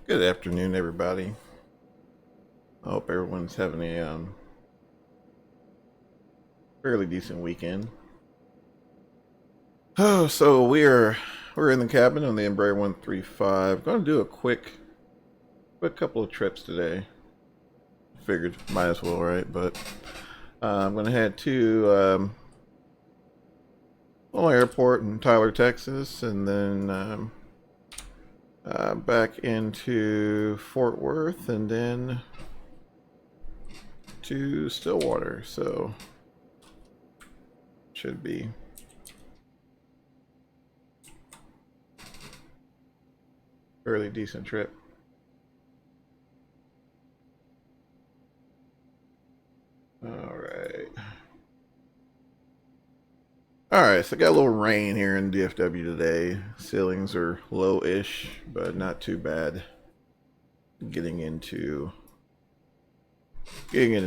Good afternoon, everybody. I hope everyone's having a fairly decent weekend. Oh, so we're in the cabin on the ERJ-135. Going to do a quick couple of trips today. Figured might as well, right? But I'm going to head to Little Airport in Tyler, Texas, and then back into Fort Worth, and then to Stillwater. So should be fairly decent trip. All right. All right, so I got a little rain here in DFW today. Ceilings are low-ish, but not too bad. Getting into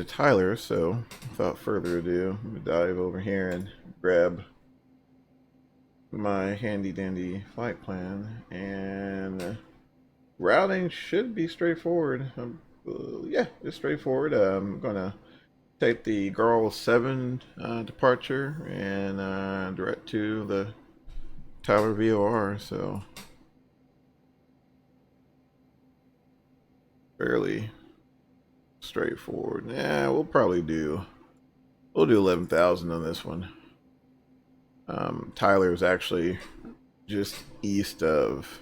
Tyler, so without further ado, I'm gonna dive over here and grab my handy-dandy flight plan, and routing should be straightforward. Yeah, it's straightforward. I'm gonna take the Girl 7 departure and direct to the Tyler VOR, so fairly straightforward. Yeah, we'll do 11,000 on this one. Tyler is actually just east of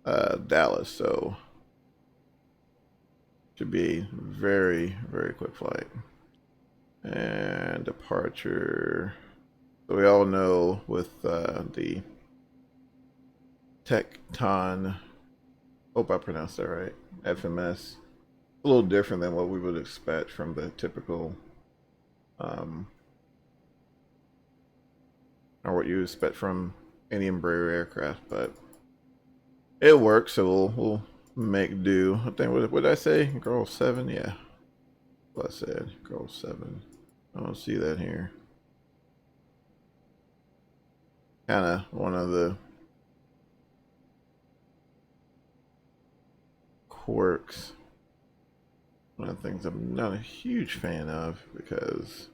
Dallas, so should be a very, very quick flight. And departure. So we all know with the Tecton, hope I pronounced that right, FMS, a little different than what we would expect from the typical, or what you expect from any Embraer aircraft, but it works, so we'll make do. I think, what did I say? Girl 7? Yeah. What I said. Girl 7. I don't see that here. Kind of one of the quirks. One of the things I'm not a huge fan of, because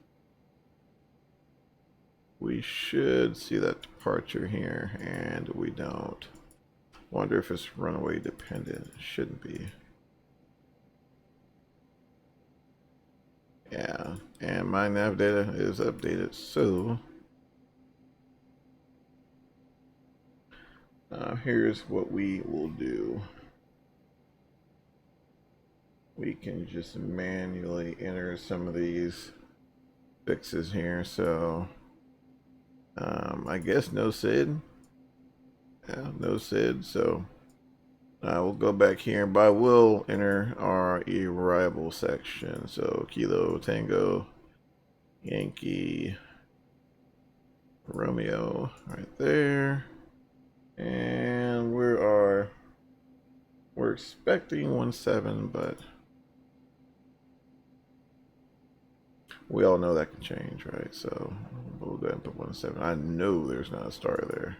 we should see that departure here, and we don't. Wonder if it's runway dependent. It shouldn't be. Yeah, and my nav data is updated, so here's what we will do. We can just manually enter some of these fixes here. So I guess no SID. Yeah, no SID. So we'll go back here, but I will enter our arrival section. So Kilo Tango Yankee Romeo right there. And we're expecting 17, but we all know that can change, right? So we'll go ahead and put 17. I know there's not a star there.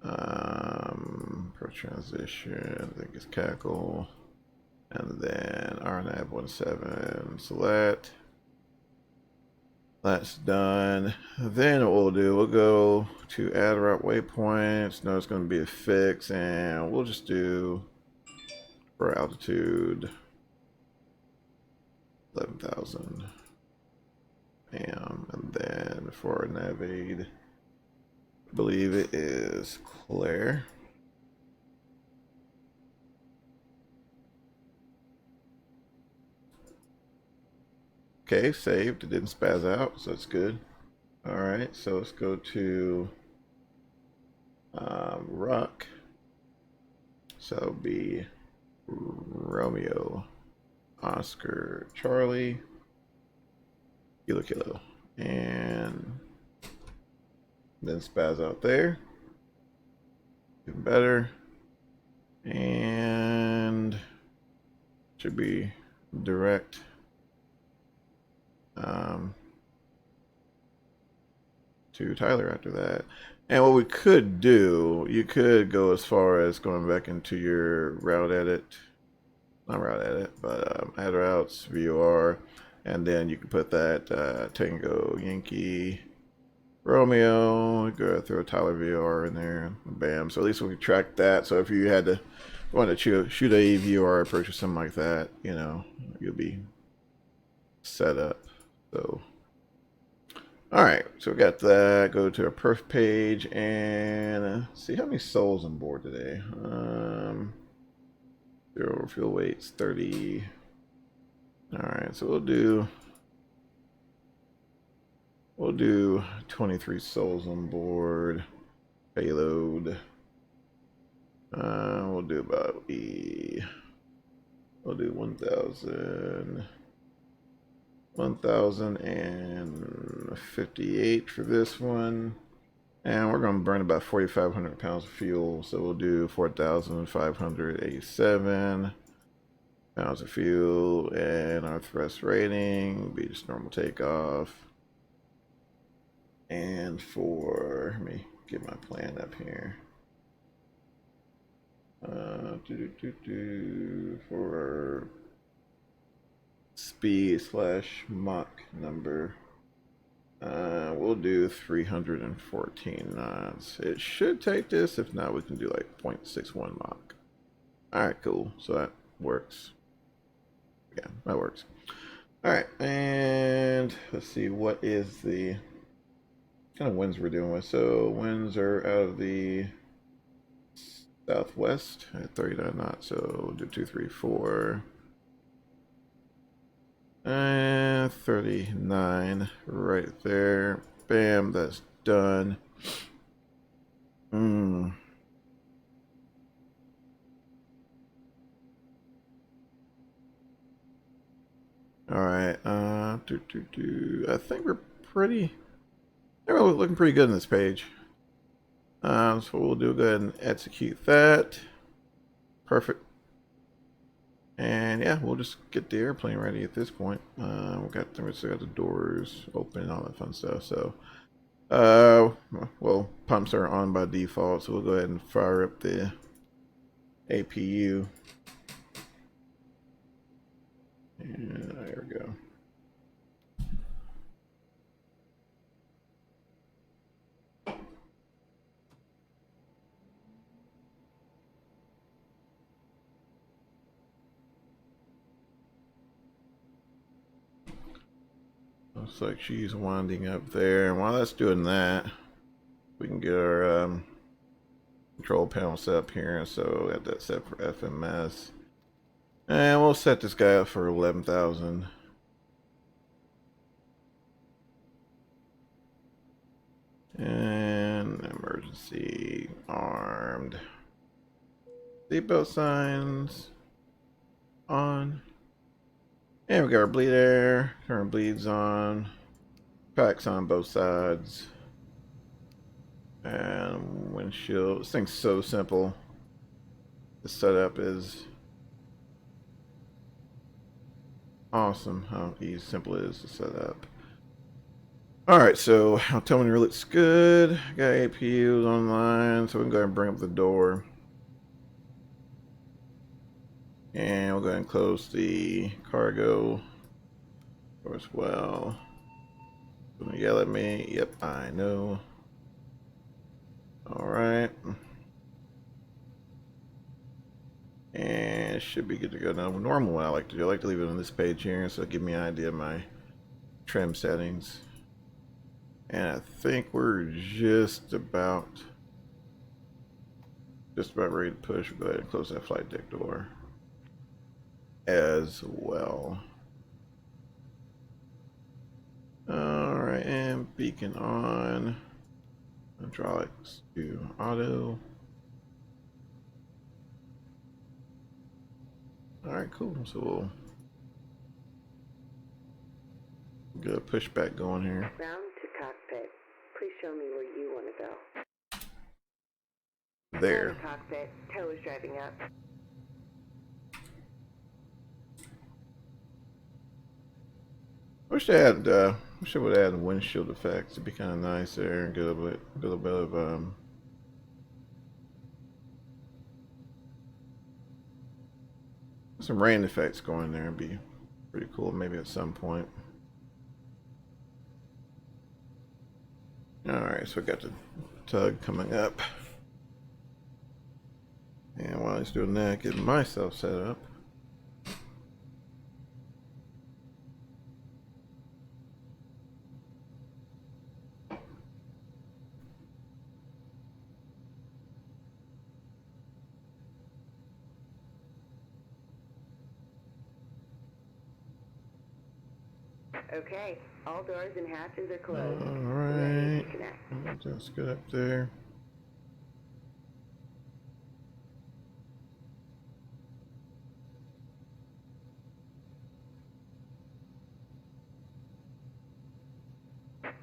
Pro transition, I think it's cackle. And then RNAV 17. So that's done. Then what we'll do, we'll go to add route waypoints. No, it's going to be a fix, and we'll just do for altitude 11,000. And then for our nav aid, I believe it is Claire. Okay, saved. It didn't spaz out, so that's good. All right, so let's go to Rock. So it'll be Romeo, Oscar, Charlie, Kilo, and then spaz out there. Even better. And should be direct. To Tyler after that. And what we could do, you could go as far as going back into your route edit, not route edit, but add routes, VOR, and then you can put that Tango Yankee Romeo, go throw Tyler VOR in there, bam. So at least we can track that. So if you had to want to shoot a VOR approach or something like that, you know, you'll be set up. So, all right, so we got that. Go to our perf page and see how many souls on board today. Zero fuel weights, 30. All right, so we'll do 23 souls on board. Payload. We'll do about we'll do 1,058 for this one. And we're going to burn about 4,500 pounds of fuel. So we'll do 4,587 pounds of fuel. And our thrust rating will be just normal takeoff. And let me get my plan up here. For speed / Mach number, we'll do 314 knots. It should take this. If not, we can do like 0.61 Mach. All right, cool. So that works. Yeah, that works. All right, and let's see, what is the kind of winds we're dealing with. So winds are out of the southwest at 39 knots. So we'll do 234 and 39 right there. Bam, that's done. All right. I think we're looking pretty good on this page. So we'll go ahead and execute that. Perfect. And yeah, we'll just get the airplane ready at this point. We still got the doors open and all that fun stuff. So, well, pumps are on by default, so we'll go ahead and fire up the APU. And there we go. Looks like she's winding up there. While that's doing that, we can get our control panel set up here. So we have that set for FMS. And we'll set this guy up for 11,000. And emergency armed. Seatbelt signs on. And we got our bleed air, turn bleeds on, packs on both sides, and windshield. This thing's so simple. The setup is awesome. How simple it is to set up. All right, so autonomy looks good. Got APUs online, so we can go ahead and bring up the door. And we'll go ahead and close the cargo door as well. Gonna yell at me. Yep, I know. All right. And it should be good to go now. Normal, what I like to do, I like to leave it on this page here, so it'll give me an idea of my trim settings. And I think we're just about ready to push. We'll go ahead and close that flight deck door as well. Alright, and beacon on. Hydraulics to auto. Alright, cool. So we'll get a pushback going here. Ground to cockpit. Please show me where you want to go. There. Cockpit. Tow is driving up. I wish they had Wish I would add windshield effects. It'd be kind of nice there, and get a little bit of some rain effects going there. It'd be pretty cool, maybe at some point. All right, so we got the tug coming up, and while he's doing that, getting myself set up. Okay, all doors and hatches are closed. Alright, just get up there.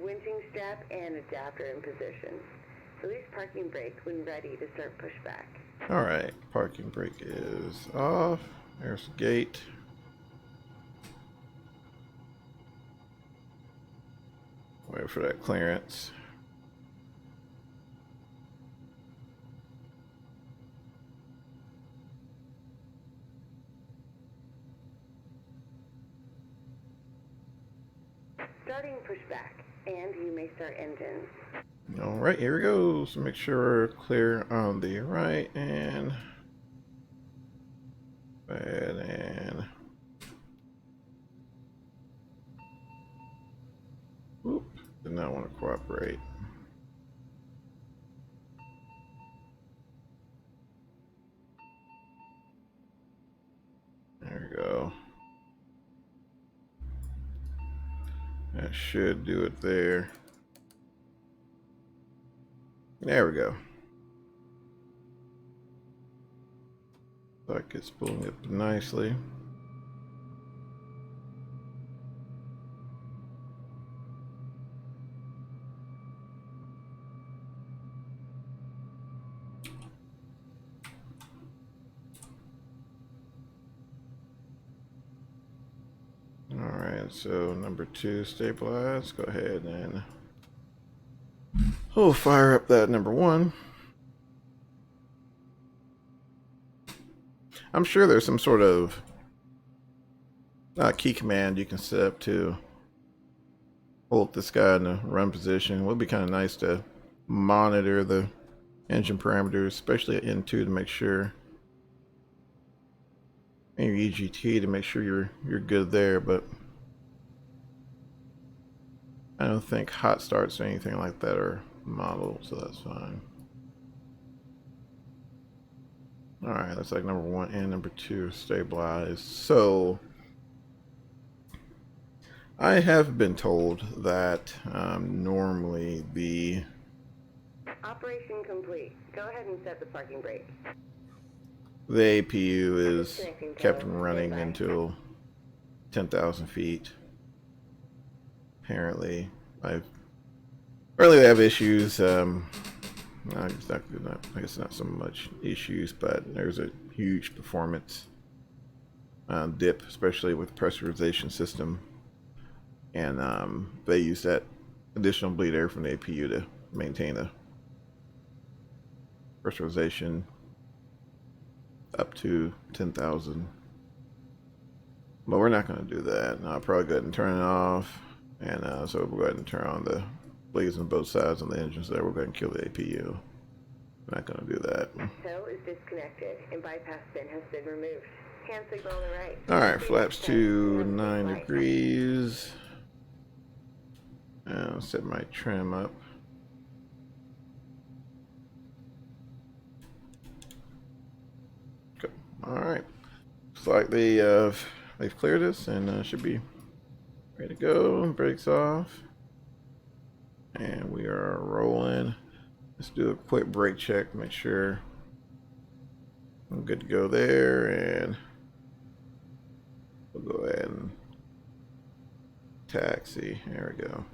Winching strap and adapter in position. Release parking brake when ready to start pushback. Alright, parking brake is off. There's the gate. Wait for that clearance. Starting pushback, and you may start engines. Alright, here we go. So make sure we're clear on the right and bad and whoop, did not want to cooperate. There we go. That should do it there. There we go. Like it's pulling up nicely. Alright, so number 2 stabilized. Go ahead and we'll fire up that number 1. I'm sure there's some sort of key command you can set up to hold this guy in the run position. It would be kind of nice to monitor the engine parameters, especially at N2, to make sure, and your EGT to make sure you're good there. But I don't think hot starts or anything like that are modeled, so that's fine. Alright, looks like number 1 and number 2 are stabilized. So I have been told that normally the Operation complete. Go ahead and set the parking brake. the APU is kept from running until 10,000 feet. Apparently, I have issues. I guess not so much issues, but there's a huge performance dip, especially with pressurization system, and they use that additional bleed air from the APU to maintain the pressurization up to 10,000. But we're not going to do that. I'll probably go ahead and turn it off, and so we'll go ahead and turn on the bleeds on both sides on the engines there. We'll go ahead and kill the APU. I'm not going to do that. Tow is disconnected and bypass pin has been removed. Hand signal on the right. Alright, flaps to 9 degrees. And I'll set my trim up. Good. Alright. Looks like they've cleared us and should be ready to go. Brakes off. And we are rolling. Let's do a quick brake check, make sure I'm good to go there, and we'll go ahead and taxi. There we go.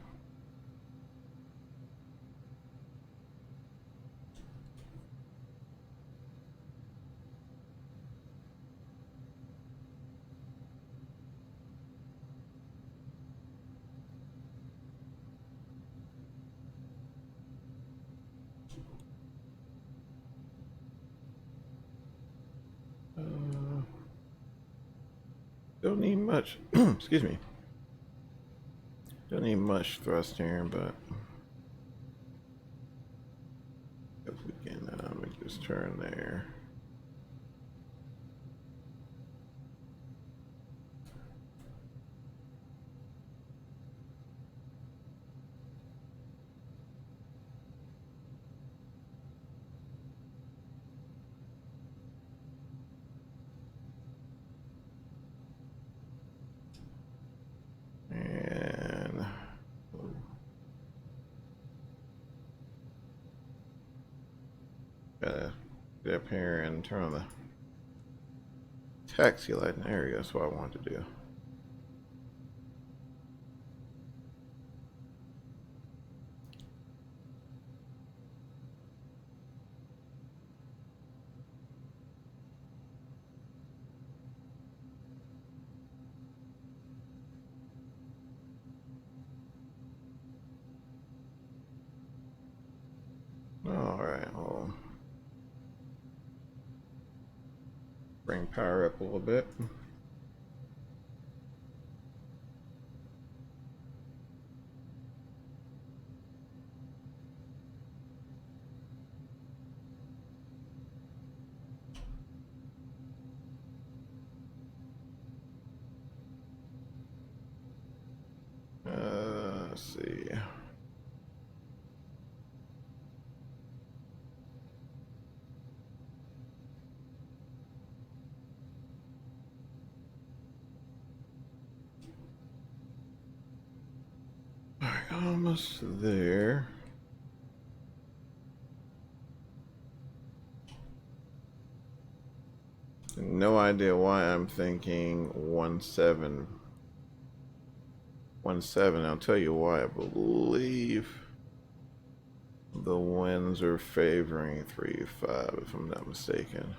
Don't need much. Excuse me. Don't need much thrust here, but if we can make this turn there. And gotta get up here and turn on the taxi light. There we go. That's what I wanted to do. All right. Well, bring power up a little bit. Let's see. All right, almost there. No idea why I'm thinking 1.7. 1.7. I'll tell you why. I believe the winds are favoring 3.5, if I'm not mistaken.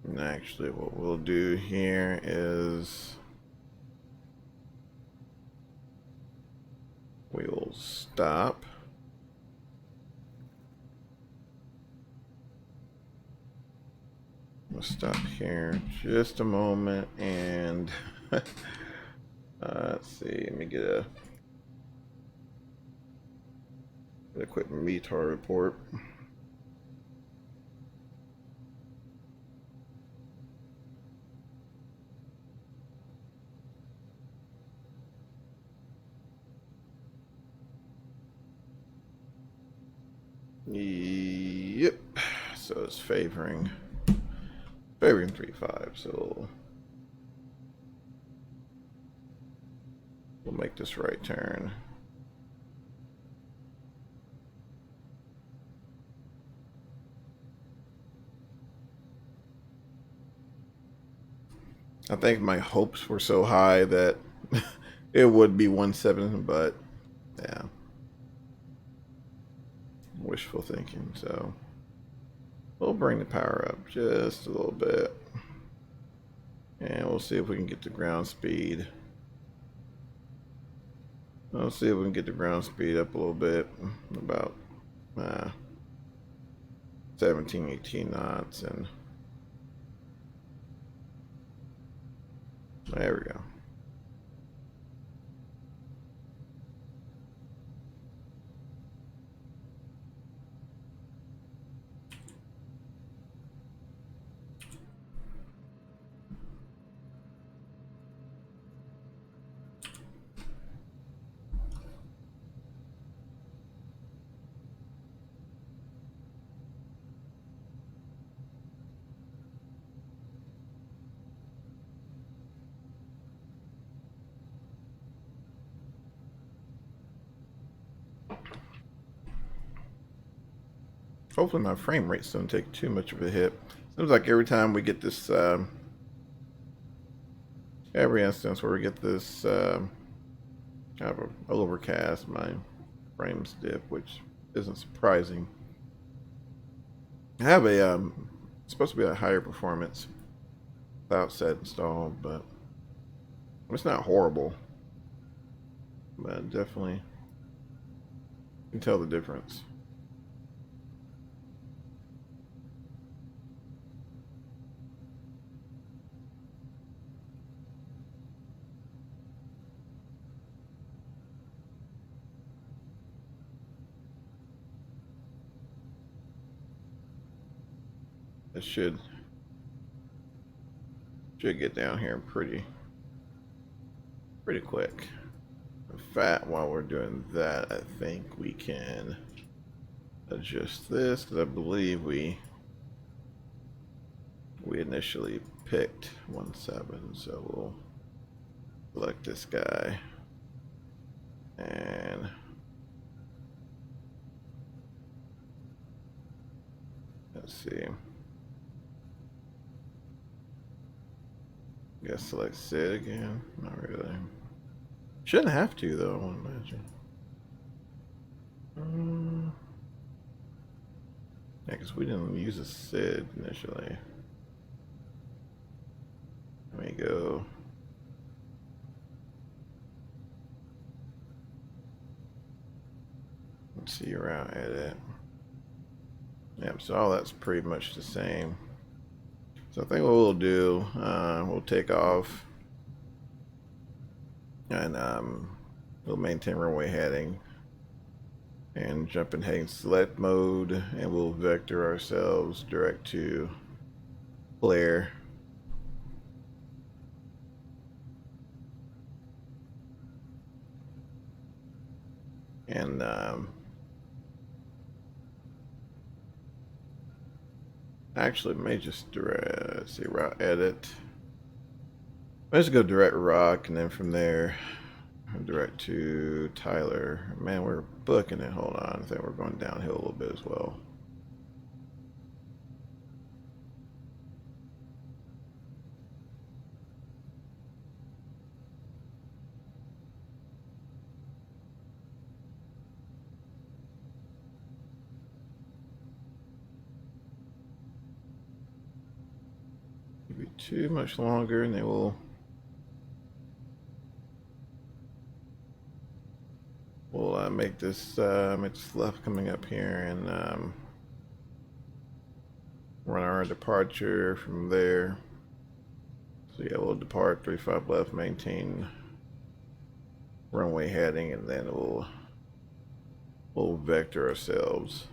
And actually, what we'll do here is we'll stop. We'll stop here just a moment and let's see. Let me get a quick METAR report. Yep. So it's favoring 3.5. So we'll make this right turn. I think my hopes were so high that it would be 1.7, but yeah, wishful thinking. So we'll bring the power up just a little bit, and we'll see if we can get the ground speed. We'll see if we can get the ground speed up a little bit, about 17, 18 knots, and there we go. Hopefully my frame rates don't take too much of a hit. Seems like every time we get this, every instance where we get this kind of an overcast, my frames dip, which isn't surprising. I have a, it's supposed to be a higher performance cloud set installed, but it's not horrible. But definitely can tell the difference. It should get down here pretty quick. In fact, while we're doing that, I think we can adjust this, because I believe we initially picked 1.7, so we'll select this guy and let's see. Guess select SID again. Not really. Shouldn't have to though, I won't imagine. Yeah, because we didn't use a SID initially. Let me go. Let's see around edit. Yep, so all that's pretty much the same. So I think what we'll do, we'll take off and we'll maintain runway heading and jump in heading select mode, and we'll vector ourselves direct to flare. And actually may just direct, let's see, route edit. Let's go direct rock, and then from there direct to Tyler. Man, we're booking it. Hold on, I think we're going downhill a little bit as well. Be too much longer and they will make this left coming up here and run our departure from there. So yeah, we'll depart 35 left, maintain runway heading, and then we'll vector ourselves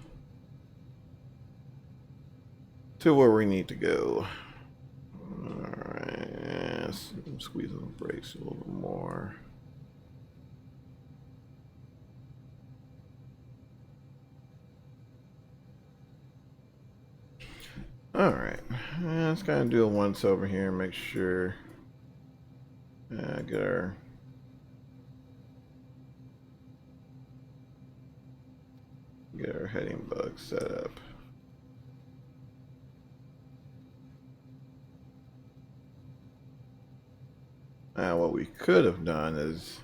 to where we need to go. Alright, squeeze on the brakes a little bit more. Alright, let's kind of do a once over here and make sure get our heading bug set up. Now what we could have done is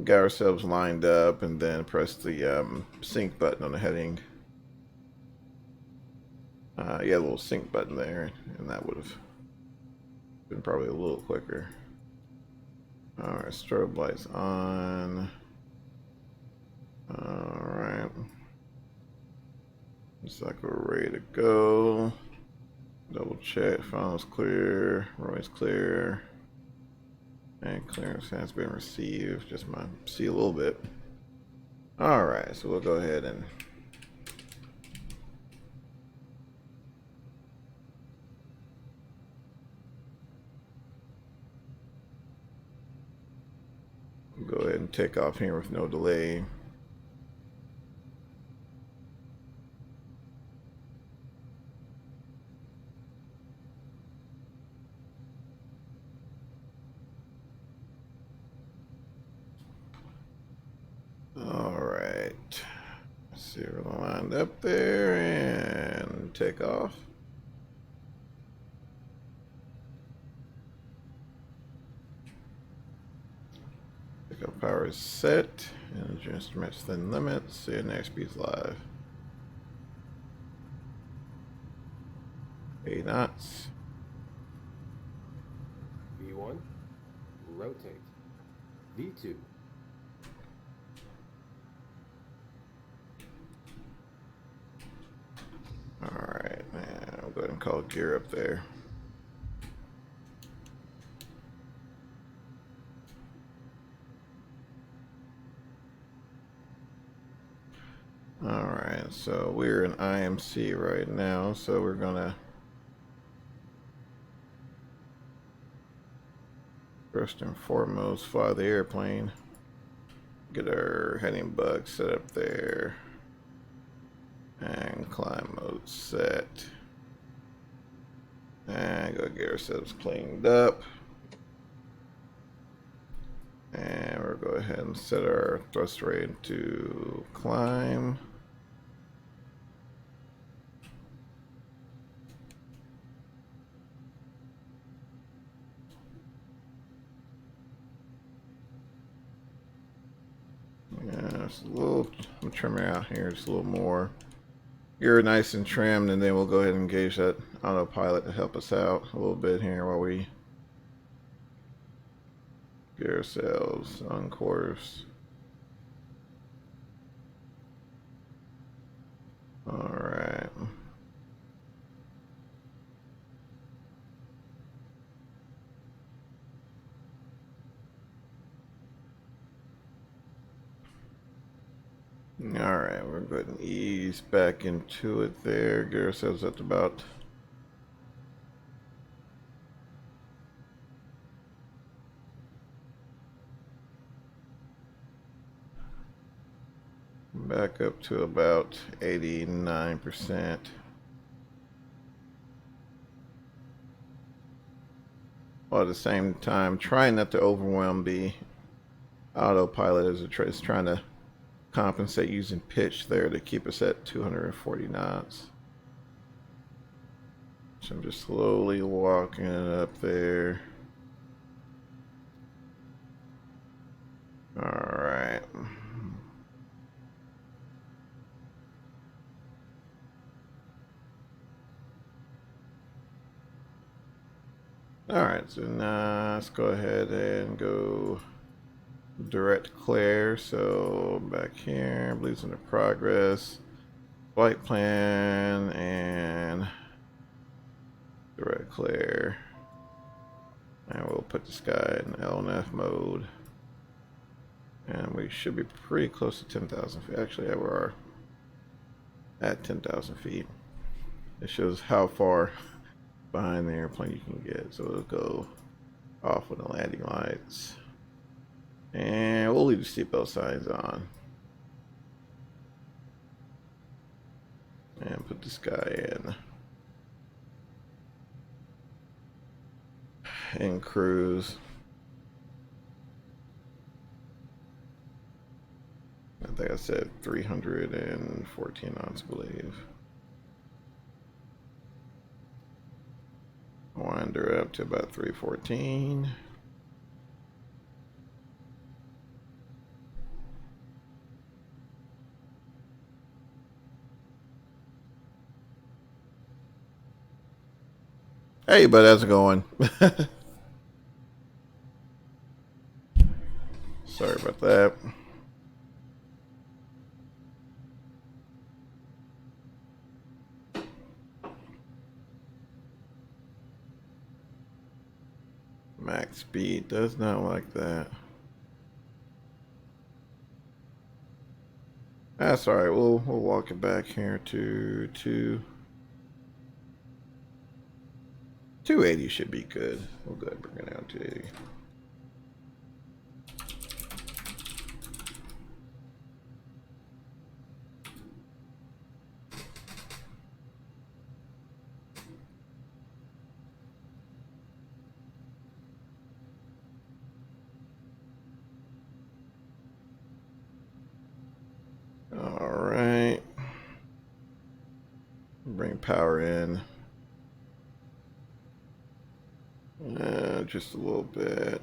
got ourselves lined up and then press the sync button on the heading. Yeah, a little sync button there, and that would have been probably a little quicker. Alright, strobe lights on. Alright. Looks like we're ready to go. Double check, funnel's clear, runway's clear. And clearance has been received. Just might see a little bit. Alright, so we'll go ahead and take off here with no delay. Alright. Let's see, we're lined up there and take off. Pickup power is set, and your instruments thin limits, so your next speed's live. 8 knots. V1, rotate. V2. Alright, man, I'll go ahead and call gear up there. Alright, So we're in IMC right now, so we're gonna first and foremost fly the airplane, get our heading bug set up there, and climb mode set, and go get ourselves cleaned up. And we'll go ahead and set our thrust rate to climb. Yeah, it's a little, I'm trimming out here just a little more. You're nice and trimmed, and then we'll go ahead and engage that autopilot to help us out a little bit here while we get ourselves on course. Alright. Alright, we're going to ease back into it there. Get ourselves up to about back up to about 89%. While at the same time trying not to overwhelm the autopilot as it's trying to compensate using pitch there to keep us at 240 knots. So I'm just slowly walking it up there. Alright. Alright, so now let's go ahead and go direct clear. So back here, bleeds into progress, flight plan, and direct clear. And we'll put this guy in LNF mode. And we should be pretty close to 10,000 feet. Actually, yeah, we are at 10,000 feet. It shows how far behind the airplane you can get. So it'll go off with the landing lights. And we'll leave the seatbelt signs on. And put this guy in cruise. I think I said 314 knots, I believe. Winder up to about 314. Hey, bud, how's it going? Sorry about that. Max speed does not like that. That's all right. We'll walk it back here to 280 should be good. We'll go ahead and bring it down to 280. All right. Bring power in. Just a little bit.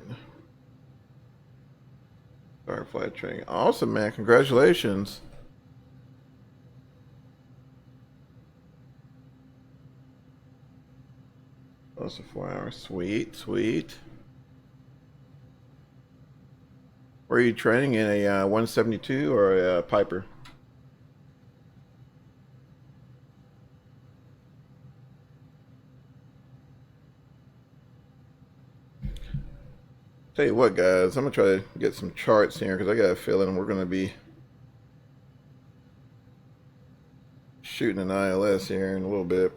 Start flight training. Awesome, man. Congratulations. Close to 4 hours. Sweet, sweet. Were you training in a 172 or a Piper? Tell you what, guys, I'm gonna try to get some charts here because I got a feeling we're gonna be shooting an ILS here in a little bit.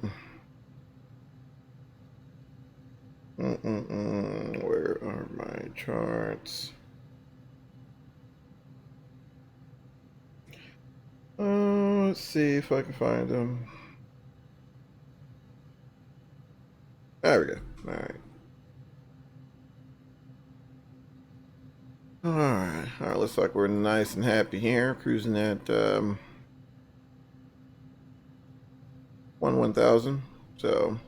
Where are my charts? Let's see if I can find them. There we go. All right. All right. Looks like we're nice and happy here, cruising at 1,000. So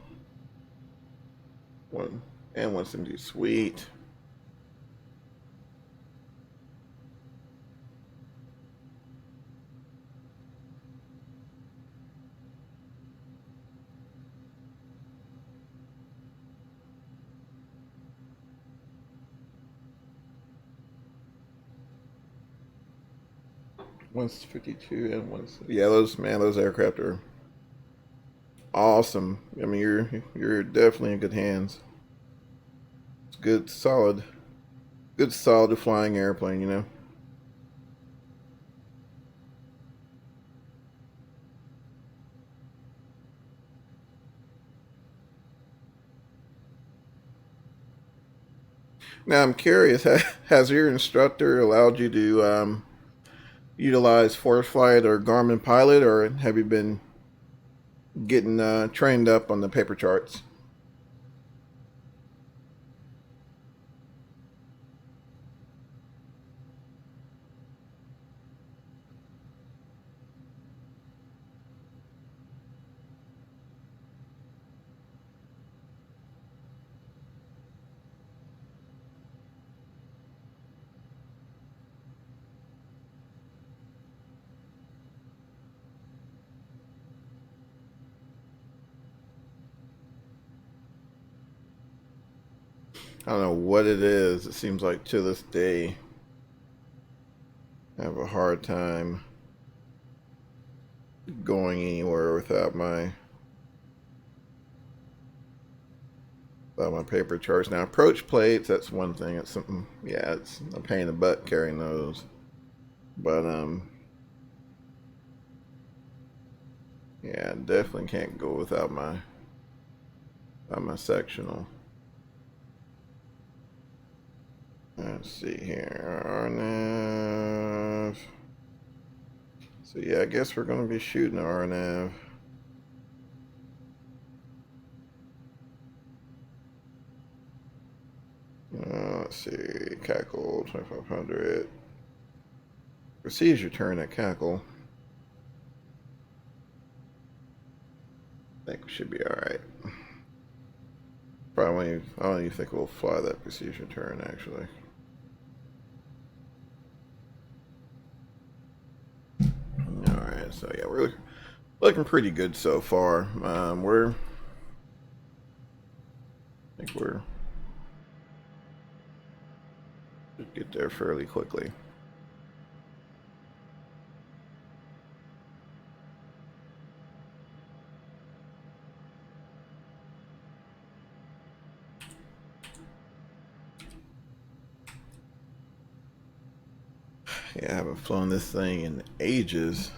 170, sweet. One's 52 and one's, yeah, those aircraft are awesome. I mean, you're definitely in good hands. It's good solid flying airplane, you know. Now I'm curious, has your instructor allowed you to utilize ForceFlight or Garmin Pilot, or have you been getting trained up on the paper charts? I don't know what it is. It seems like to this day I have a hard time going anywhere without my paper charts. Now approach plates, that's one thing. It's something, yeah, it's a pain in the butt carrying those. But yeah, definitely can't go without my sectional. Let's see here, RNAV. So yeah, I guess we're going to be shooting RNAV. Let's see, Cackle 2500. Procedure turn at Cackle. I think we should be alright. Probably, I don't even think we'll fly that procedure turn actually. Alright, so yeah, we're looking pretty good so far. I think we're get there fairly quickly. Yeah, I haven't flown this thing in ages.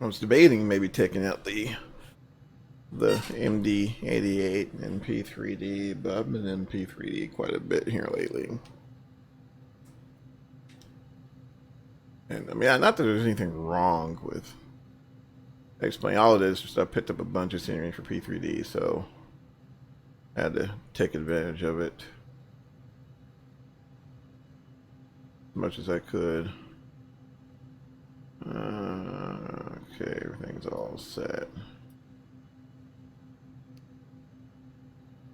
I was debating maybe taking out the MD-88 and P3D, but I've been in P3D quite a bit here lately. And I mean, not that there's anything wrong with explaining. All it is just I picked up a bunch of scenery for P3D, so I had to take advantage of it as much as I could. Okay, everything's all set.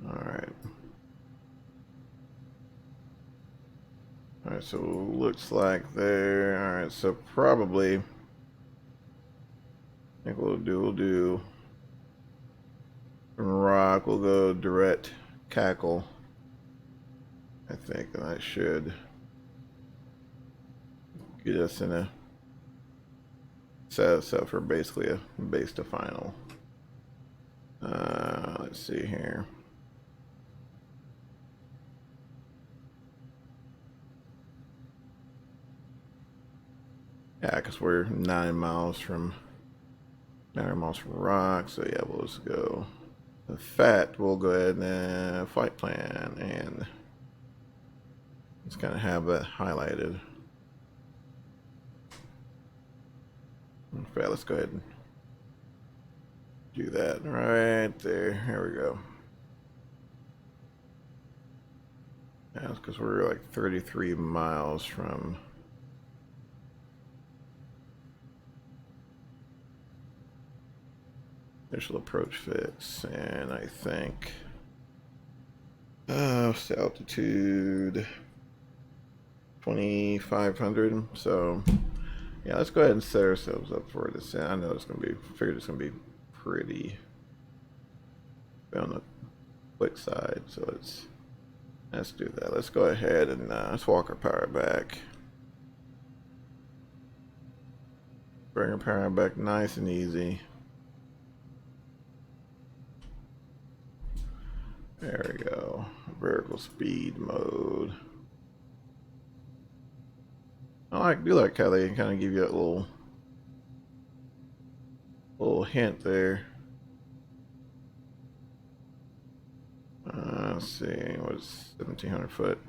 Alright. Alright, so looks like there. Alright, so probably I think we'll do rock, we'll go direct Cackle. I think that should get us in a set us up for basically a base to final. Let's see here. Yeah, because we're 9 miles from rock. So yeah, we'll just go. In fact, we'll go ahead and flight plan and just kind of have that highlighted. In fact, let's go ahead and do that right there. Here we go. Yeah, it's because we're like 33 miles from. Initial approach fix, and I think altitude 2,500. So yeah, let's go ahead and set ourselves up for this. I know it's gonna be. Figured it's gonna be pretty on the quick side. So let's do that. Let's go ahead and let's walk our power back. Bring our power back nice and easy. There we go. Vertical speed mode. I do like how they kind of give you a little hint there. Let's see, what's 1,700 foot?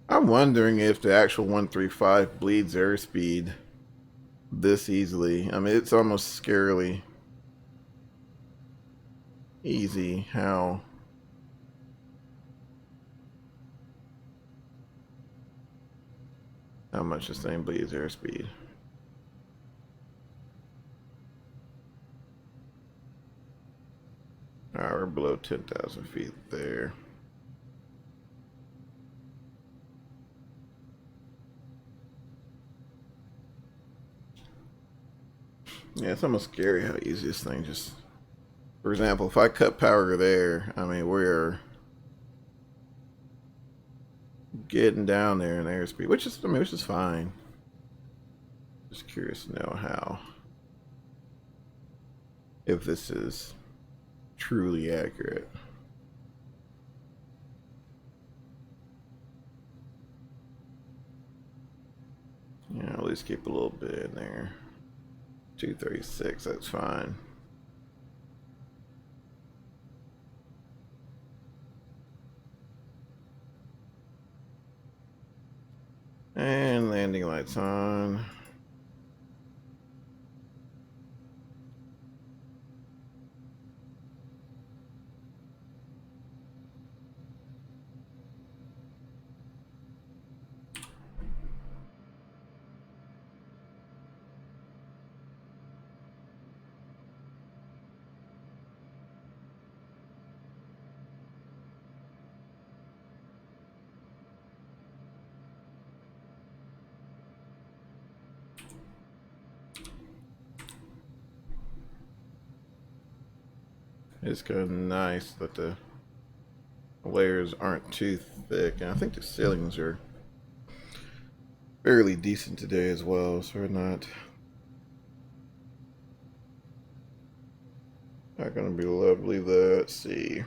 I'm wondering if the actual 135 bleeds airspeed this easily. I mean, it's almost scarily easy how much this thing bleeds airspeed. Alright, we're below 10,000 feet there. Yeah, it's almost scary how easy this thing just... For example, if I cut power there, I mean, we're getting down there in airspeed, which is fine. Just curious to know if this is truly accurate. Yeah, at least keep a little bit in there. 236, that's fine. And landing lights on. It's kind of nice that the layers aren't too thick, and I think the ceilings are fairly decent today as well, so we're not gonna be lovely. Let's see.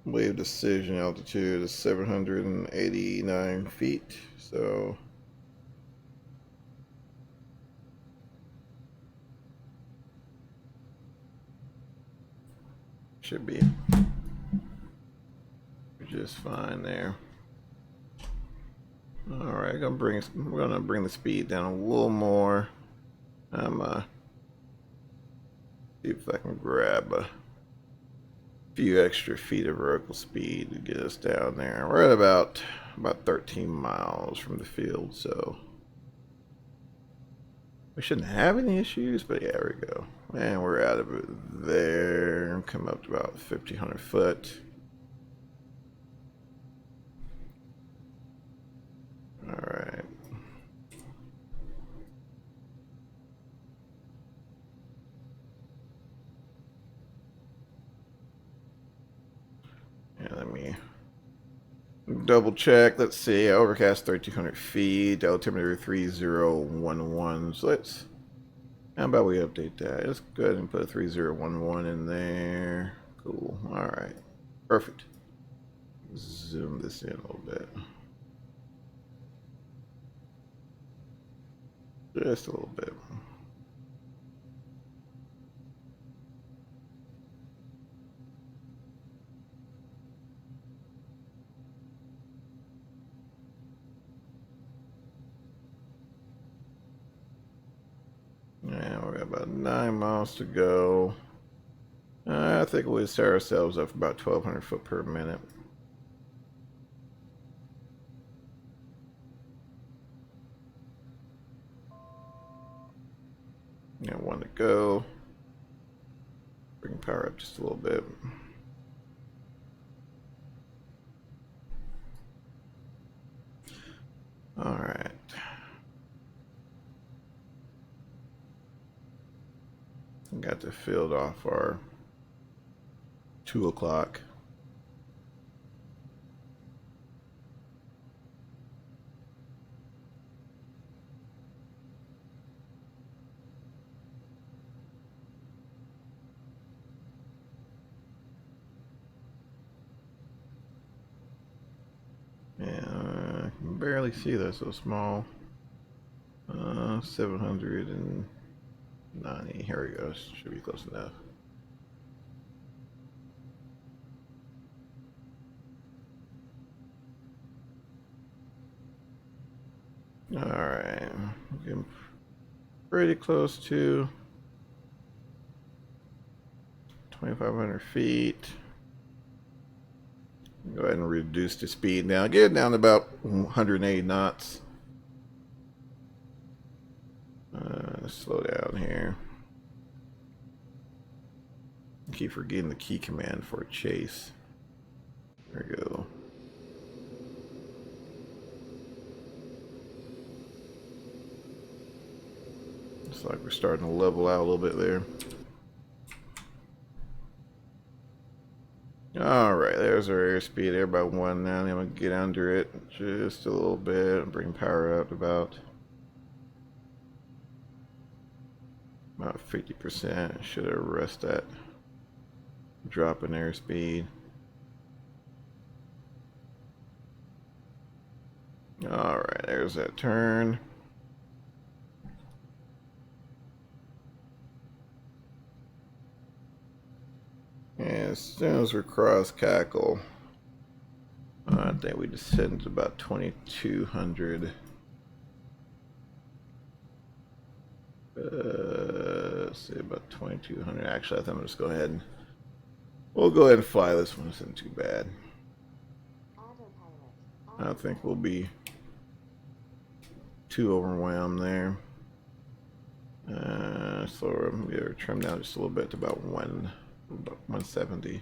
Wave decision altitude is 789 feet, so should be just fine there. All right, we're gonna bring the speed down a little more. See if I can grab a few extra feet of vertical speed to get us down there. We're at about 13 miles from the field, so we shouldn't have any issues. But yeah, there we go. And we're out of it there. Come up to about 1,500 foot. All right. Yeah, let me double check. Let's see. Overcast 1,300 feet. Altimeter 3011. So how about we update that? Let's go ahead and put 3011 in there. Cool. All right. Perfect. Zoom this in a little bit. Just a little bit. Yeah, we got about 9 miles to go. I think we'll set ourselves up for about 1,200 foot per minute. Yeah, 1 to go. Bring power up just a little bit. All right. Got to field off our 2 o'clock. Yeah, I can barely see that, so small. 790. Here we go. Should be close enough. All right, getting pretty close to 2,500 feet. Go ahead and reduce the speed now. Get it down to about 180 knots. Slow down here. Keep forgetting the key command for chase. There we go. Looks like we're starting to level out a little bit there. Alright, there's our airspeed there, about 1 now. I'm going to get under it just a little bit and bring power up about 50%. Should arrest that drop in airspeed. Alright, there's that turn. And as soon as we cross Cackle, I think we descend to about 2,200. Let's see, about 2,200. Actually, I think I'm just go ahead and we'll go ahead and fly this one. This isn't too bad. I don't think we'll be too overwhelmed there. So I'm gonna trim down just a little bit to about 170.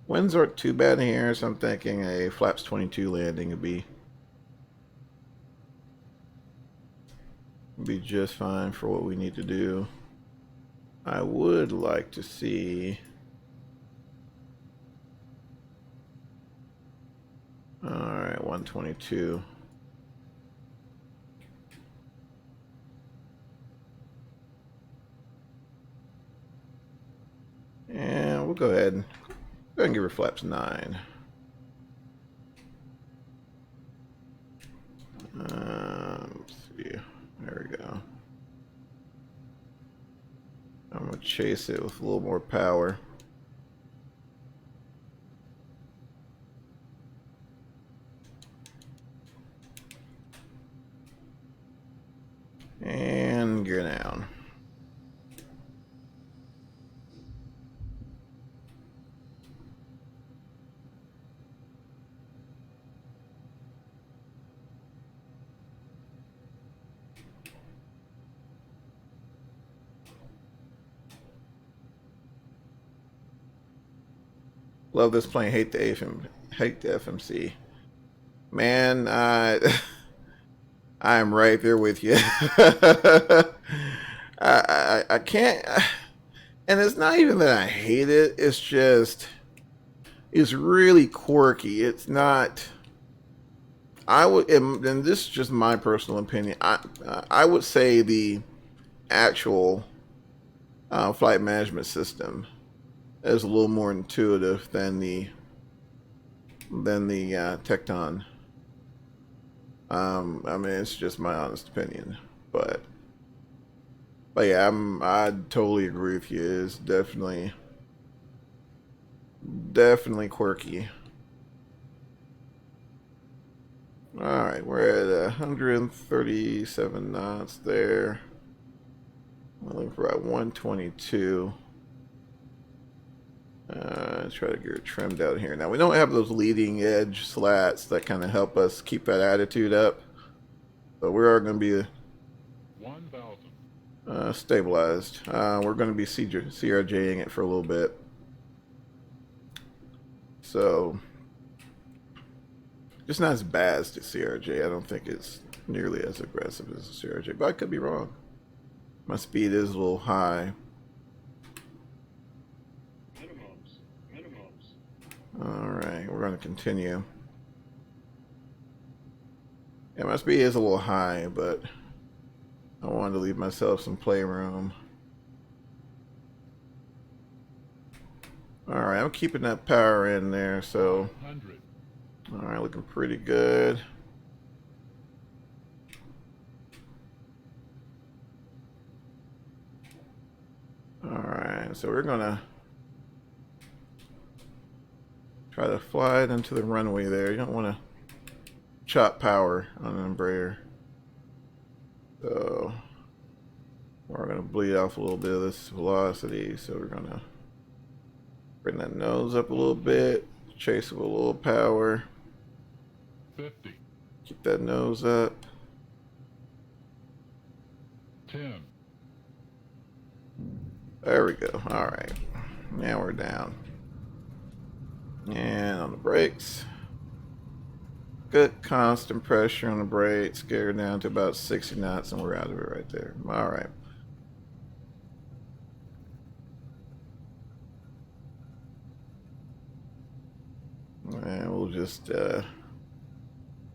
Winds aren't too bad here, so I'm thinking a flaps 22 landing would be just fine for what we need to do. I would like to see alright, 122. And we'll go ahead and give her flaps 9. Let's see. There we go. I'm going to chase it with a little more power. And gear down. Love this plane. Hate the FMC. Man, I'm right there with you. I can't, and it's not even that I hate it. It's just, it's really quirky. It's not. I would, and this is just my personal opinion. I would say the actual flight management system is a little more intuitive than the Tecton. I mean, it's just my honest opinion, but yeah, I totally agree with you. It's definitely quirky. All right, we're at 137 knots there. I'm looking for about 122. Try to get it trimmed out here. Now we don't have those leading edge slats that kind of help us keep that attitude up, but we are going to be 1,000 stabilized. We're going to be CRJing it for a little bit, so it's not as bad as the CRJ. I don't think it's nearly as aggressive as the CRJ, but I could be wrong. My speed is a little high. Alright, we're going to continue. Yeah, my speed is a little high, but I wanted to leave myself some playroom. Alright, I'm keeping that power in there, so... Alright, looking pretty good. Alright, so we're going to try to fly it into the runway there. You don't want to chop power on an Embraer. So we're going to bleed off a little bit of this velocity. So we're going to bring that nose up a little bit, chase it with a little power. 50. Keep that nose up. 10. There we go. All right. Now we're down. And on the brakes. Good constant pressure on the brakes. Get her down to about 60 knots and we're out of it right there. All right. And we'll just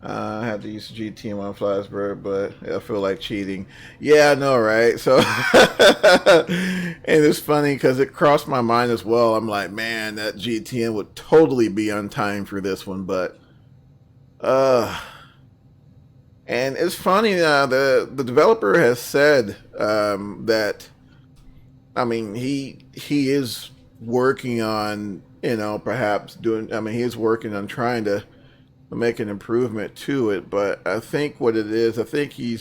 I had to use GT1 Flashbird, but I feel like cheating. Yeah, I know, right? So, and it's funny because it crossed my mind as well. I'm like, man, that GTN would totally be on time for this one, but, and it's funny, the developer has said that, I mean, he is working on, you know, perhaps doing, I mean, he is working on trying to make an improvement to it, but I think what it is, I think he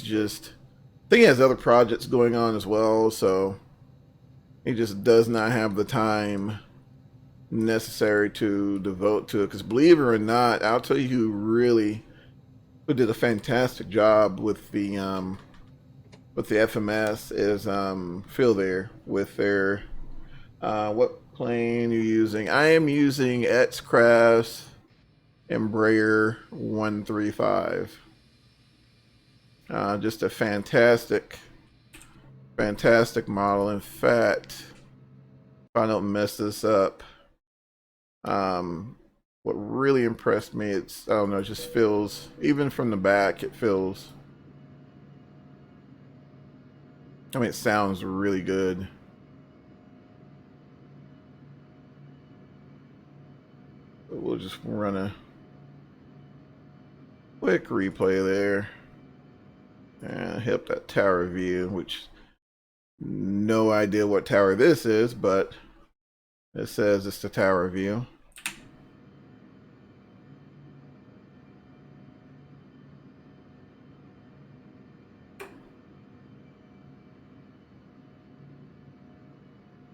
has other projects going on as well, so he just does not have the time necessary to devote to it. Because believe it or not, I'll tell you who did a fantastic job with the FMS is Phil there with their what plane are you using? I am using AKRacing ERJ-135. Just a fantastic model. In fact, if I don't mess this up, what really impressed me, I don't know, it just feels, even from the back, it feels, I mean, it sounds really good. We'll just run a quick replay there and hit that tower view, which no idea what tower this is, but it says it's the tower view.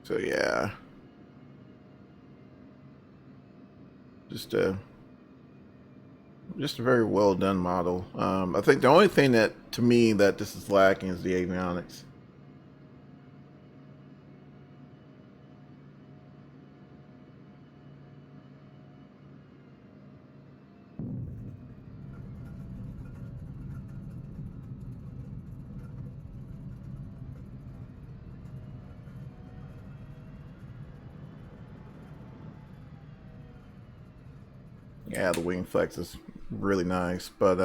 So yeah, just a very well done model. I think the only thing that, to me, that this is lacking is the avionics. Yeah, the wing flex is really nice. But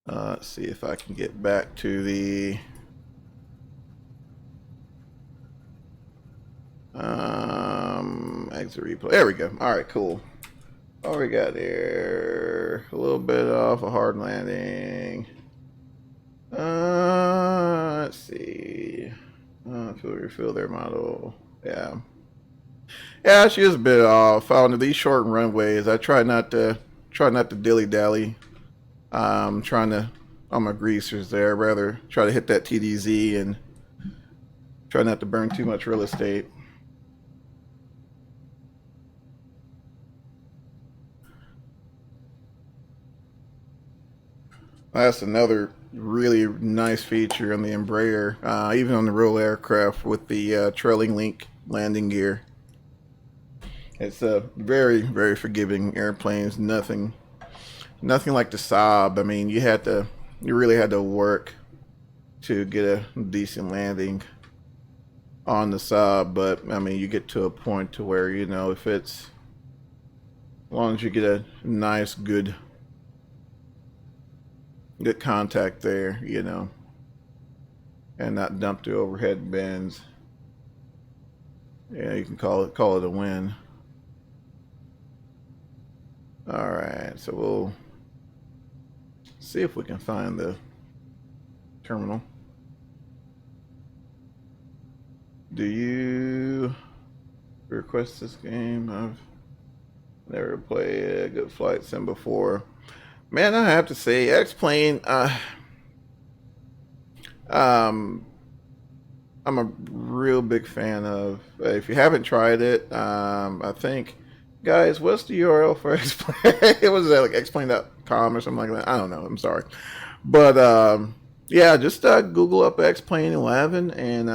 let's see if I can get back to the exit replay. There we go. All right, cool. What we got here? A little bit off a hard landing. Let's see. Refill their model. Yeah. Yeah, she is a bit off. On these short runways, I try not to dilly dally. Trying to on my greasers there. Rather try to hit that TDZ and try not to burn too much real estate. That's another really nice feature on the Embraer, even on the real aircraft with the trailing link landing gear. It's a very, very forgiving airplanes. Nothing like the Saab. I mean, you really had to work to get a decent landing on the Saab, but I mean, you get to a point to where, you know, if it's, as long as you get a nice, good contact there, you know, and not dump to overhead bins, yeah, you can call it a win. All right, so we'll see if we can find the terminal. Do you request this game? I've never played a good flight sim before. Man, I have to say, X-Plane, I'm a real big fan of. If you haven't tried it, I think, guys, what's the URL for X-Plane? It was like xplane.com or something like that. I don't know. I'm sorry, but yeah, just Google up X-Plane 11, and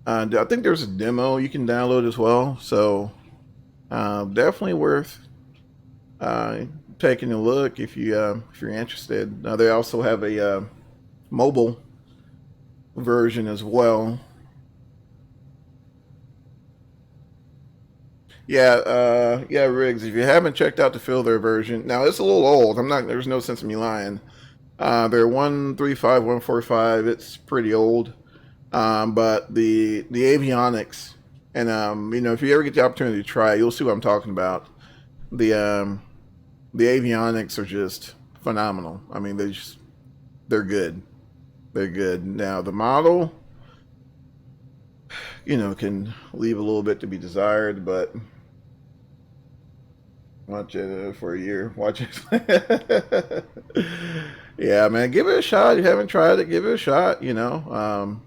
I think there's a demo you can download as well. So definitely worth taking a look if you're interested. They also have a mobile version as well. Yeah, yeah, Riggs. If you haven't checked out the Fielder version, now it's a little old. There's no sense in me lying. They're 135, 145. It's pretty old. But the avionics, and you know, if you ever get the opportunity to try it, you'll see what I'm talking about. The avionics are just phenomenal. I mean, they're good. They're good. Now the model, you know, can leave a little bit to be desired, but watch it for a year. Watch it. Yeah, man, give it a shot. If you haven't tried it, give it a shot. You know,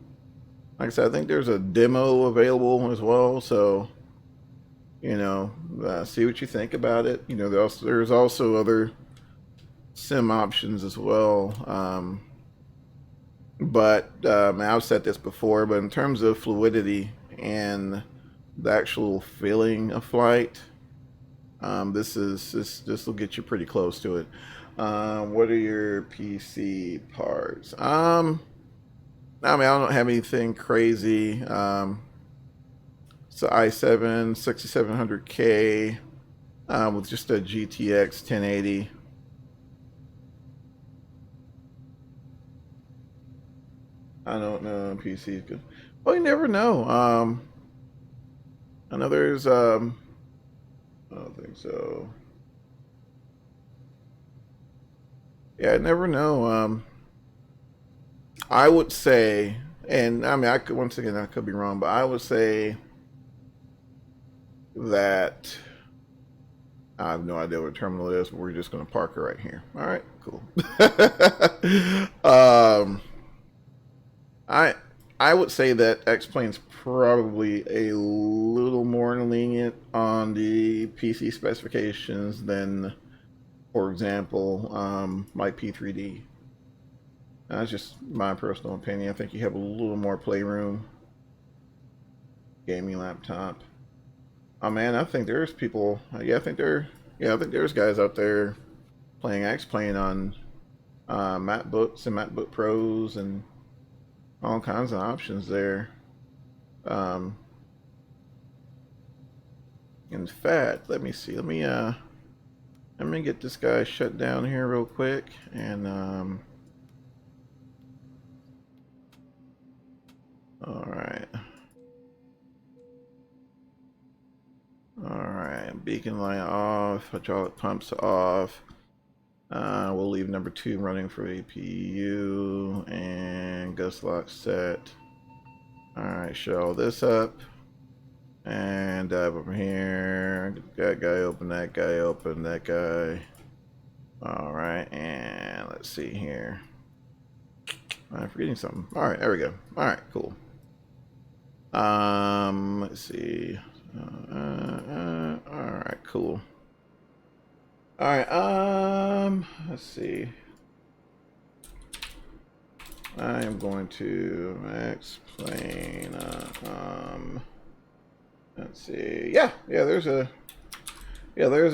like I said, I think there's a demo available as well. So, you know, see what you think about it. You know, there's also other sim options as well. But I've said this before, but in terms of fluidity and the actual feeling of flight, this will get you pretty close to it. What are your PC parts? I mean, I don't have anything crazy. It's an i7 6700K with just a GTX 1080. I don't know. PC is good. Well, you never know. I know there's I don't think so. Yeah, I never know. I would say, and I mean, I could be wrong, but I would say that I have no idea what terminal it is, but we're just going to park it right here. All right, cool. I would say that X-Plane's probably a little more lenient on the PC specifications than, for example, my P3D. That's just my personal opinion. I think you have a little more playroom. Gaming laptop. Oh man, I think there's people. Yeah, I think there's guys out there playing X-Plane on MacBooks and MacBook Pros and all kinds of options there. In fact, let me see. Let me get this guy shut down here real quick, and all right. Alright, beacon light off, hydraulic pumps off. We'll leave number 2 running for APU, and ghost lock set. Alright, shut all this up. And dive over here. That guy open, that guy open, that guy. Alright, and let's see here. I'm forgetting something. Alright, there we go. Alright, cool. Let's see. Alright, cool. Alright, let's see. I am going to explain, let's see. Yeah, there's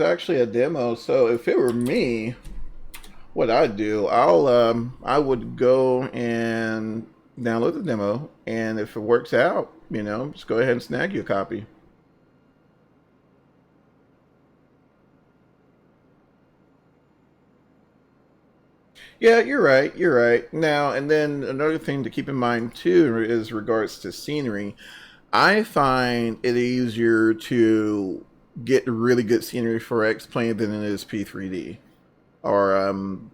actually a demo. So if it were me, what I'd do, I would go and download the demo, and if it works out, you know, just go ahead and snag you a copy. Yeah, you're right. You're right. Now, and then another thing to keep in mind too is regards to scenery. I find it easier to get really good scenery for X-Plane than it is P3D or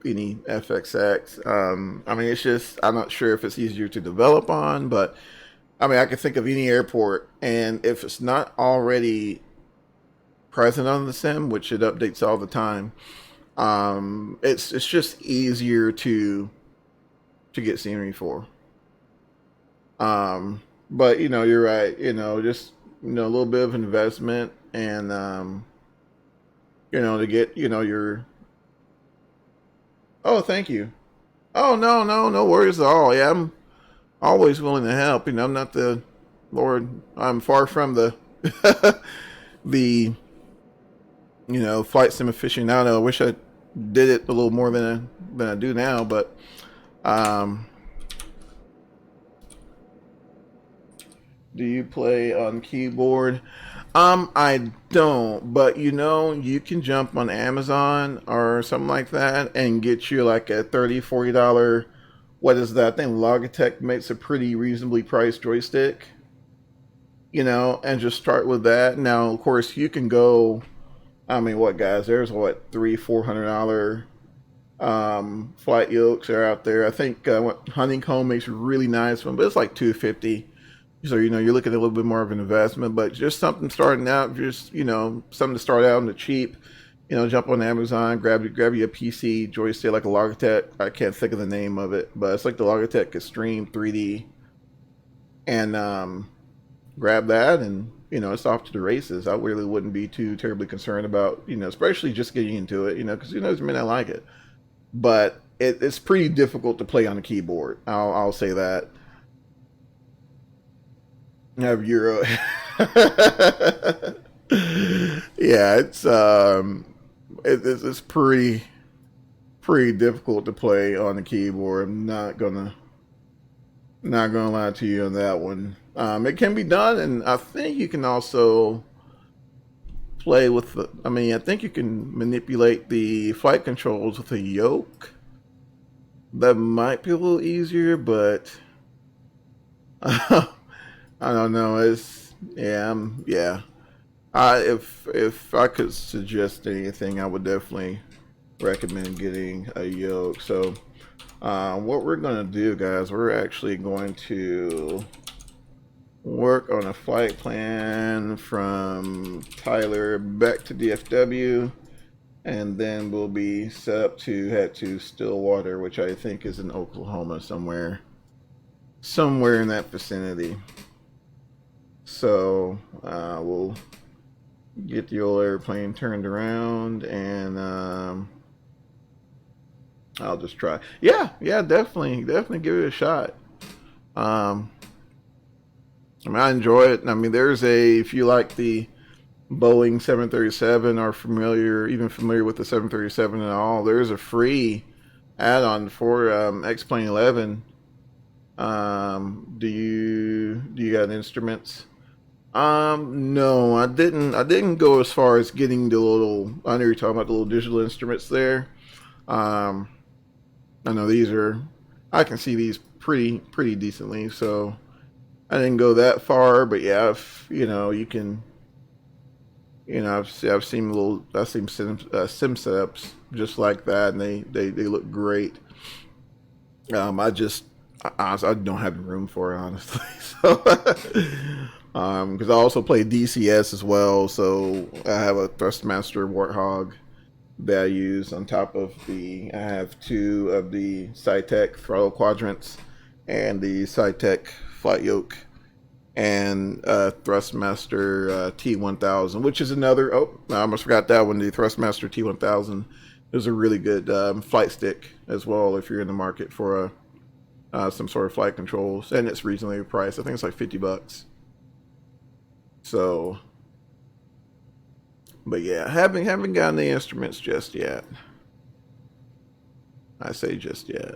any FXX. I mean, it's just, I'm not sure if it's easier to develop on, but I mean, I can think of any airport, and if it's not already present on the sim, which it updates all the time, it's just easier to get scenery for. But you know, you're right. You know, just a little bit of investment, and to get your. Oh, thank you. Oh no worries at all. Yeah, I'm always willing to help. I'm not the Lord. I'm far from the the flight sim aficionado. I wish I did it a little more than I do now, but do you play on keyboard? I don't, but you can jump on Amazon or something like that and get you like a $30-$40, what is that? I think Logitech makes a pretty reasonably priced joystick, and just start with that. Now, of course, you can go, I mean, what guys, there's what, $300-$400 flight yokes are out there. I think what Honeycomb makes a really nice one, but it's like $250. So you're looking at a little bit more of an investment, but just something starting out, just something to start out on the cheap. Jump on Amazon, grab you a PC joystick like a Logitech. I can't think of the name of it, but it's like the Logitech Extreme 3D, and grab that, and it's off to the races. I really wouldn't be too terribly concerned about especially just getting into it, because who knows, I mean, I like it, but it's pretty difficult to play on a keyboard. I'll say that. Have Euro. Yeah, it's pretty difficult to play on the keyboard. I'm not gonna lie to you on that one. It can be done, and I think you can also play with the. I mean, I think you can manipulate the flight controls with a yoke. That might be a little easier, but I don't know. It's yeah. If I could suggest anything, I would definitely recommend getting a yoke. So, what we're gonna do, guys, we're actually going to work on a flight plan from Tyler back to DFW, and then we'll be set up to head to Stillwater, which I think is in Oklahoma somewhere in that vicinity. So we'll get the old airplane turned around, and I'll just try. Yeah, definitely give it a shot. I mean, I enjoy it. I mean, if you like the Boeing 737, or familiar with the 737 at all, there's a free add-on for X-Plane 11. Do you got instruments? No, I didn't. I didn't go as far as getting the little. I know you're talking about the little digital instruments there. Um, I know these are. I can see these pretty decently. So I didn't go that far, but yeah, if you know, you can. You know, I've seen sim setups just like that, and they look great. I just I don't have the room for it honestly. So because I also play DCS as well, so I have a Thrustmaster Warthog that I use on top of the. I have two of the Cytec throttle quadrants and the Cytec flight yoke and Thrustmaster T1000, which is another. Oh, I almost forgot that one. The Thrustmaster T1000 is a really good flight stick as well if you're in the market for a some sort of flight controls, and it's reasonably priced. I think it's like $50. So, but yeah, haven't gotten the instruments just yet. I say just yet.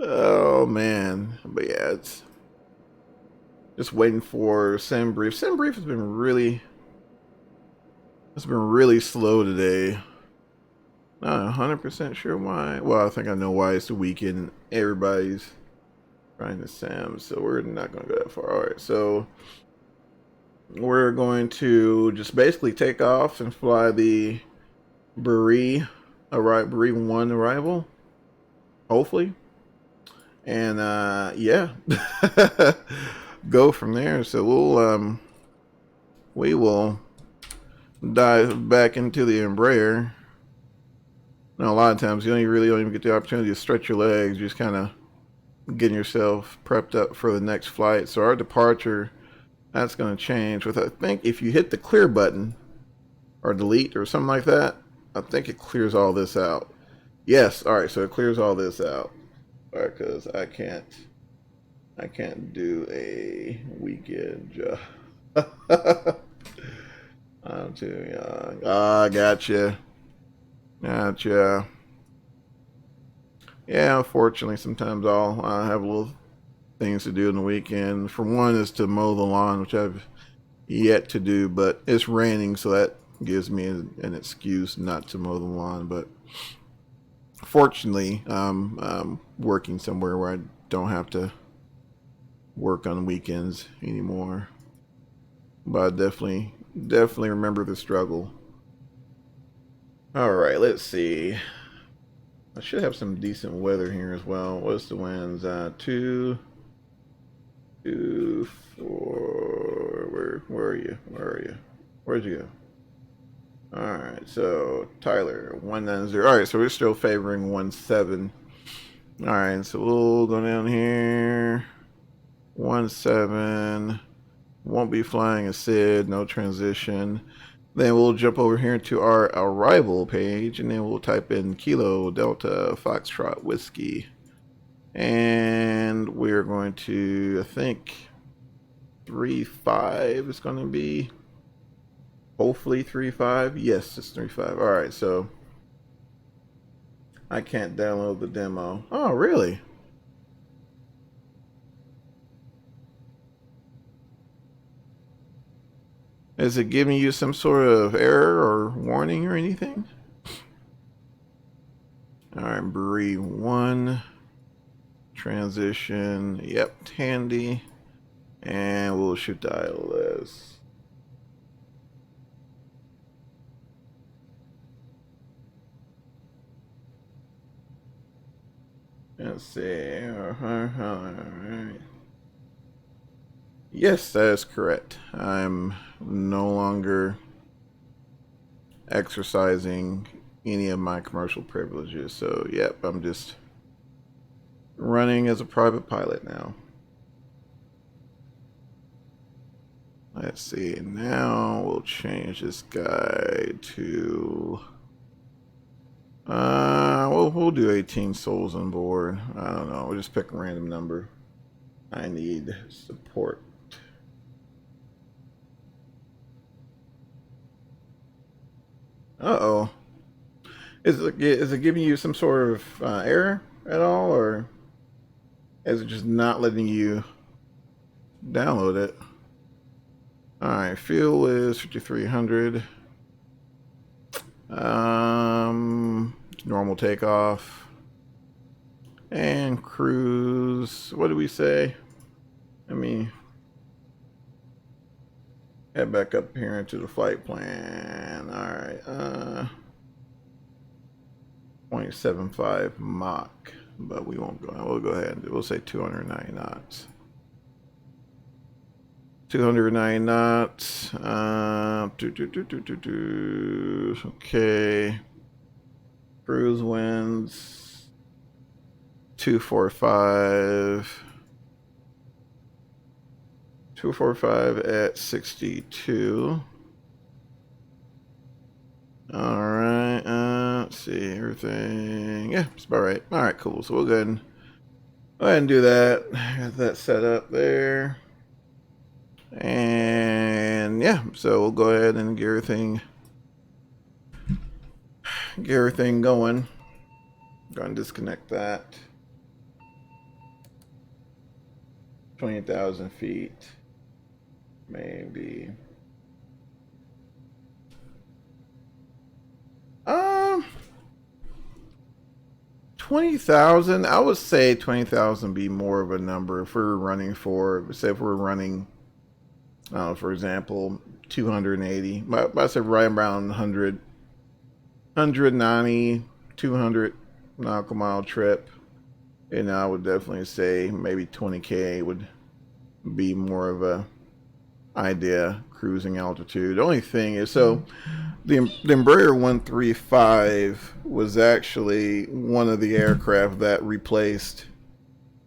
Oh man, but yeah, it's just waiting for Sim Brief. Sim Brief has been really slow today. Not 100% sure why. Well, I think I know why. It's the weekend and everybody's trying to Sam, so we're not going to go that far. All right, so we're going to just basically take off and fly the Bree 1 arrival, hopefully. And yeah, go from there. So we will dive back into the Embraer. Now, a lot of times you don't even get the opportunity to stretch your legs. You're just kind of getting yourself prepped up for the next flight. So our departure, that's going to change. With I think if you hit the clear button or delete or something like that, I think it clears all this out. Yes. All right. So it clears all this out. All right, because I can't do a weekend job. I'm too young. Ah, gotcha. Gotcha. Yeah, unfortunately, sometimes I'll have little things to do in the weekend. For one is to mow the lawn, which I've yet to do, but it's raining, so that gives me an excuse not to mow the lawn. But fortunately, I'm working somewhere where I don't have to work on weekends anymore. But I definitely remember the struggle. All right, let's see. I should have some decent weather here as well. What's the winds? 2, 2, 4. Where are you? Where'd you go? All right, so Tyler 190. All right, so we're still favoring 17. All right, so we'll go down here. 17. Won't be flying a SID. No transition. Then we'll jump over here to our arrival page, and then we'll type in Kilo Delta Foxtrot Whiskey. And we're going to, I think, 3-5 is going to be. Hopefully 3-5. Yes, it's 3-5. All right, so I can't download the demo. Oh, really? Is it giving you some sort of error or warning or anything? All right, Bree 1. Transition. Yep, handy. And we'll shoot the ILS. Let's see. All right. Yes, that is correct. I'm no longer exercising any of my commercial privileges. So, yep, I'm just running as a private pilot now. Let's see. Now we'll change this guy to... we'll do 18 souls on board. I don't know. We'll just pick a random number. I need support. Uh-oh. Is it giving you some sort of error at all, or is it just not letting you download it. Alright, fuel is 5,300. Normal takeoff. And cruise. What do we say? Let me head back up here into the flight plan. Alright, 0.75 Mach. But we won't go. We'll go ahead and we'll say 290 knots. 290 knots. Okay. Cruise winds 245. 245 at 62. All right. Let's see everything. Yeah, it's about right. All right, cool. So we'll go ahead and do that. Got that set up there. And yeah, so we'll go ahead and get everything going. Go and disconnect that. 20,000 feet, maybe. 20,000. I would say 20,000 be more of a number if we're running for. Say if we're running, for example, 280. I said right around 100, 190, 200 nautical mile trip. And I would definitely say maybe 20K would be more of a idea cruising altitude. The only thing is, so the Embraer 135 was actually one of the aircraft that replaced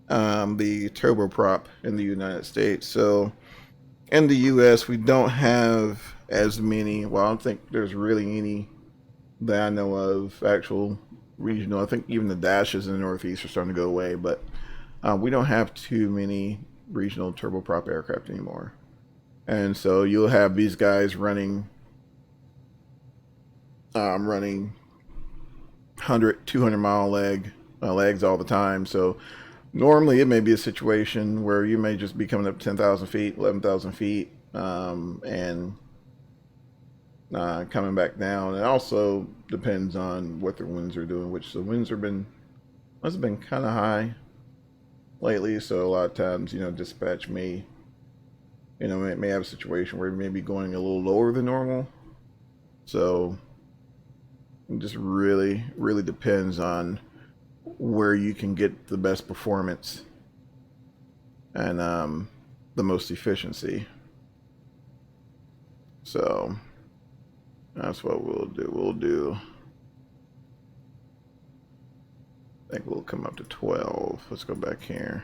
the turboprop in the United States. So in the US, we don't have as many. Well, I don't think there's really any that I know of actual regional. I think even the dashes in the Northeast are starting to go away, but we don't have too many regional turboprop aircraft anymore. And so you'll have these guys running 100, 200 mile legs all the time. So normally it may be a situation where you may just be coming up 10,000 feet, 11,000 feet, and coming back down. It also depends on what the winds are doing, which the winds have been kind of high lately. So a lot of times, dispatch may have a situation where it may be going a little lower than normal. So it just really depends on where you can get the best performance and the most efficiency. So that's what we'll do. I think we'll come up to 12. Let's go back here.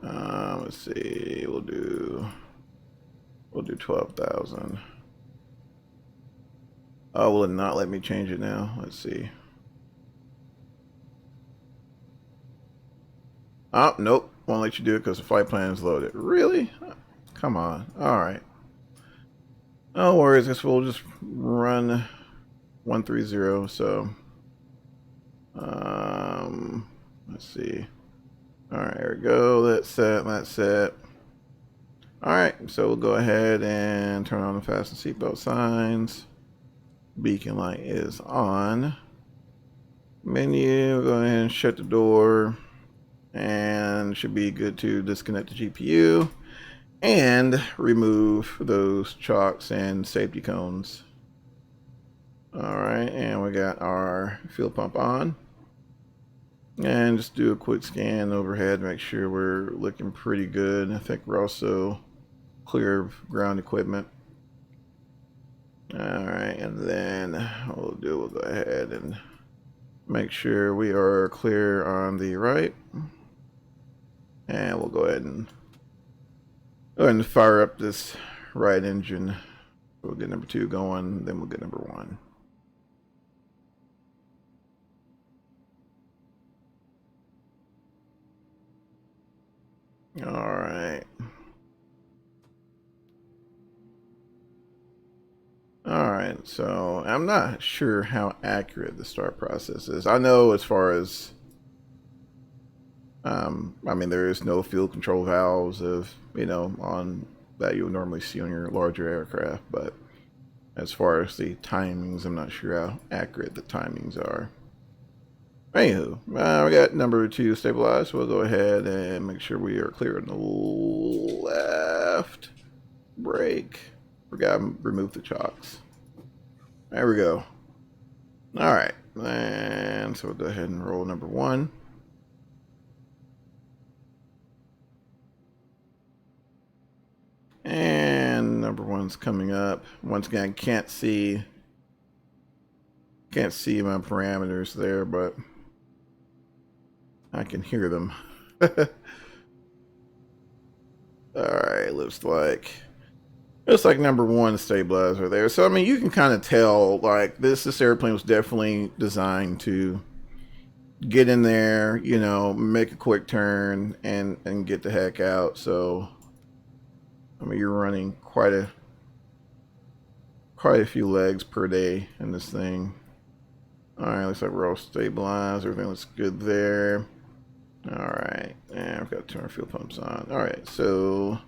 Let's see. We'll do 12,000. Oh, will it not let me change it now? Let's see. Oh, nope. Won't let you do it because the flight plan is loaded. Really? Come on. All right. No worries. Guess we'll just run 130. So, let's see. All right, here we go. That's set. All right, so we'll go ahead and turn on the fasten seatbelt signs. Beacon light is on. Menu, go ahead and shut the door. And should be good to disconnect the GPU and remove those chocks and safety cones. All right, and we got our fuel pump on. And just do a quick scan overhead to make sure we're looking pretty good. I think we're also clear of ground equipment. All right, and then we'll go ahead and make sure we are clear on the right. And we'll go ahead and fire up this right engine. We'll get number 2 going, then we'll get number 1. All right. All right, so I'm not sure how accurate the start process is. I know as far as I mean, there is no fuel control valves on that you would normally see on your larger aircraft, but as far as the timings, I'm not sure how accurate the timings are. Anywho, we got number 2 stabilized. We'll go ahead and make sure we are clear on the left brake. Forgot to remove the chocks. There we go. All right, and so we'll go ahead and roll number 1. And number 1's coming up. Once again, can't see my parameters there, but I can hear them. All right, looks like number 1 stabilizer there. So I mean, you can kind of tell like this airplane was definitely designed to get in there, make a quick turn and get the heck out. So I mean, you're running quite a few legs per day in this thing. All right, looks like we're all stabilized. Everything looks good there. All right, and I've got to turn our fuel pumps on. All right, so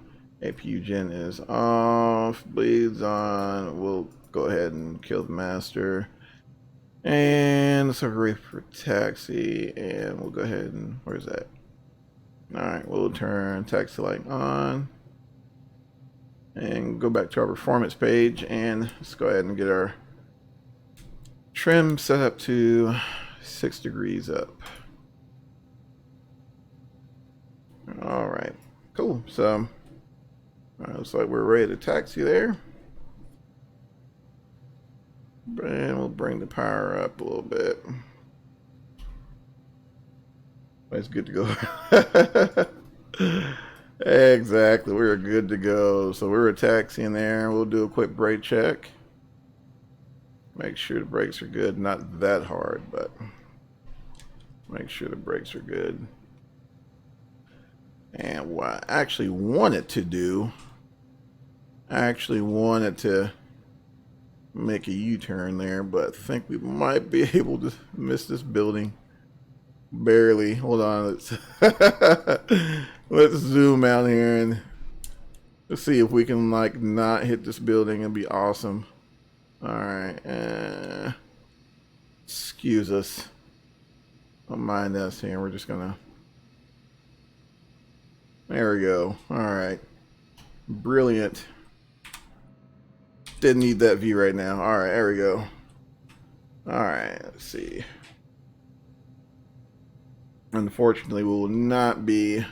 APU gen is off, bleeds on. We'll go ahead and kill the master. And let's have a ready for taxi, and we'll go ahead and, where's that? All right, we'll turn taxi light on. And go back to our performance page, and let's go ahead and get our trim set up to 6 degrees up. All right, cool. So looks like we're ready to taxi there. And we'll bring the power up a little bit. It's good to go. Exactly, we're good to go. So we're taxiing there. We'll do a quick brake check. Make sure the brakes are good. Not that hard, but make sure the brakes are good. And what I actually wanted to do, make a U-turn there, but I think we might be able to miss this building. Barely. Hold on. Let's zoom out here and let's see if we can like not hit this building. It'd be awesome. All right. Excuse us. Don't mind us here. We're just gonna. There we go. All right. Brilliant. Didn't need that view right now. All right. There we go. All right. Let's see. Unfortunately, we will not be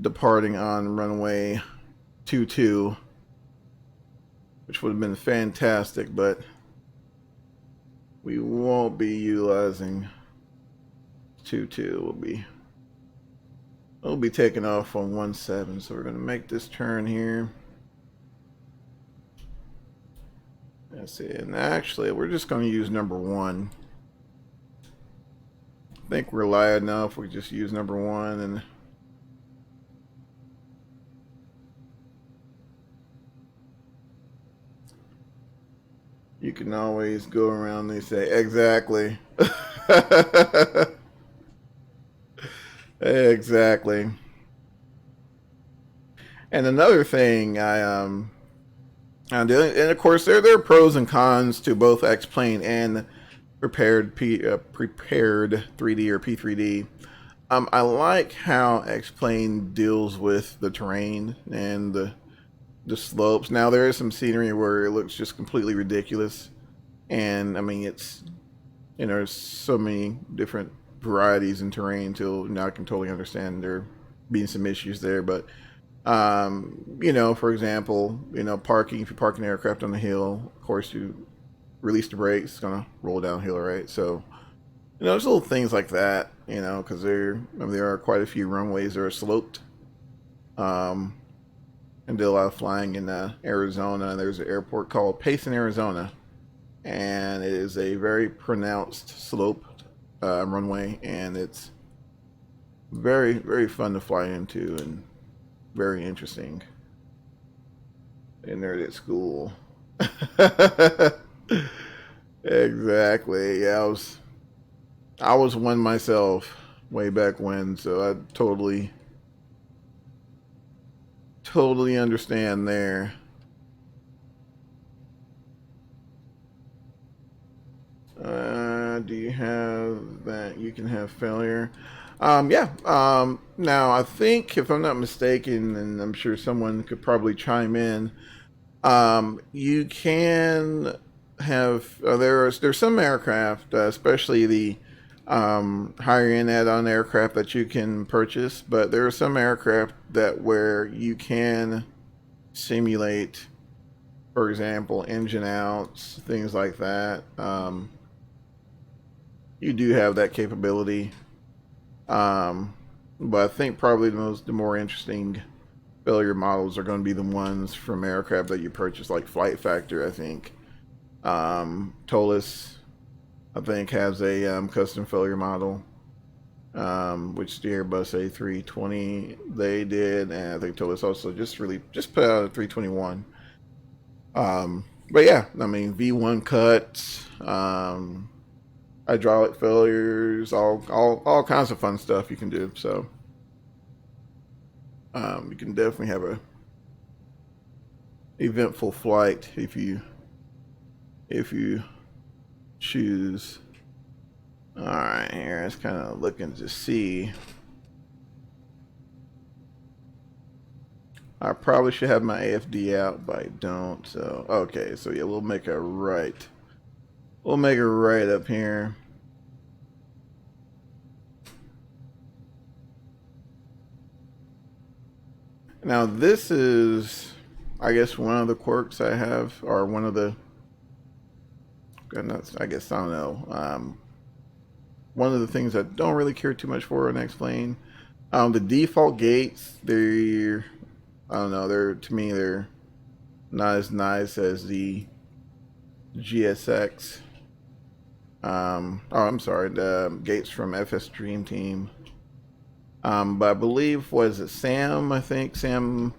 departing on runway 22, which would have been fantastic, but we won't be utilizing 22. We'll be taking off on 17, so we're going to make this turn here. Let's see, and actually, we're just going to use number 1. I think we're light enough. We just use number 1 and you can always go around and say exactly. Exactly. And another thing and of course there are pros and cons to both X-Plane and prepared 3D or P3D. I like how X-Plane deals with the terrain and the slopes. Now there is some scenery where it looks just completely ridiculous, and I mean it's there's so many different varieties in terrain till now I can totally understand there being some issues there, but for example, parking, if you park an aircraft on the hill, of course you release the brakes, it's gonna roll downhill, right? So there's little things like that, because there are quite a few runways that are sloped, and did a lot of flying in Arizona, and there's an airport called Payson, Arizona, and it is a very pronounced sloped runway, and it's very, very fun to fly into and very interesting. And they're at school. Exactly. Yeah, I was one myself. way back when, so I totally understand there. Do you have that? You can have failure. Yeah. Now, I think, if I'm not mistaken, and I'm sure someone could probably chime in, you can have there's some aircraft, especially the higher end add-on aircraft that you can purchase, but there are some aircraft that where you can simulate, for example, engine outs, things like that. You do have that capability. But I think probably the more interesting failure models are going to be the ones from aircraft that you purchase, like Flight Factor, I think. Tolis, I think, has a custom failure model, which the Airbus A320 they did, and I think Tolis also just put out a 321. But yeah, I mean, V1 cuts, hydraulic failures, all kinds of fun stuff you can do. So you can definitely have a eventful flight if you choose. All right, here I was kind of looking to see. I probably should have my AFD out, but I don't. So okay, so yeah, we'll make a right. We'll make a right up here. Now this is, I guess, one of the quirks I have, or one of the, I guess, I don't know. One of the things I don't really care too much for on X-Plane. The default gates, I don't know, to me, they're not as nice as the GSX. I'm sorry, the gates from FS Dream Team. But I believe, what is it, Sam? I think Sam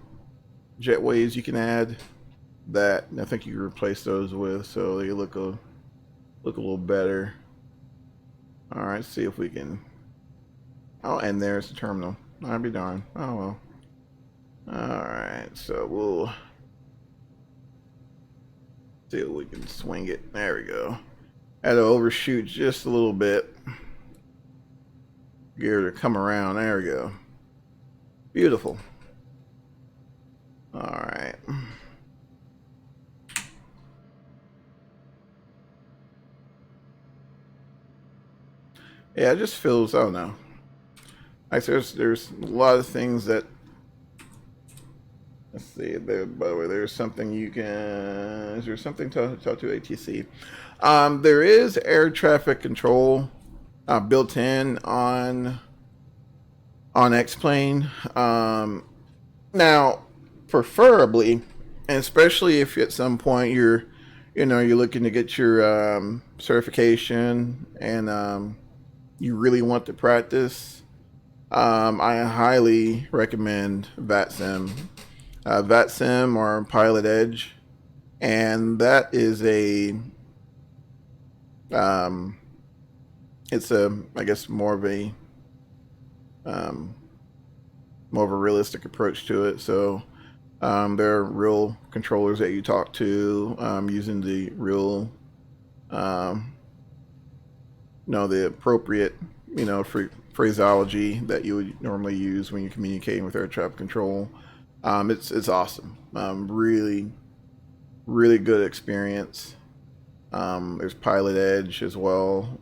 jetways you can add that. I think you can replace those with, so they look a little better. All right, see if we can. Oh, and there's the terminal. I'd be darned. Oh well. All right, so we'll see if we can swing it. There we go. Had to overshoot just a little bit. Get her to come around. There we go. Beautiful. All right. Yeah, it just feels, I don't know. Like there's a lot of things that, let's see, there, by the way, there's something you can, is there something to talk to ATC? There is air traffic control built in on X-Plane. Now, preferably, and especially if at some point you're looking to get your certification and you really want to practice, I highly recommend VATSIM. VATSIM or Pilot Edge, and that is it's I guess more of a realistic approach to it. So there are real controllers that you talk to using the real the appropriate phraseology that you would normally use when you're communicating with air traffic control. It's awesome. Really good experience. There's Pilot Edge as well.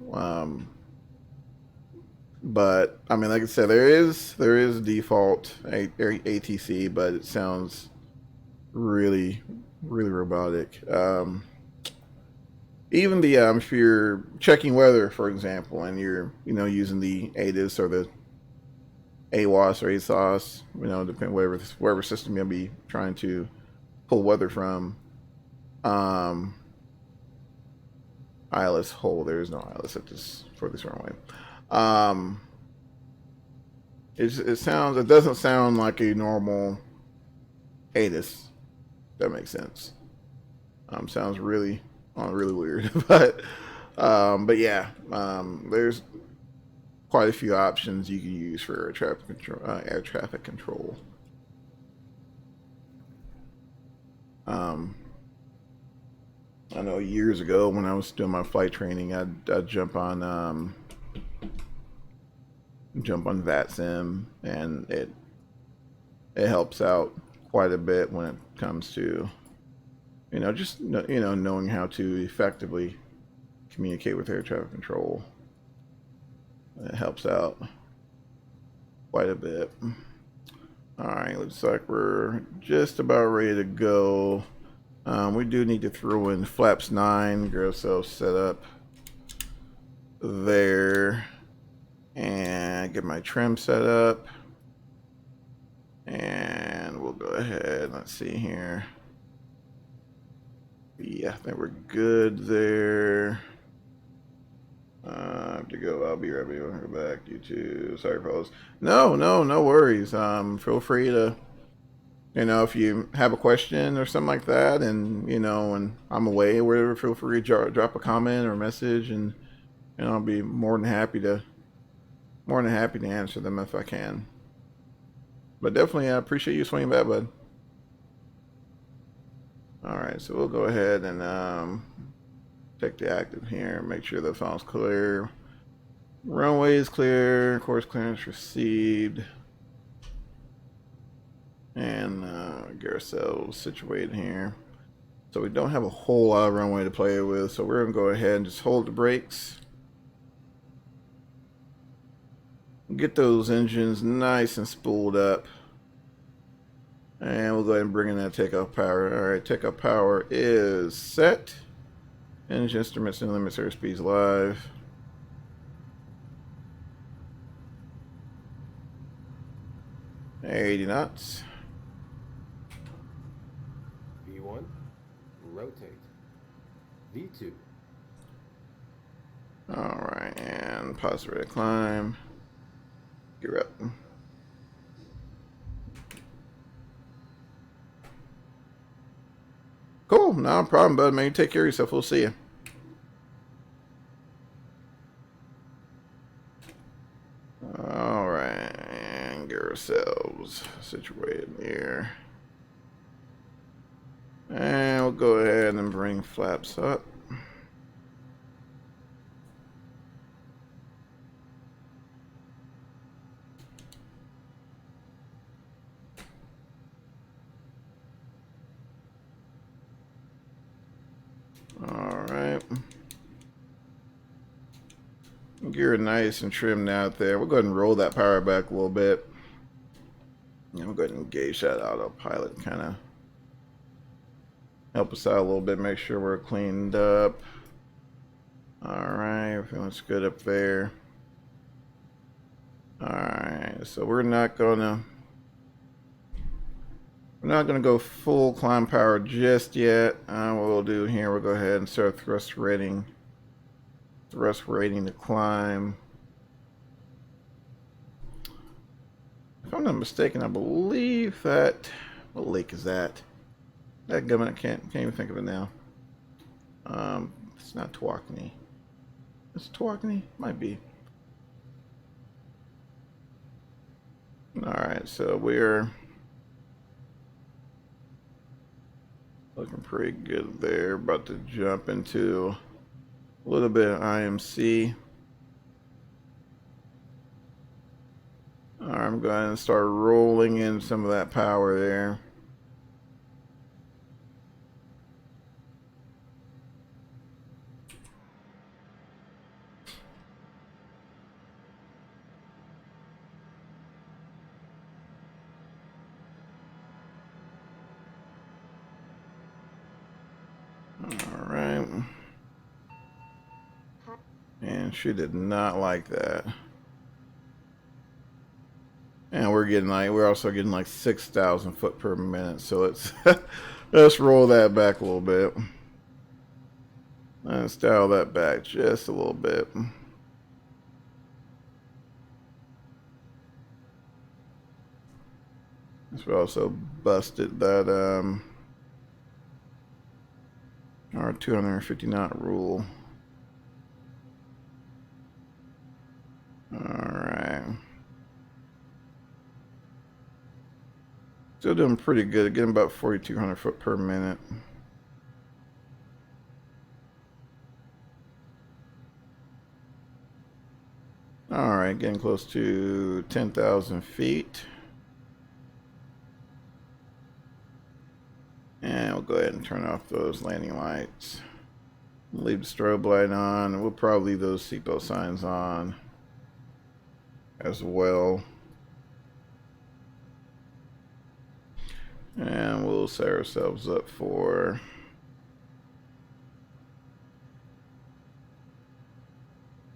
But I mean, like I said, there is default ATC, but it sounds really robotic. Even the if you're checking weather, for example, and you're using the ATIS or the AWAS or ASOS, depending whatever system you'll be trying to pull weather from. ILS hole. There is no ILS at this for this runway. It doesn't sound like a normal ATIS. That makes sense. Sounds really weird, but yeah, there's quite a few options you can use for air traffic control. I know years ago when I was doing my flight training, I'd jump on VATSIM, and it helps out quite a bit when it comes to just knowing how to effectively communicate with air traffic control. It helps out quite a bit. All right, looks like we're just about ready to go. We do need to throw in flaps 9, get ourselves set up there, and get my trim set up. And we'll go ahead, let's see here. Yeah, I think we're good there. I have to go. I'll be right back. You too. Sorry, fellas. No worries. Feel free to, if you have a question or something like that, and and I'm away or whatever, feel free to drop a comment or a message, and I'll be more than happy to answer them if I can. But definitely, I appreciate you swinging back, bud. All right, so we'll go ahead and take the active here, make sure the phone's clear. Runway is clear, course clearance received. And get ourselves situated here. So we don't have a whole lot of runway to play with, so we're gonna go ahead and just hold the brakes. Get those engines nice and spooled up. And we'll go ahead and bring in that takeoff power. Alright, takeoff power is set. Engine instruments and limits airspeeds live. $80 knots. V1, rotate. V2. Alright, and pause ready to climb. Gear up. Cool, no problem, bud, man. You take care of yourself. We'll see you. Alright, and get ourselves situated here. And we'll go ahead and bring flaps up. Alright. Gear nice and trimmed out there. We'll go ahead and roll that power back a little bit. And we'll go ahead and engage that autopilot, kind of help us out a little bit, make sure we're cleaned up. Alright, everything looks good up there. Alright, so we're not gonna go full climb power just yet. What we'll do here, we'll go ahead and start thrust rating the climb. If I'm not mistaken, I believe that, what lake is that? That government can't even think of it now. It's not Tawakoni. It's Tawakoni? Might be. Alright, so we're looking pretty good there. About to jump into a little bit of IMC. Alright, I'm going to start rolling in some of that power there. Alright. And she did not like that. And we're also getting like 6,000 foot per minute, so let's roll that back a little bit. Let's dial that back just a little bit. We also busted that our 250 knot rule. All Still doing pretty good, getting about 4,200 foot per minute. Alright, getting close to 10,000 feet. And we'll go ahead and turn off those landing lights. Leave the strobe light on. We'll probably leave those seatbelt signs on as well. And we'll set ourselves up for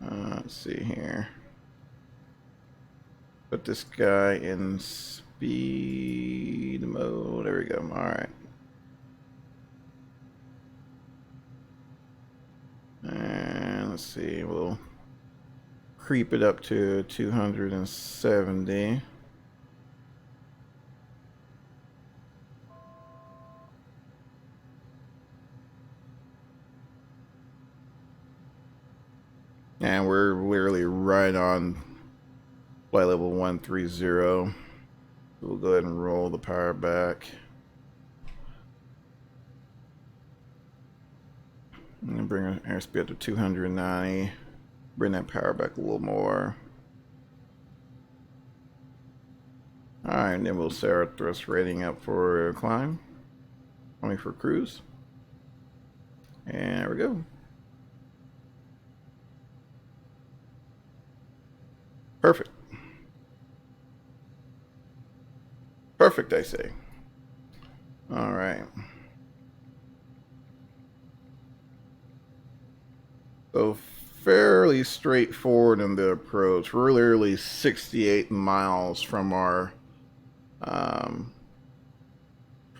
let's see here. Put this guy in speed mode. There we go. All right. And let's see. We'll creep it up to 270. And we're literally right on flight level 130. We'll go ahead and roll the power back. And bring our airspeed up to 290. Bring that power back a little more. Alright, and then we'll set our thrust rating up for climb. Only for cruise. And there we go. Perfect. Perfect, I say. All right. So fairly straightforward in the approach. We're literally 68 miles from our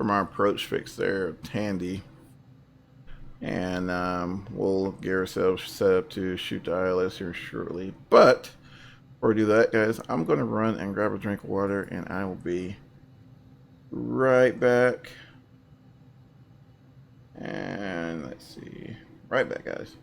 approach fix there, Tandy. And we'll get ourselves set up to shoot the ILS here shortly. But before we do that, guys, I'm going to run and grab a drink of water, and I will be right back. And let's see. Right back, guys.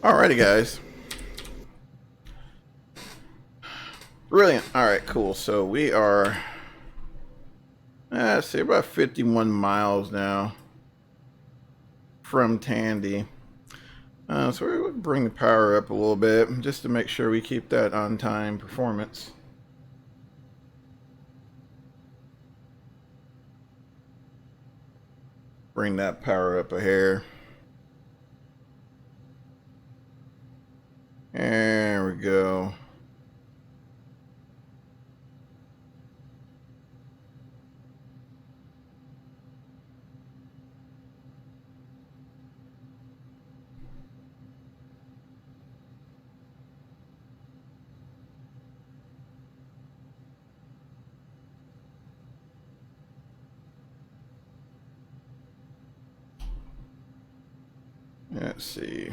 Alrighty, guys. Brilliant. Alright, cool. So we are, let's see, about 51 miles now from Tandy. So we're going to bring the power up a little bit just to make sure we keep that on-time performance. Bring that power up a hair. There we go. Let's see.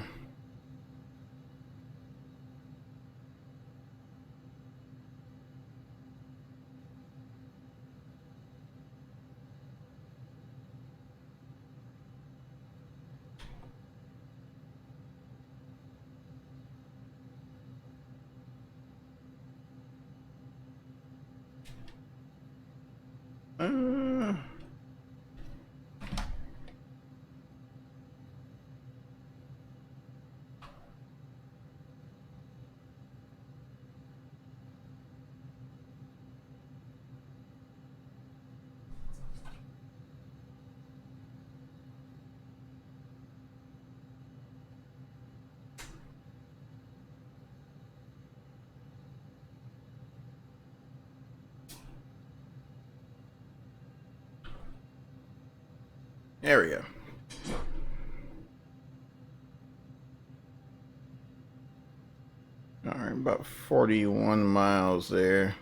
There we go. Alright, about 41 miles there.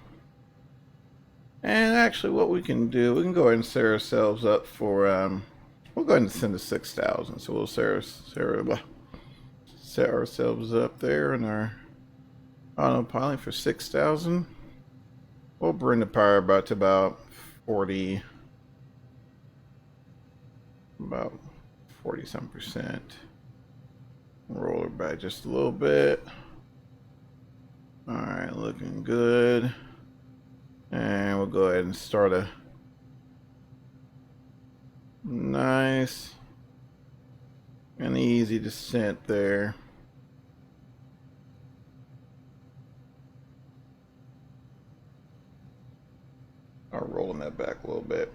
And actually what we can do, we can go ahead and set ourselves up for, we'll go ahead and send to 6,000. So we'll set ourselves up there in our autopilot for 6,000. We'll bring the power about to about 40 some percent. Roll her back just a little bit. Alright, looking good. And we'll go ahead and start a nice and easy descent there. I'll rolling that back a little bit.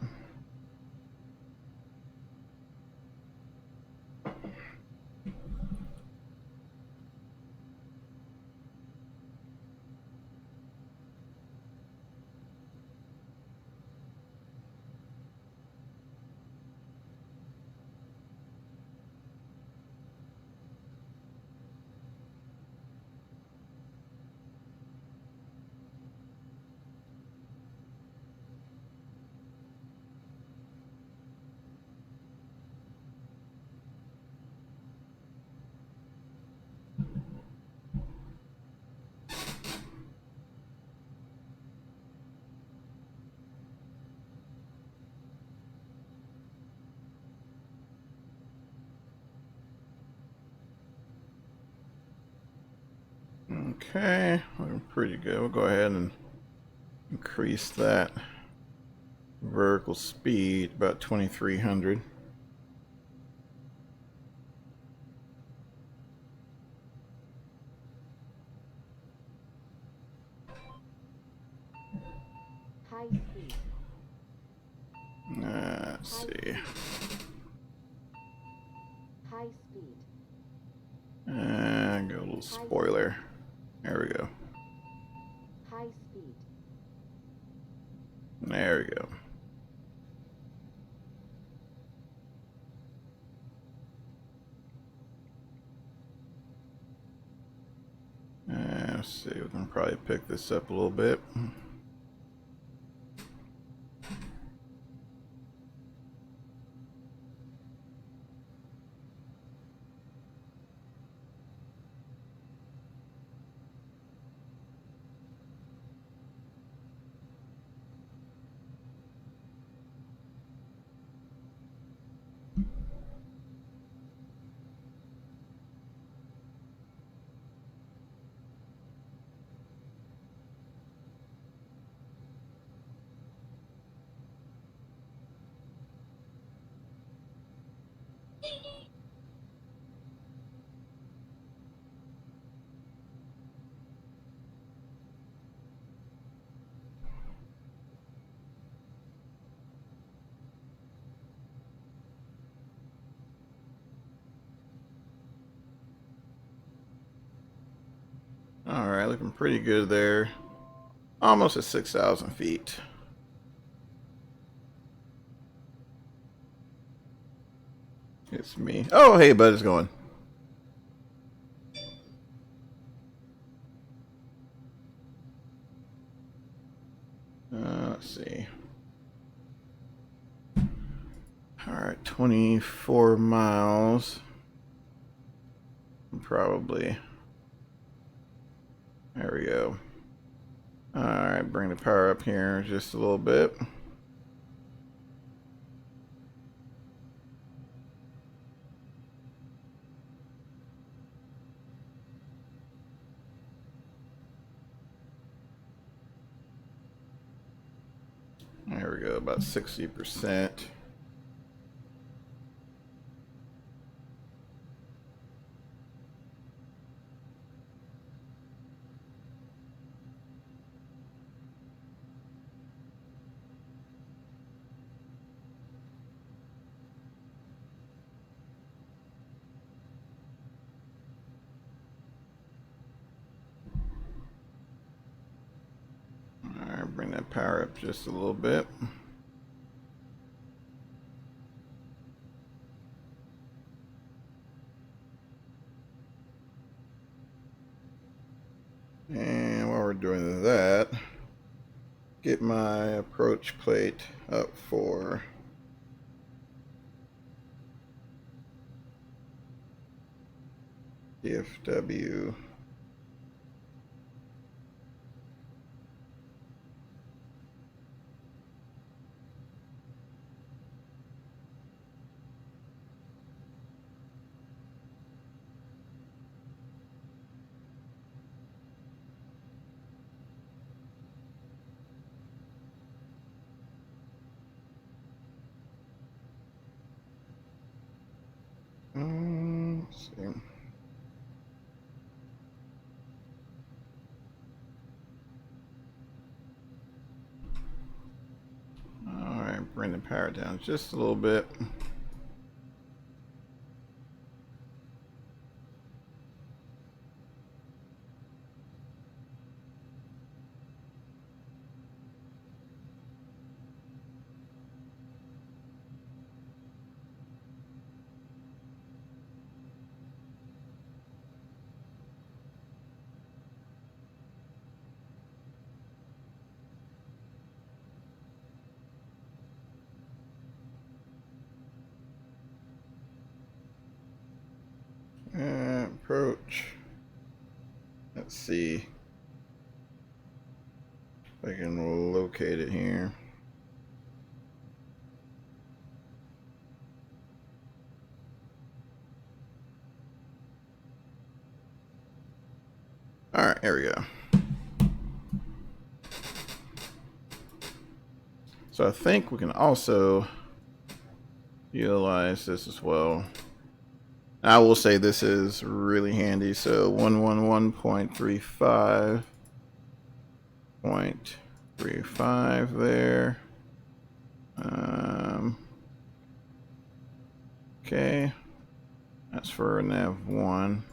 Okay, looking pretty good. We'll go ahead and increase that vertical speed about 2,300. High speed. Let's see. High speed. And go a little spoiler. There we go. High speed. There we go. Let's see, we can probably pick this up a little bit. All right, looking pretty good there. Almost at 6,000 feet. It's me. Oh, hey, bud, it's going. Let's see. All right, 24 miles. Probably. There we go. All right, bring the power up here just a little bit. There we go, about 60%. All right, bring that power up just a little bit. And while we're doing that, get my approach plate up for DFW. Let's see. All right, bring the power down just a little bit. And approach. Let's see if I can locate it here. All right, here we go. So I think we can also utilize this as well. I will say this is really handy. So 111.35 there. Okay, that's for nav 1.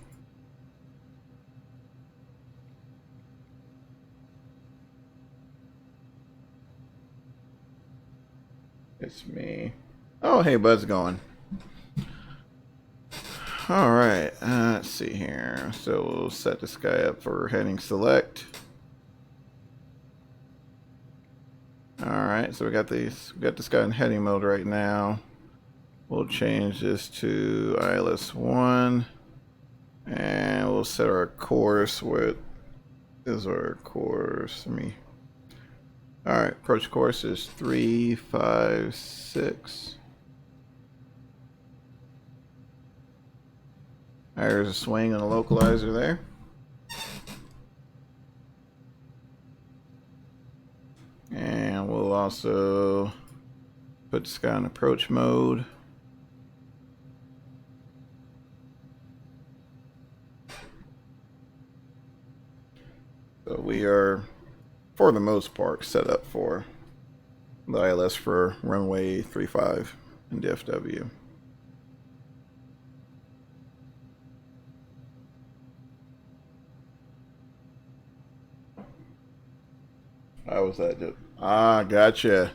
It's me. Oh, hey, Bud's going. All right, let's see here. So we'll set this guy up for heading select. All right, so we got this guy in heading mode right now. We'll change this to ILS1, and we'll set our course. What is our course? All right, approach course is 356. There's a swing and a localizer there. And we'll also put this guy in approach mode. we are, for the most part, set up for the ILS for runway 35 in DFW. How was that? Ah, gotcha.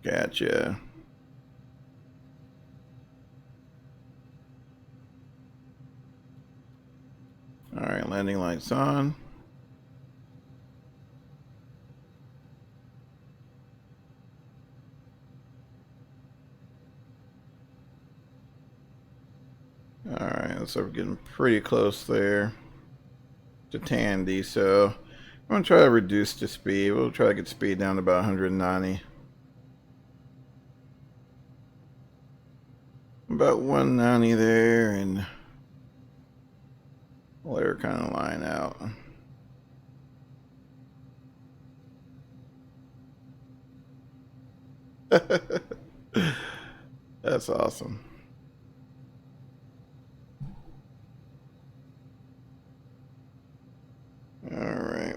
Gotcha. All right, landing lights on. All right, so we're getting pretty close there to Tandy, so I'm gonna try to reduce the speed. We'll try to get speed down to about 190. About 190 there, and let her kind of line out. That's awesome. All right.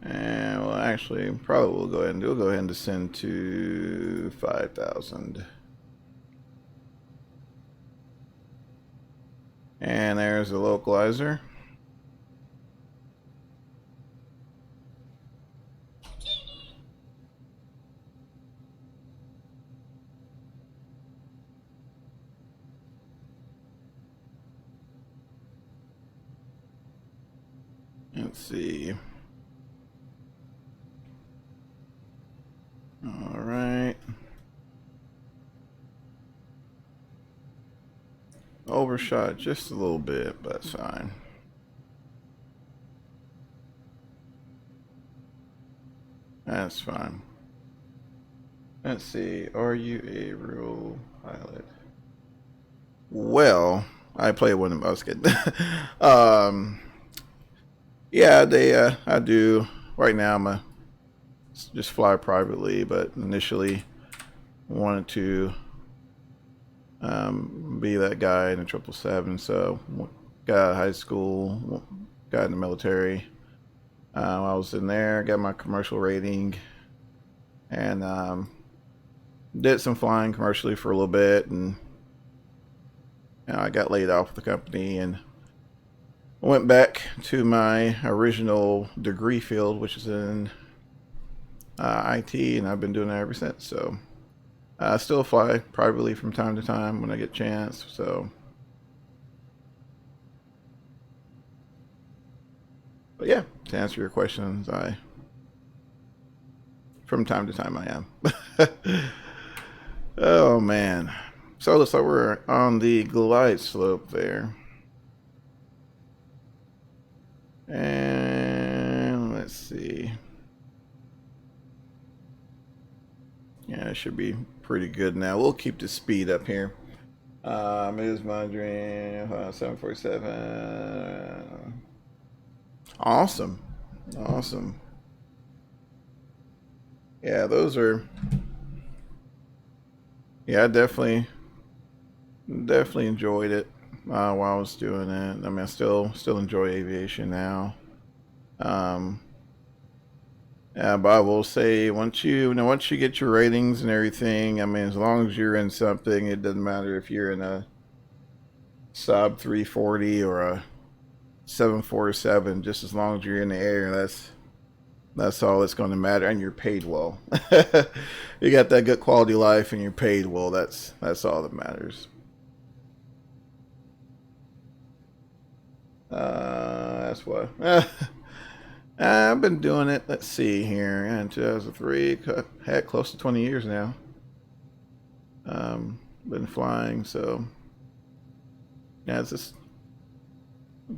And well, actually, probably we'll go ahead and descend to 5,000. And there's the localizer. Let's see. All right. Overshot just a little bit, but that's fine. That's fine. Let's see. Are you a real pilot? Well, I play one of them. I was kidding. Yeah, I do. Right now, I'm just fly privately, but initially wanted to be that guy in a 777. So got out of high school, got in the military. I was in there, got my commercial rating, and did some flying commercially for a little bit, and I got laid off with the company and went back to my original degree field, which is in IT, and I've been doing that ever since. So I still fly privately from time to time when I get a chance. So, but yeah, to answer your questions, from time to time I am. Oh man. So it looks like we're on the glide slope there. And let's see. Yeah, it should be pretty good now. We'll keep the speed up here. It is my dream. 747. Awesome. Awesome. Yeah, those are. Yeah, I definitely enjoyed it while I was doing it. I mean, I still enjoy aviation now. Yeah, but I will say once you get your ratings and everything, I mean, as long as you're in something, it doesn't matter if you're in a Saab 340 or a 747. Just as long as you're in the air, that's all that's going to matter, and you're paid well. You got that good quality life, and you're paid well. That's all that matters. That's what. I've been doing it. Let's see here. In 2003, heck, close to 20 years now. Been flying, so yeah, it's just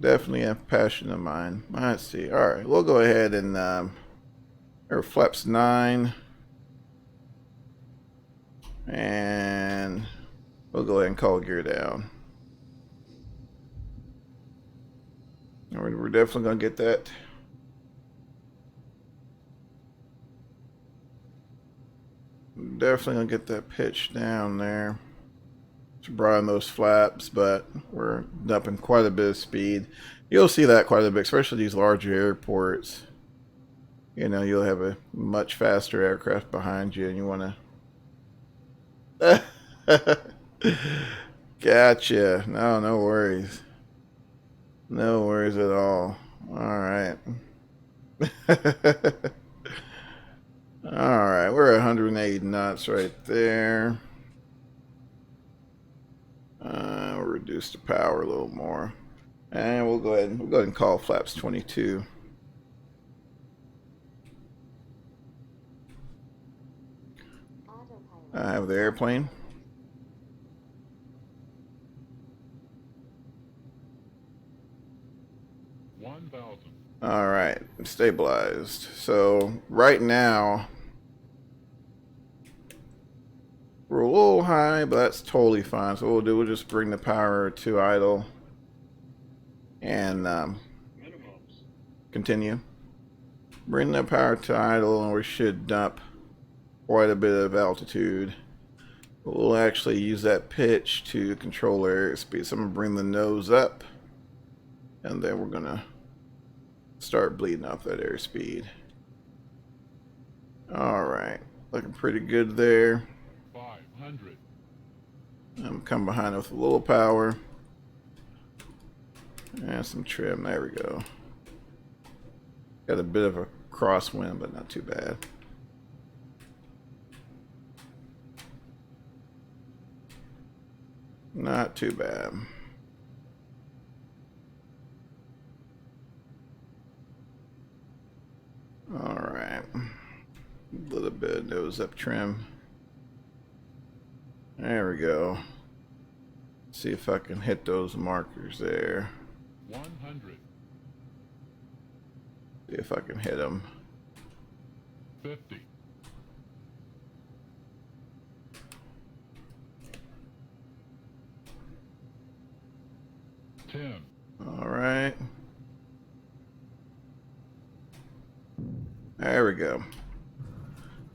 definitely a passion of mine. Let's see. All right, we'll go ahead and or flaps 9, and we'll go ahead and call gear down. We're definitely gonna get that. Definitely gonna get that pitch down there. to broaden those flaps, but we're dumping quite a bit of speed. You'll see that quite a bit, especially these larger airports. You know, you'll have a much faster aircraft behind you, and you want to... Gotcha. No, no worries. No worries at all. All right. All right, we're at 180 knots right there. We'll reduce the power a little more, and we'll go ahead and call flaps 22. I have the airplane. All right, stabilized. So right now we're a little high, but that's totally fine. So what we'll do, we'll just bring the power to idle and continue. Bring the power to idle, and we should dump quite a bit of altitude. We'll actually use that pitch to control airspeed. So I'm gonna bring the nose up, and then we're gonna start bleeding off that airspeed. All right, looking pretty good there. 500. I'm coming behind with a little power and some trim. There we go. Got a bit of a crosswind, but not too bad. Not too bad. All right. A little bit of nose up trim. There we go. See if I can hit those markers there. 100. See if I can hit them. 50. 10. All right. There we go.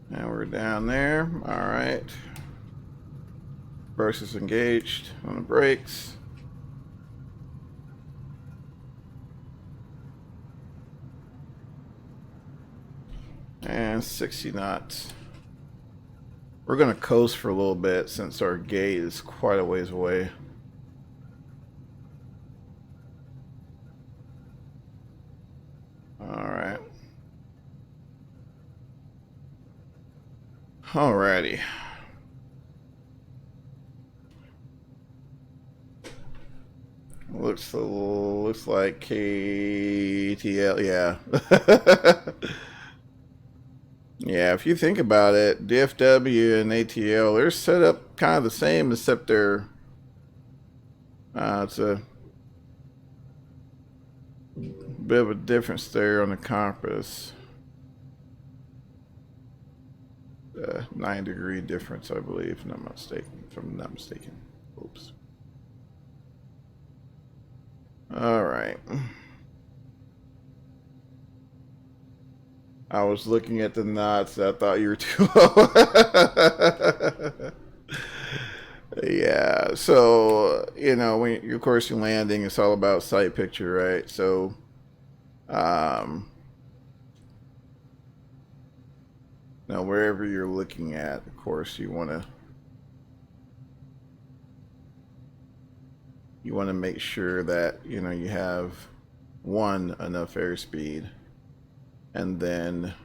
Now we're down there. All right. Burst is engaged on the brakes. And 60 knots. We're going to coast for a little bit since our gate is quite a ways away. All right. Alrighty. Looks like KTL, yeah. Yeah, if you think about it, DFW and ATL, they're set up kind of the same, except they're it's a bit of a difference there on the compass. 9-degree difference, I believe, if I'm not mistaken. Oops. All right. I was looking at the knots. I thought you were too low. Yeah. So, you know, when of course you're landing, it's all about sight picture, right? So, now wherever you're looking at, of course, you want to make sure that, you know, you have one, enough airspeed, and then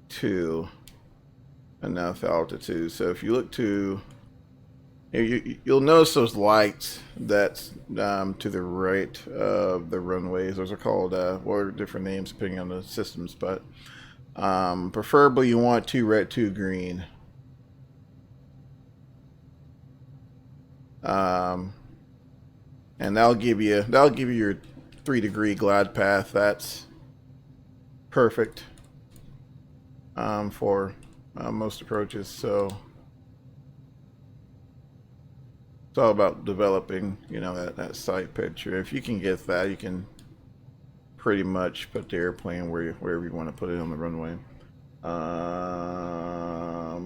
2, enough altitude. So if you look to, you'll notice those lights that's to the right of the runways. Those are called well, different names depending on the systems, but preferably you want 2 red, 2 green. And that'll give you your 3-degree glide path. That's perfect for most approaches. So it's all about developing, you know, that sight picture. If you can get that, you can pretty much put the airplane wherever you want to put it on the runway.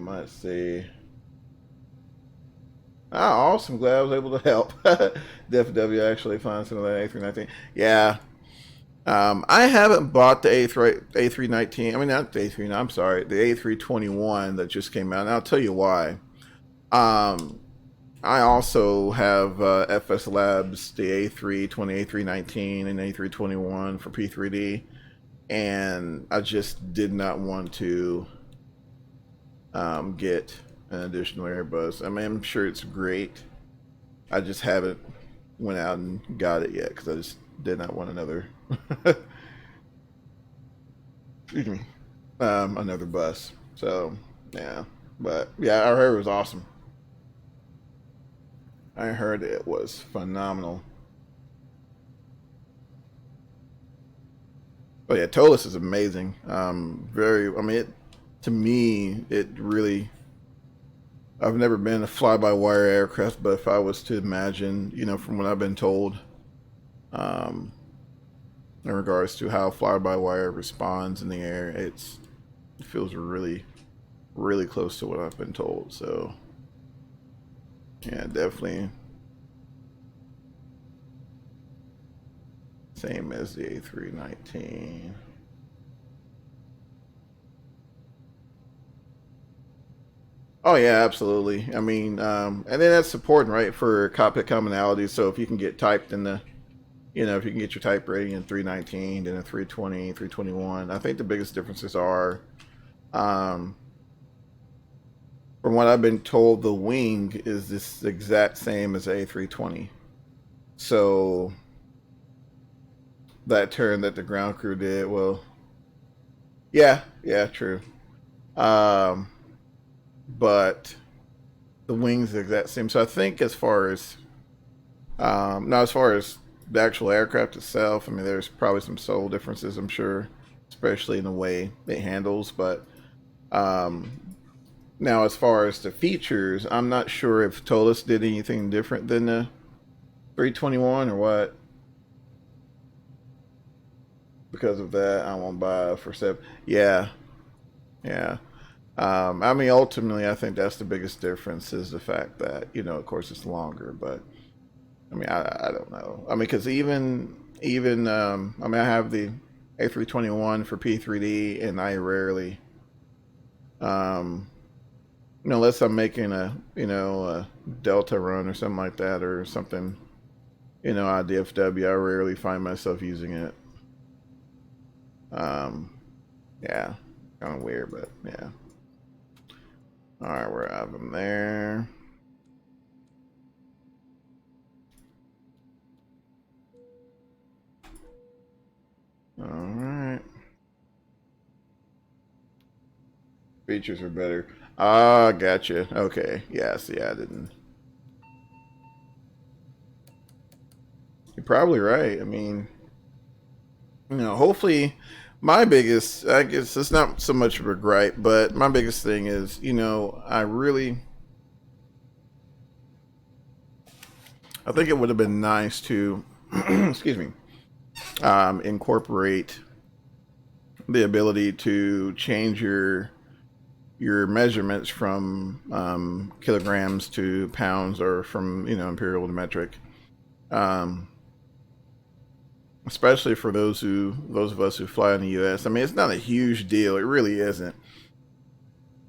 Let's see. Ah, awesome. Glad I was able to help. DFW actually find some of that A319. Yeah. I haven't bought the A319. I mean, not the A3. I'm sorry, the A321 that just came out. And I'll tell you why. Um, I also have FS Labs, the A320, A319, and A321 for P3D, and I just did not want to get an additional Airbus. I mean, I'm sure it's great. I just haven't went out and got it yet because I just did not want another excuse me, another bus. So yeah, but yeah, I heard it was awesome. I heard it was phenomenal. But yeah, Tolus is amazing. Very. I mean, to me, it really. I've never been a fly-by-wire aircraft, but if I was to imagine, from what I've been told, um, in regards to how fly-by-wire responds in the air, it feels really, really close to what I've been told. So, yeah, definitely same as the A319. Oh yeah, absolutely. I mean, and then that's important, right, for cockpit commonality. So if you can get typed in the, if you can get your type rating in 319, then a 320, 321. I think the biggest differences are, um, from what I've been told, the wing is this exact same as A320. So that turn that the ground crew did, well, yeah, true. Um, but the wings the exact same. So I think as far as now as far as the actual aircraft itself, I mean, there's probably some subtle differences, I'm sure, especially in the way it handles. But um, now, as far as the features, I'm not sure if Tolus did anything different than the 321 or what. Because of that, I won't buy for 7. Yeah, yeah. I mean, ultimately, I think that's the biggest difference is the fact that, of course, it's longer. But I mean, I don't know. I mean, because even I mean, I have the A321 for P3D, and I rarely, um, unless I'm making a Delta run or something like that, or something, IDFW, I rarely find myself using it. Yeah, kind of weird, but yeah. All right, we're out of them there. All right. Features are better. Ah, gotcha. Okay. Yeah, see, I didn't. You're probably right. I mean, hopefully my biggest, I guess it's not so much of a gripe, but my biggest thing is, I think it would have been nice to, excuse me, incorporate the ability to change your measurements from kilograms to pounds, or from imperial to metric. Um, Especially for those of us who fly in the U.S. I mean, it's not a huge deal. It really isn't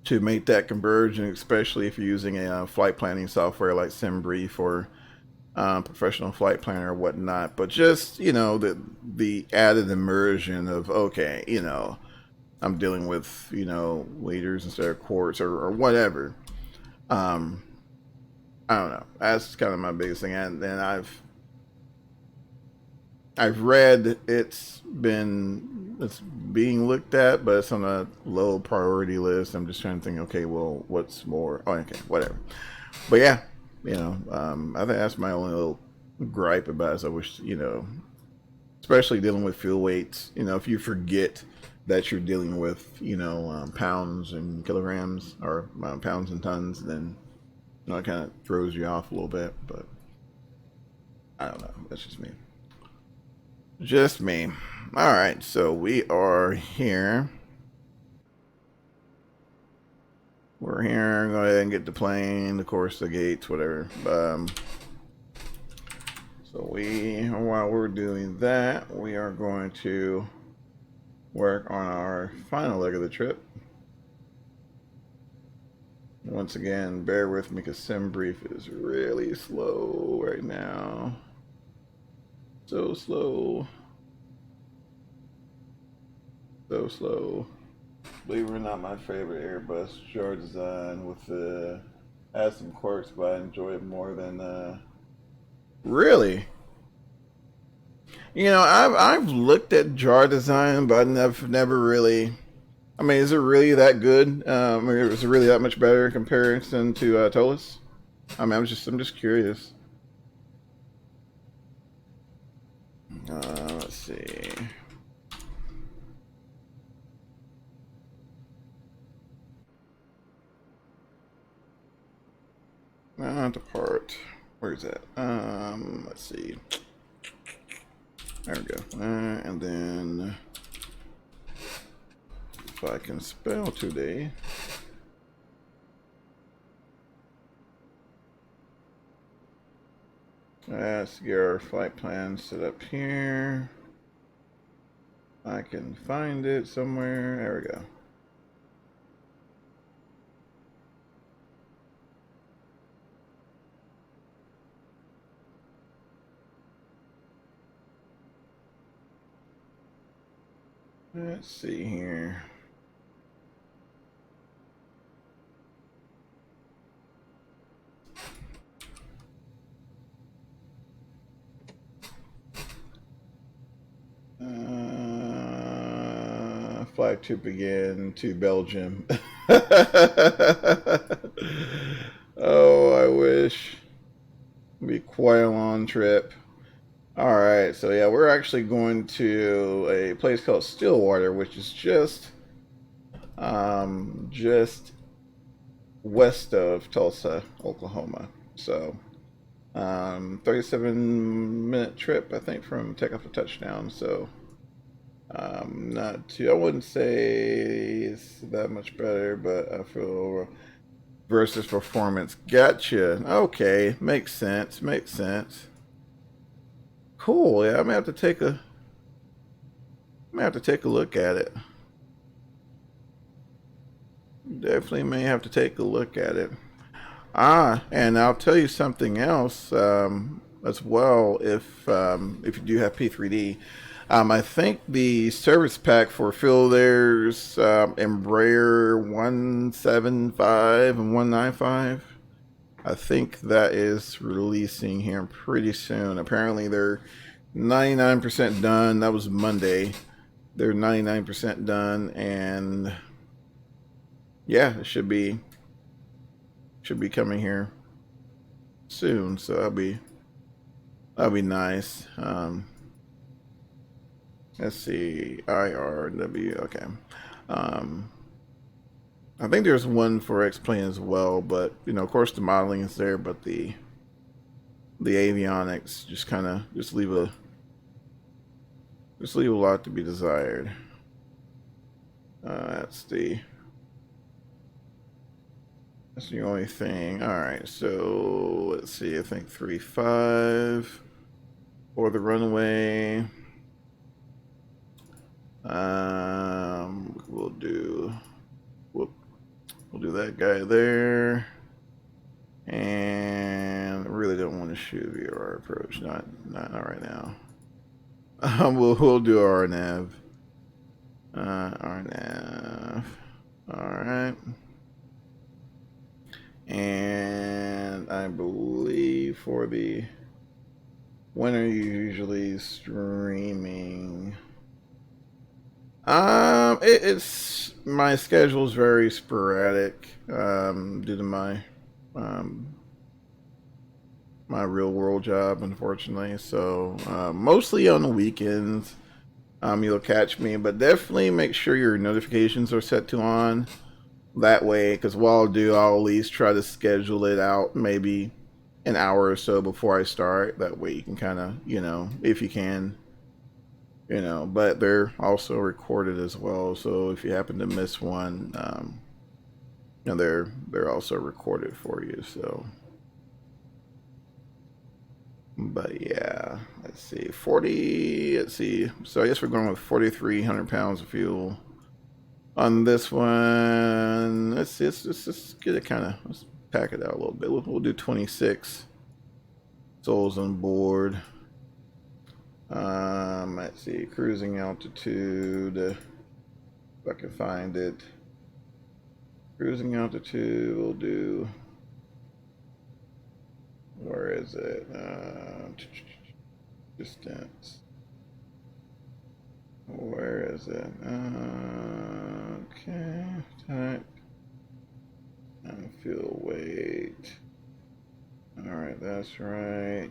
to make that conversion, especially if you're using a flight planning software like SimBrief or professional flight planner or whatnot. But just the added immersion of, okay, I'm dealing with liters instead of quarts, or whatever. Um, I don't know. That's kind of my biggest thing, and then I've read it's being looked at, but it's on a low priority list. I'm just trying to think, okay, well, what's more? Oh, okay, whatever. But yeah, I think that's my only little gripe about it. Is I wish, especially dealing with fuel weights, if you forget that you're dealing with, pounds and kilograms, or pounds and tons, then it kind of throws you off a little bit. But I don't know. That's just me. Just me. All right, so we are here we're here. Go ahead and get the plane, of course, the gates, whatever. So while we're doing that, we are going to work on our final leg of the trip. Once again, bear with me because SimBrief is really slow right now. So slow. So slow. Believe it or not, my favorite Airbus jar design with has some quirks, but I enjoy it more than really. You know, I've looked at jar design, but I've never really. I mean, is it really that good? Or is it really that much better in comparison to Tolus? I mean, I'm just curious. Let's see. Depart. Where's that? Let's see. There we go. And then, if I can spell today. Let's get our flight plan set up here. I can find it somewhere. There we go. Let's see here. Flight to begin to Belgium. Oh, I wish. It'd be quite a long trip. All right, so yeah, we're actually going to a place called Stillwater, which is just west of Tulsa, Oklahoma. So 37-minute trip, I think, from takeoff to touchdown. So not too, I wouldn't say it's that much better, but I feel versus performance. Gotcha. Okay, makes sense. Makes sense. Cool. Yeah, I may have to take a look at it. Definitely may have to take a look at it. And I'll tell you something else as well. If you do have P3D, I think the service pack for Phil there's Embraer 175 and 195. I think that is releasing here pretty soon. Apparently they're 99% done. That was Monday. They're 99% done, and yeah, it should be coming here soon. So that'll be nice. Let's see, IRW. Okay. I think there's one for X-Plane as well, but you know, of course, the modeling is there, but the avionics just leave a lot to be desired. That's the only thing. All right, so let's see. I think 3.5 for the runway. We'll do that guy there, and really don't want to shoot VOR approach. Not right now. We'll do RNAV. RNAV. All right. And I believe for the when are you usually streaming? It's my schedule is very sporadic due to my my real world job, unfortunately. So mostly on the weekends, you'll catch me, but definitely make sure your notifications are set to on. That way, because what I'll do, I'll at least try to schedule it out maybe an hour or so before I start. That way you can kind of, you know, if you can, you know, but they're also recorded as well. So if you happen to miss one, And they're also recorded for you, so. But yeah, let's see, 40, let's see. So I guess we're going with 4,300 pounds of fuel on this one. Let's see, let's get it kind of, let's pack it out a little bit. We'll do 26 souls on board. Let's see, cruising altitude, if I can find it. Cruising altitude, we'll do, where is it? Distance. Where is it? Okay, type. And fuel weight. Alright, that's right.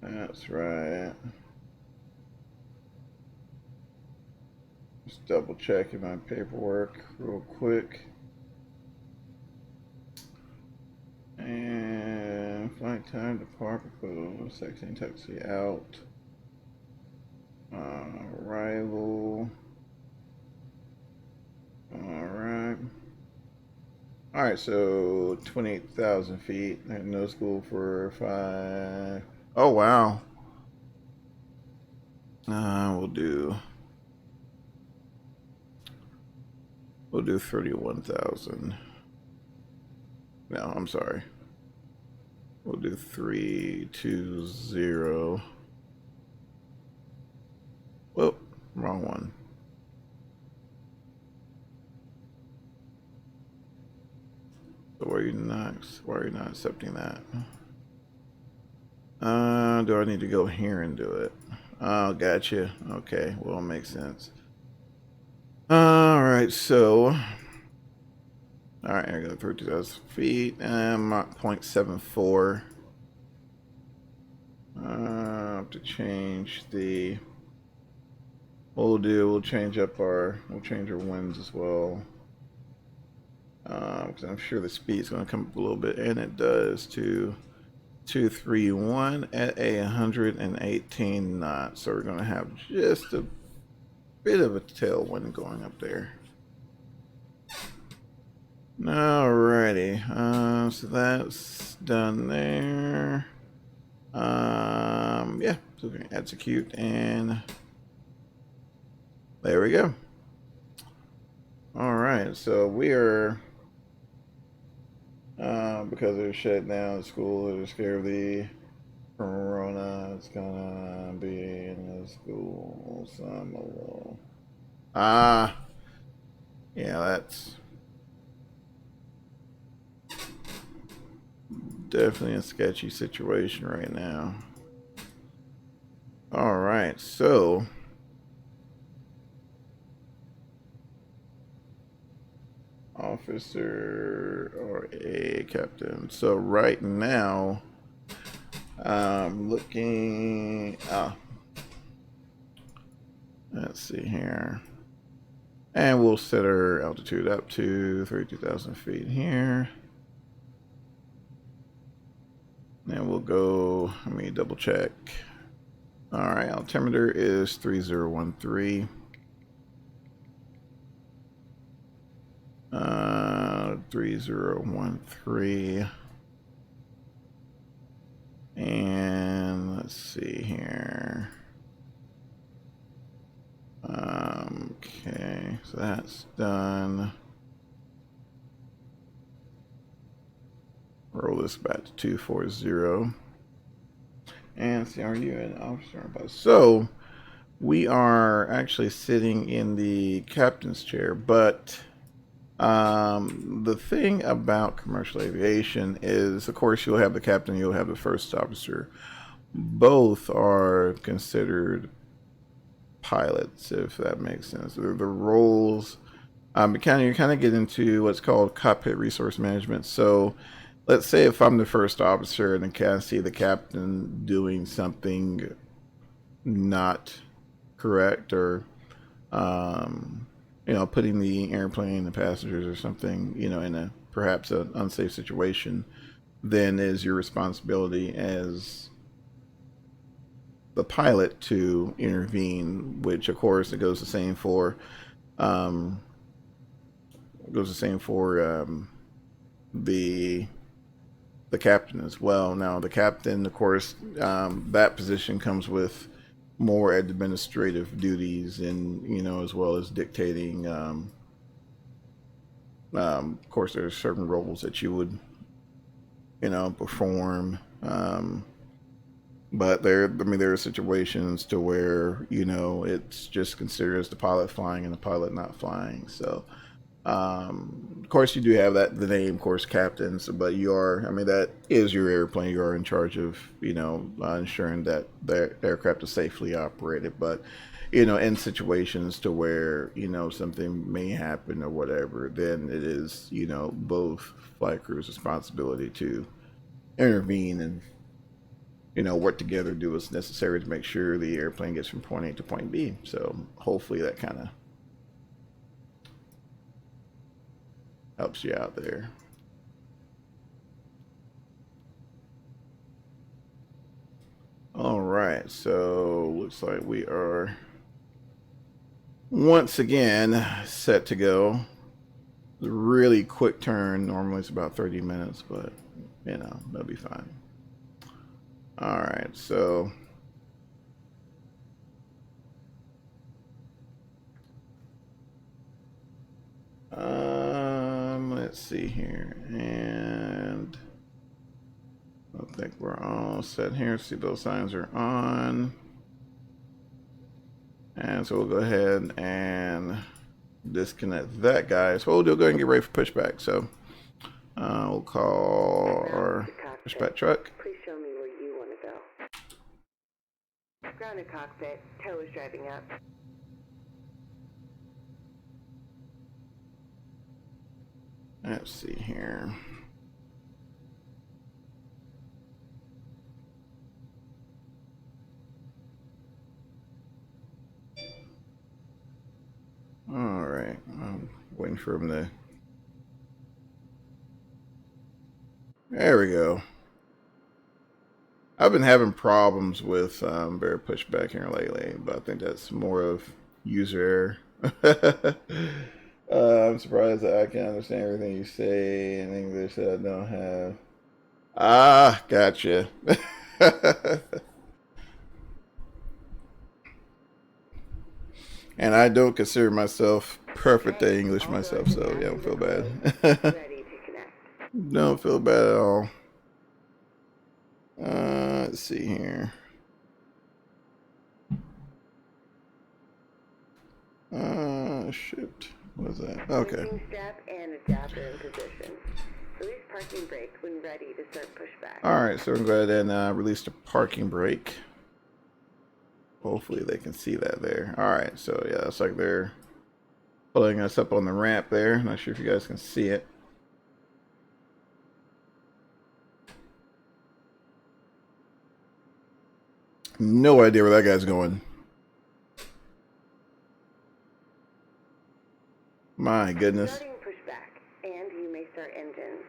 That's right. Just double checking my paperwork real quick. And flight time, depart, proposed, 16 taxi out. Arrival. Alright. Alright, so 28,000 feet. No school for 5. Oh, wow. We'll do 31,000. No, I'm sorry. We'll do 320. Whoop, wrong one. So why are you not accepting that? Do I need to go here and do it? Oh, gotcha. Okay, well, it makes sense. All right, so, all right, I go 32,000 feet and Mach 0.74. Have to change the. We'll change our winds as well. Because I'm sure the speed's going to come up a little bit, and it does to 231 at 118 knots. So we're going to have just a bit of a tailwind going up there. Alrighty, so that's done there. Yeah, so we can execute, and there we go. All right, so we are, because they're shut down the school, they're scared of the corona. It's gonna be in the school some. Yeah, that's definitely a sketchy situation right now. All right, so officer or a captain. So right now, I'm looking. Let's see here, and we'll set our altitude up to 32,000 feet here. And we'll go, let me double check. All right, altimeter is 3013. 3013. And let's see here. Okay, so that's done. Roll this back to 240. And see, are you an officer? So we are actually sitting in the captain's chair, but the thing about commercial aviation is, of course, you'll have the captain, you'll have the first officer. Both are considered pilots, if that makes sense. The roles, you kind of get into what's called cockpit resource management. So let's say if I'm the first officer and I can see the captain doing something not correct, or putting the airplane, the passengers or something, in a perhaps an unsafe situation, then is your responsibility as the pilot to intervene, which of course it goes the same for goes the same for the captain as well. Now the captain, of course, that position comes with more administrative duties, and as well as dictating. Of course, there's certain roles that you would perform. But there are situations to where it's just considered as the pilot flying and the pilot not flying. So of course, you do have the name, of course, captains, but that is your airplane. You are in charge of, ensuring that the aircraft is safely operated. But, in situations to where, something may happen or whatever, then it is, both flight crew's responsibility to intervene and, work together, do what's necessary to make sure the airplane gets from point A to point B. So hopefully that kind of helps you out there. All right, so looks like we are once again set to go. It's a really quick turn. Normally it's about 30 minutes, but that'll be fine. All right, so let's see here, and I think we're all set here. See, those signs are on, and so we'll go ahead and disconnect that guy. So we'll go ahead and get ready for pushback. So we'll call our pushback truck. Please show me where you want to go. Grounded cockpit. Tow is driving up. Let's see here. All right, I'm waiting for him to. There we go. I've been having problems with bear pushback here lately, but I think that's more of user error. I'm surprised that I can understand everything you say in English that I don't have. Ah, gotcha. And I don't consider myself perfect at English myself, so yeah, don't feel bad. Ready to connect. Don't feel bad at all. Let's see here. Shoot. What is that? Okay. Parking strap and adapter in position. Release parking brake when ready to start pushback. All right, so we're going to go ahead and release the parking brake. Hopefully they can see that there. All right, so yeah, it's like they're pulling us up on the ramp there. Not sure if you guys can see it. No idea where that guy's going. My goodness. Starting pushback, and you may start engines.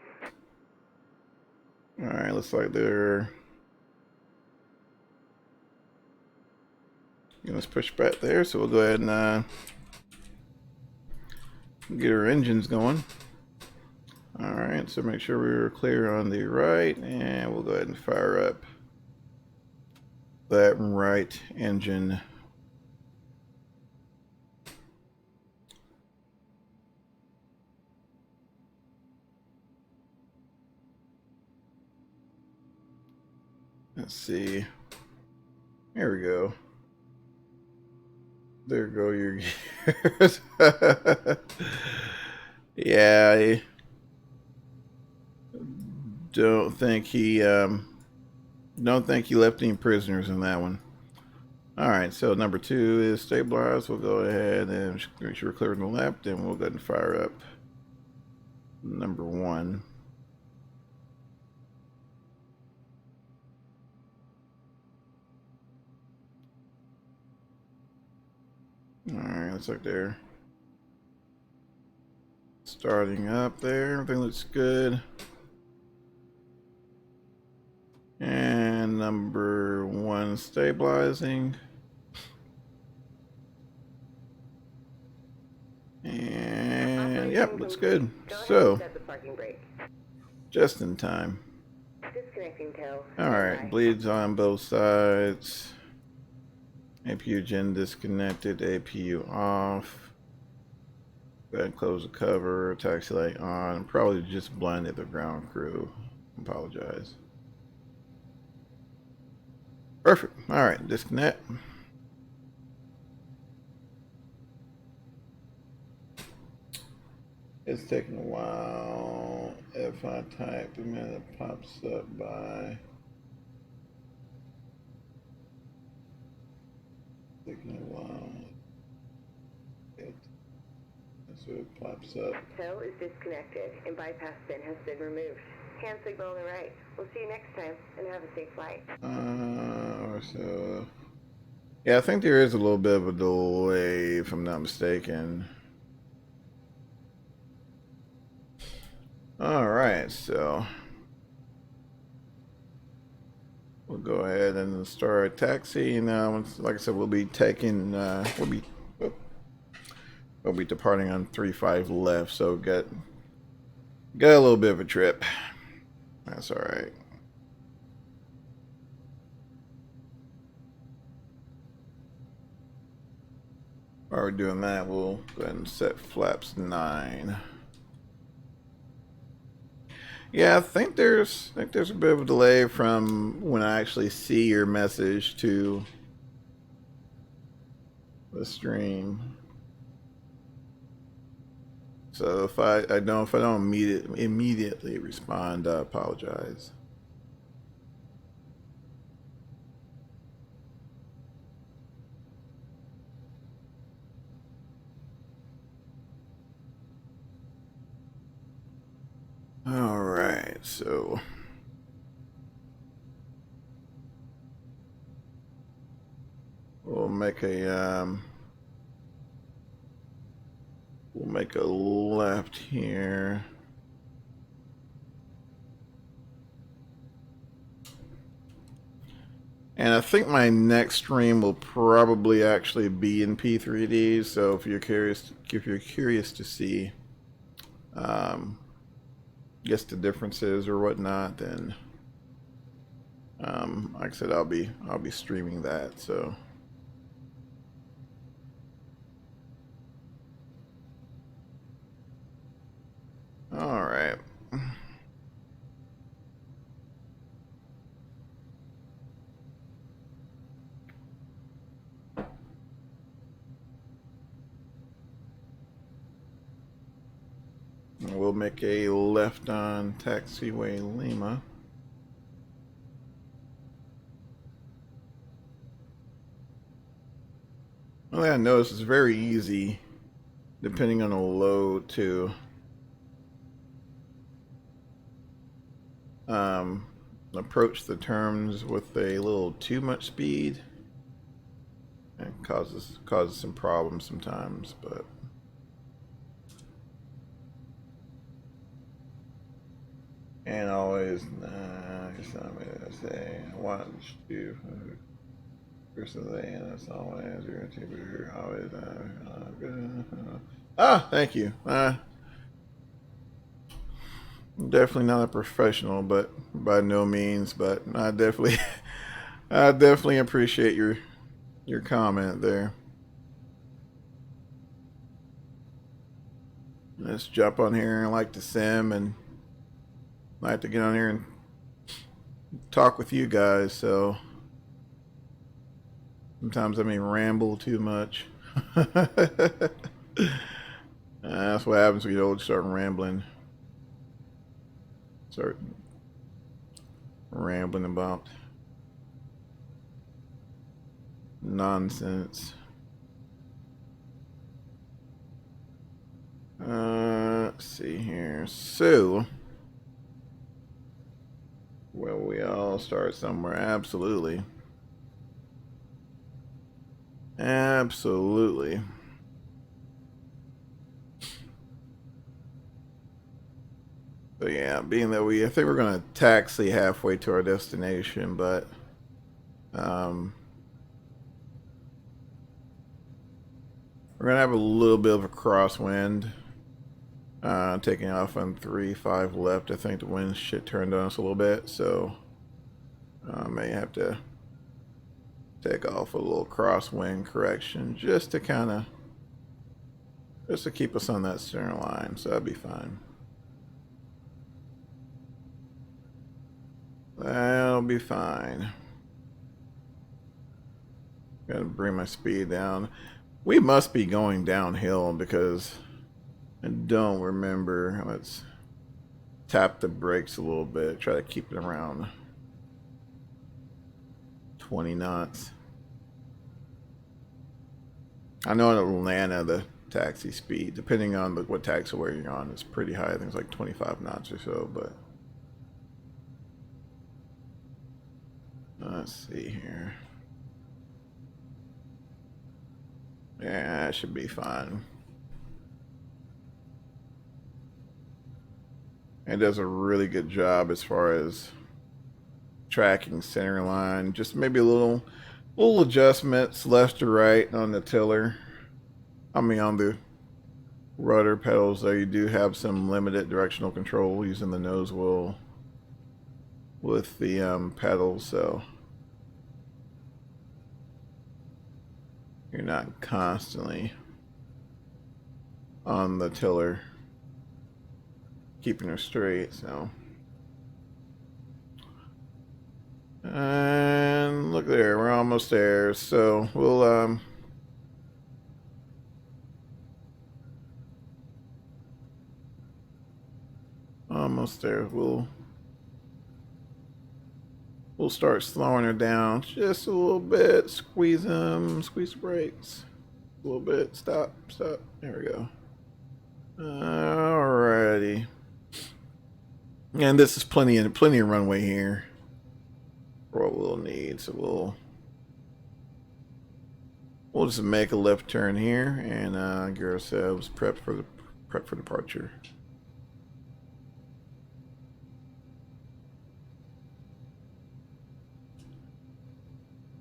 All right, looks like they're getting us pushed back there, so we'll go ahead and get our engines going. All right, so make sure we're clear on the right, and we'll go ahead and fire up that right engine. Let's see. There we go. There go your gears. Yeah, I don't think he left any prisoners in that one. All right, so number 2 is stabilized. We'll go ahead and make sure we're clear on the left, and we'll go ahead and fire up number 1. All right, looks like they're starting up there. Everything looks good. And number 1 stabilizing. And Yep, looks good. Go ahead So, and set the parking brake. just in time. Disconnecting tow. Alright, bleeds on both sides. APU gen disconnected, APU off. Go ahead and close the cover, taxi light on. Probably just blinded the ground crew. Apologize. Perfect. Alright, disconnect. It's taking a while. If I type, a minute it pops up by. Taking a while. That's what it pops up. Tow is disconnected and bypass bin has been removed. Hand signal on the right. We'll see you next time and have a safe flight. Or so. Yeah, I think there is a little bit of a delay, if I'm not mistaken. Alright, so we'll go ahead and start taxi. Now, like I said, we'll be taking, we'll be departing on 35 left, so got a little bit of a trip. That's alright. While we're doing that, we'll go ahead and set flaps 9. Yeah, I think there's a bit of a delay from when I actually see your message to the stream. So if I don't immediately respond, I apologize. All right, so we'll make a left here. And I think my next stream will probably actually be in P3D. So if you're curious to see, guess the differences or whatnot, then like I said, I'll be streaming that. So. All right. We'll make a left on Taxiway Lima. Well, I noticed it's very easy, depending on the load, to approach the turns with a little too much speed. It causes some problems sometimes, but and always it's not me to say I want to personally, and that's always you're always thank you. Definitely not a professional, but by no means. But I definitely, I definitely appreciate your comment there. Let's jump on here and like to sim and like to get on here and talk with you guys. So sometimes I may ramble too much. That's what happens when you start rambling. Start rambling about nonsense. Let's see here. So, well, we all start somewhere. Absolutely. Absolutely. So yeah, being that I think we're going to taxi halfway to our destination, but we're going to have a little bit of a crosswind. Taking off on 3-5 left. I think the wind shit turned on us a little bit, so may have to take off a little crosswind correction just to keep us on that center line, so that'd be fine. That'll be fine. Gotta bring my speed down. We must be going downhill because I don't remember. Let's tap the brakes a little bit. Try to keep it around 20 knots. I know in Atlanta the taxi speed, depending on what taxiway you're on, is pretty high. I think it's like 25 knots or so, but let's see here. Yeah, that should be fine. It does a really good job as far as tracking center line. Just maybe a little adjustments left to right on the tiller. I mean, on the rudder pedals, though, you do have some limited directional control using the nose wheel with the pedals, so you're not constantly on the tiller keeping her straight. So, and look there, we're almost there. So we'll almost there. We'll start slowing her down just a little bit. Squeeze the brakes a little bit. Stop. There we go. Alrighty. And this is plenty of runway here for what we'll need. So we'll just make a left turn here and get ourselves prepped for departure.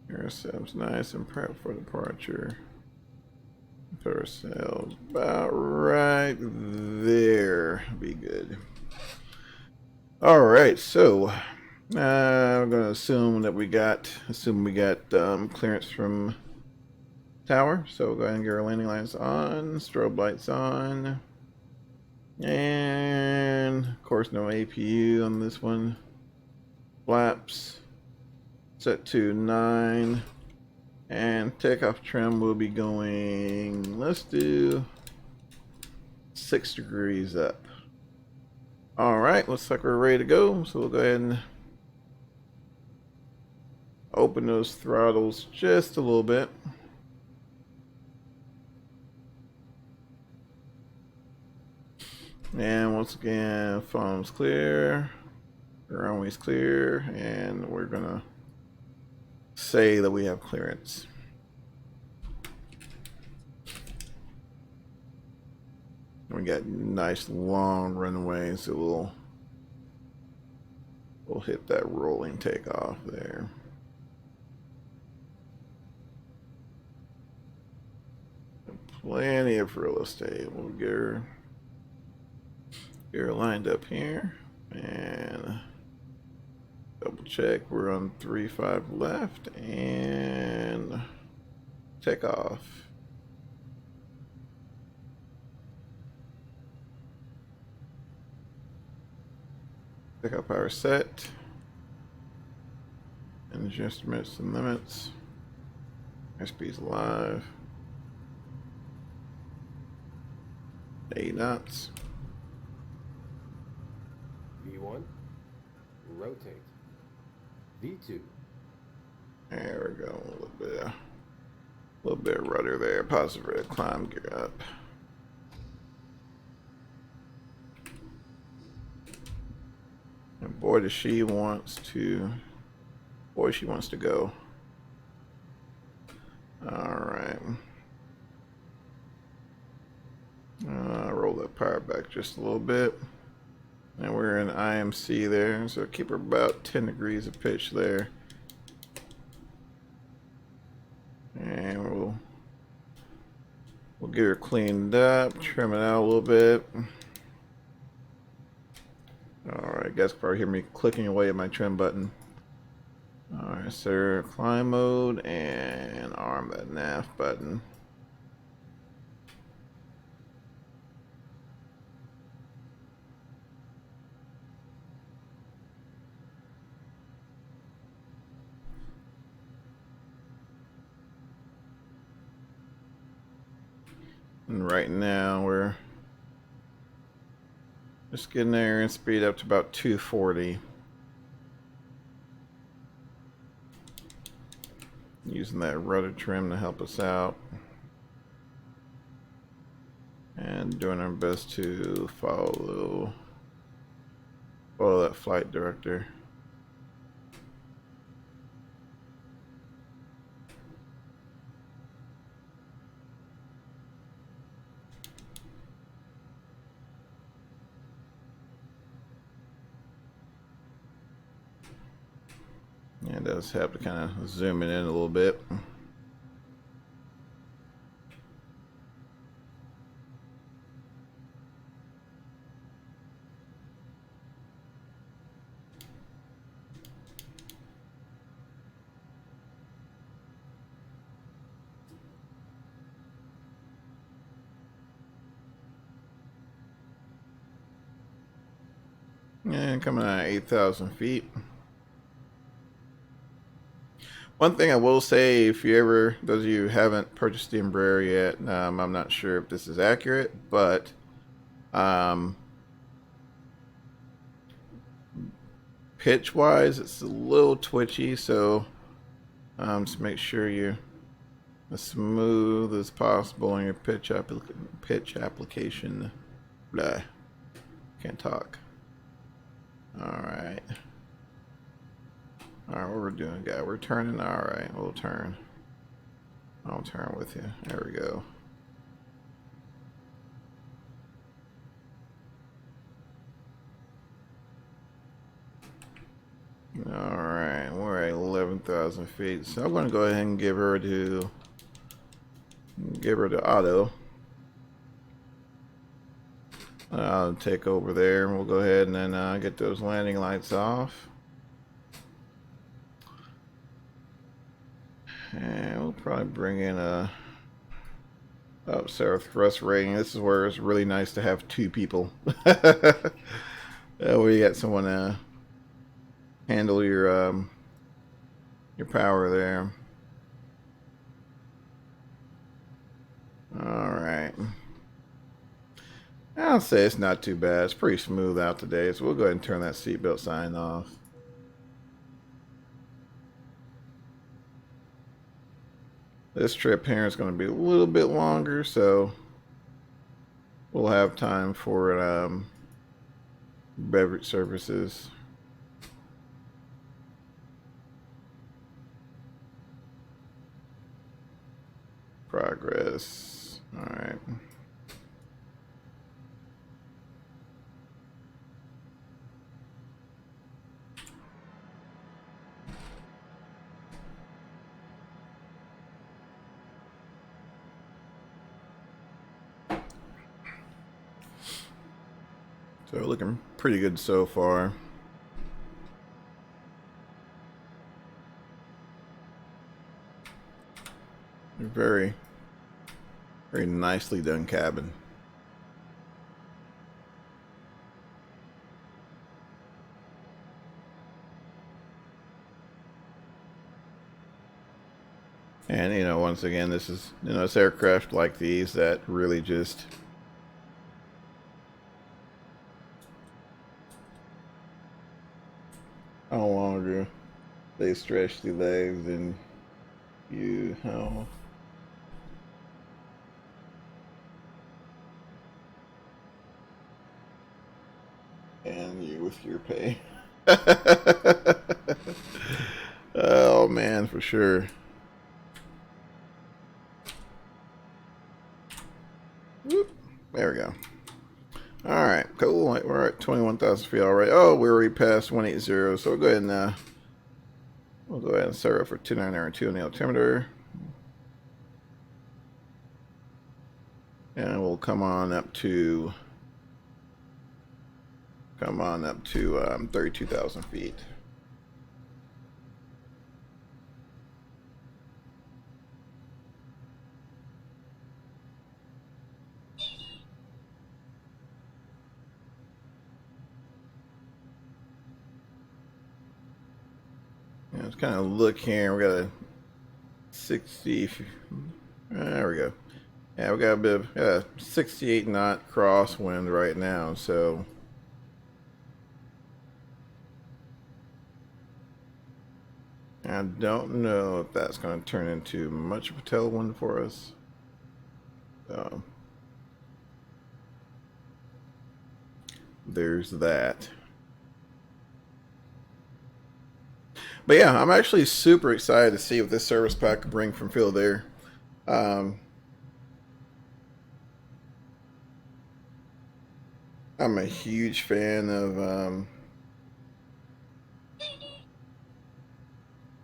Get ourselves nice and prepped for departure. Put ourselves about right there. Be good. All right, so I'm gonna assume we got clearance from tower. So we'll go ahead and get our landing lights on, strobe lights on, and of course no APU on this one. Flaps set to 9, and takeoff trim will be going. Let's do 6 degrees up. All right, looks like we're ready to go. So we'll go ahead and open those throttles just a little bit. And once again, phone's clear, runway's clear, and we're gonna say that we have clearance. We got nice long runway, so we'll hit that rolling takeoff there. Plenty of real estate. We'll get her lined up here and double check. We're on 3-5 left and take off. Takeoff power set. Engine estimates and limits. Airspeed's live. 8 knots. V1, rotate. V2. There we go. A little bit of rudder there. Positive red climb gear up. And boy, she wants to go. All right. Roll that power back just a little bit. And we're in IMC there, so keep her about 10 degrees of pitch there. And we'll get her cleaned up, trim it out a little bit. you guys can probably hear me clicking away at my trim button. Alright, sir. Climb mode and arm that nav button. And right now we're just getting there and speed up to about 240. Using that rudder trim to help us out. And doing our best to follow that flight director. Yeah, it does have to kind of zoom it in a little bit. And coming at 8,000 feet. One thing I will say, if you ever, those of you who haven't purchased the Embraer yet, I'm not sure if this is accurate, but pitch wise, it's a little twitchy, so just make sure you're as smooth as possible in your pitch application. Blah. Can't talk. Alright. Alright, what we're doing, guy? We're turning. Alright, we'll turn. I'll turn with you. There we go. Alright, we're at 11,000 feet. So I'm going to go ahead and give her to auto. I'll take over there and we'll go ahead and then get those landing lights off. And we'll probably bring in a Sarah thrust rating. This is where it's really nice to have two people. We got someone to handle your power there. All right. I'll say it's not too bad. It's pretty smooth out today, so we'll go ahead and turn that seatbelt sign off. This trip here is going to be a little bit longer, so we'll have time for beverage services. Progress. All right. So looking pretty good so far. Very, very nicely done cabin. And you know, once again, this is, you know, it's aircraft like these that really just how longer they stretch the legs and you how and you with your pay. Oh man, for sure. Whoop. There we go. All right, cool. We're at 21,000 feet already. Oh, we're already past 180, so we'll go ahead and set up for 2902 on the altimeter, and we'll come on up to come on up to 32,000 feet. Yeah, let's kind of look here. We got a 60. There we go. Yeah, we got a bit of 68 knot crosswind right now, so I don't know if that's going to turn into much of a tailwind for us. So there's that. But yeah, I'm actually super excited to see what this service pack could bring from Field Air. I'm a huge fan of,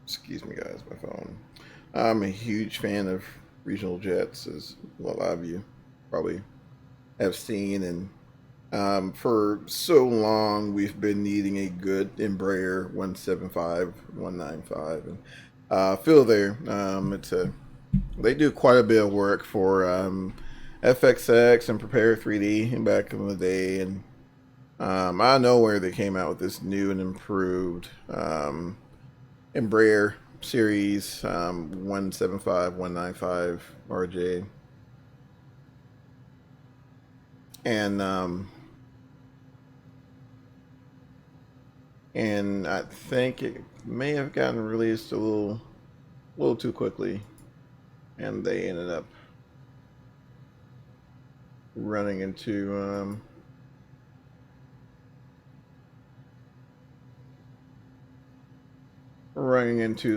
excuse me guys, my phone. I'm a huge fan of regional jets, as a lot of you probably have seen. And for so long, we've been needing a good Embraer 175, 195. And Field Air, they do quite a bit of work for FXX and Prepare 3D back in the day, and out of nowhere they came out with this new and improved Embraer series 175, 195 RJ, and I think it may have gotten released a little too quickly, and they ended up running into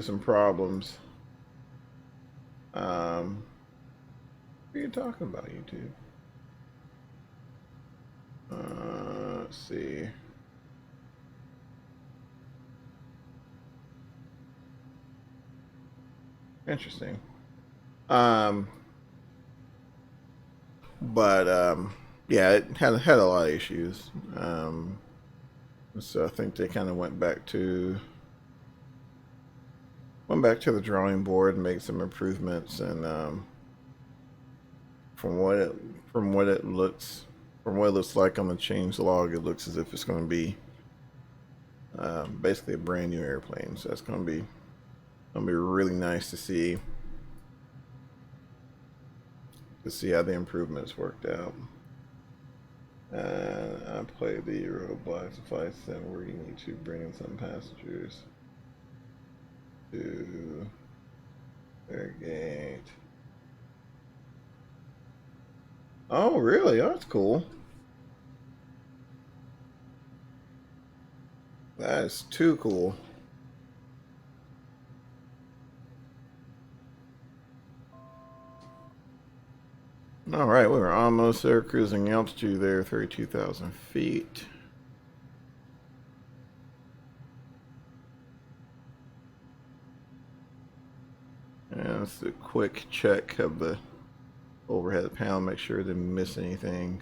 some problems. What are you talking about, YouTube? Let's see. Interesting. Yeah, it had a lot of issues. So I think they kind of went back to the drawing board and made some improvements. And from what it looks like on the change log, it looks as if it's going to be basically a brand new airplane. So that's going to be really nice to see how the improvements worked out. I play the roadblocks if I send where you need to bring in some passengers to their gate. Oh, really? Oh, that's cool. That is too cool. All right, we were almost there, cruising altitude there, 32,000 feet. And it's a quick check of the overhead panel, make sure it didn't miss anything.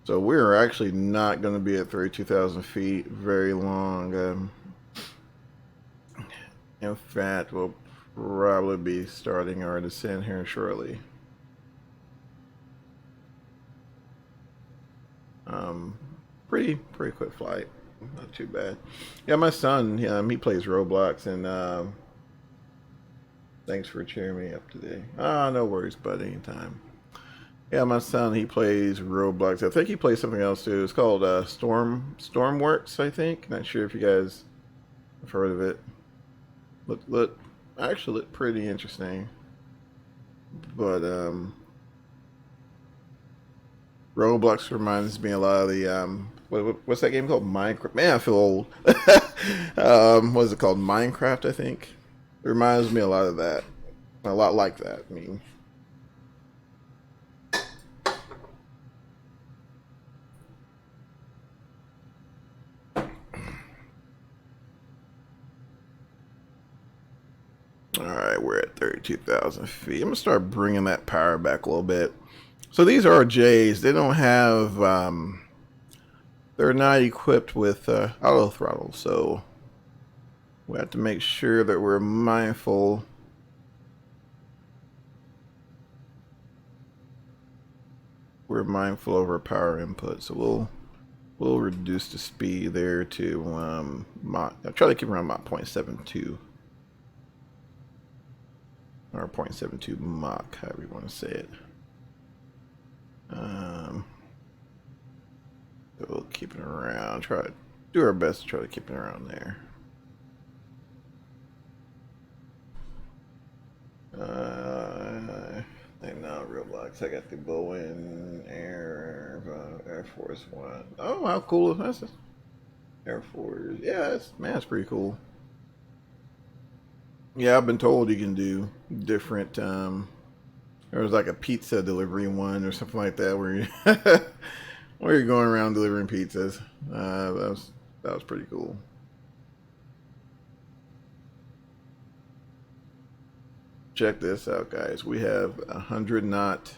So we're actually not going to be at 32,000 feet very long. In fact, we'll probably be starting our descent here shortly. Pretty quick flight, not too bad. Yeah, my son, he plays Roblox, and thanks for cheering me up today. No worries, bud, anytime. Yeah, my son, he plays Roblox. I think he plays something else too. It's called Stormworks, I think. Not sure if you guys have heard of it. Actually look pretty interesting. But Roblox reminds me a lot of the what's that game called? Minecraft. Man, I feel old. What is it called? Minecraft, I think. It reminds me a lot of that. A lot like that. I mean, all right, we're at 32,000 feet. I'm gonna start bringing that power back a little bit. So these ERJs, they don't have, they're not equipped with auto throttle, so we have to make sure that we're mindful. We're mindful of our power input, so we'll reduce the speed there to I'll try to keep around about 0.72 or 0.72 Mach, however you want to say it. So we'll keep it around. Try to do our best to try to keep it around there. I'm not Roblox. I got the Boeing Air Force One. Oh, how cool is that? Air Force. Yeah, it's pretty cool. Yeah, I've been told you can do different. There was like a pizza delivery one or something like that where you where you're going around delivering pizzas. That was pretty cool. Check this out, guys. We have 100 knot,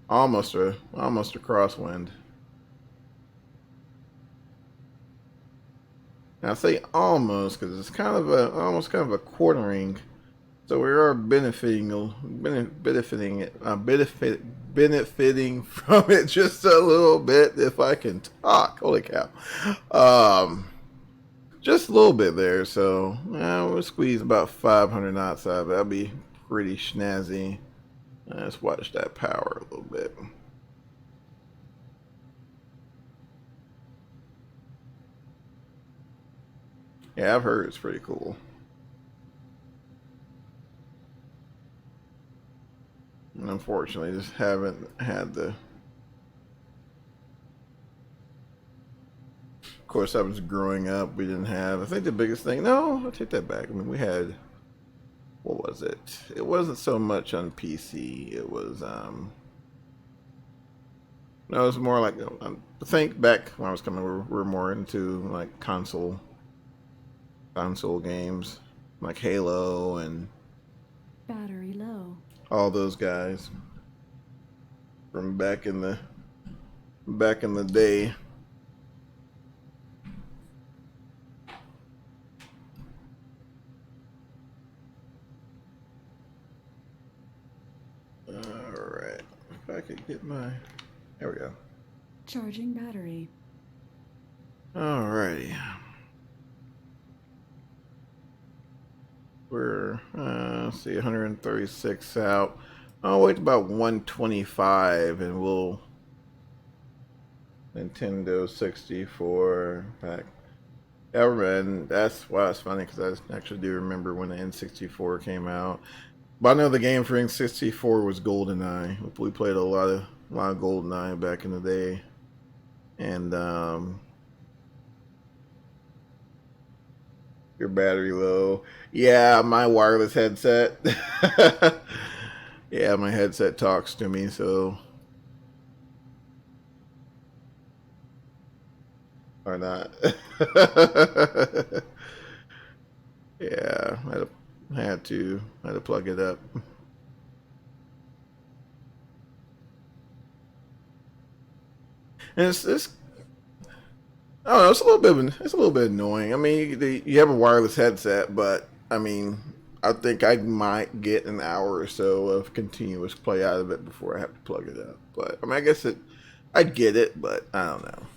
almost a crosswind. Now I say almost because it's kind of almost kind of a quartering. So we are benefiting from it just a little bit, if I can talk. Holy cow! Just a little bit there. So we'll squeeze about 500 knots out of it. That'll be pretty snazzy. Let's watch that power a little bit. Yeah, I've heard it's pretty cool. Unfortunately, just haven't had the. Of course, I was growing up. We didn't have. I think the biggest thing. No, I'll take that back. I mean, we had. What was it? It wasn't so much on PC. It was. No, it was more like. I think back when I was coming, we were more into like console games, like Halo and. Battery low. All those guys from back in the day. All right, if I could get my, there we go. Charging battery. All righty. We're let's see, 136 out. I'll wait about 125 and we'll Nintendo 64 pack. Yeah, and that's why it's funny because I actually do remember when the N64 came out. But I know the game for N64 was GoldenEye. We played a lot of GoldenEye back in the day, and your battery low. Yeah, my wireless headset. Yeah, my headset talks to me, so. Or not. Yeah, I had to plug it up. And it's I don't know, it's a little bit annoying. I mean, you have a wireless headset, but I mean, I think I might get an hour or so of continuous play out of it before I have to plug it up. But I mean, I guess I get it, but I don't know.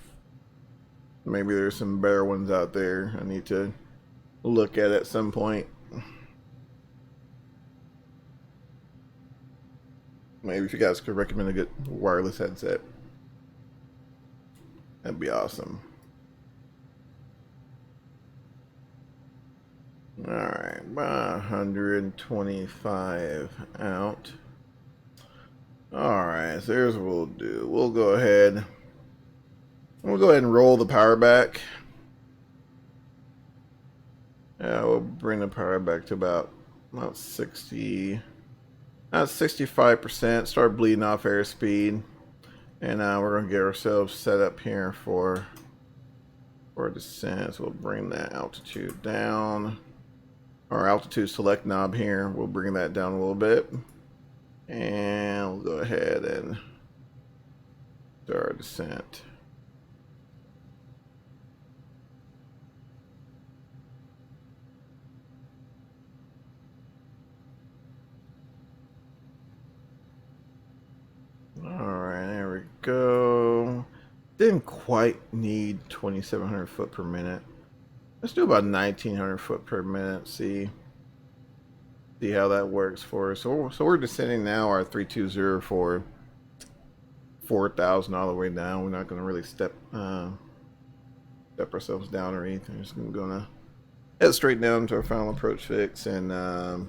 Maybe there's some better ones out there I need to look at some point. Maybe if you guys could recommend a good wireless headset, that'd be awesome. Alright, 125 out. Alright, so here's what we'll do. We'll go ahead and roll the power back. Yeah, we'll bring the power back to about 60, not 65%. Start bleeding off airspeed, and we're gonna get ourselves set up here for descent. So we'll bring that altitude down. Our altitude select knob here, we'll bring that down a little bit. And we'll go ahead and start our descent. Alright, there we go. Didn't quite need 2,700 foot per minute. Let's do about 1,900 foot per minute. See how that works for us. So we're descending now our 320 for 4,000 all the way down. We're not going to really step ourselves down or anything. We're just going to head straight down to our final approach fix and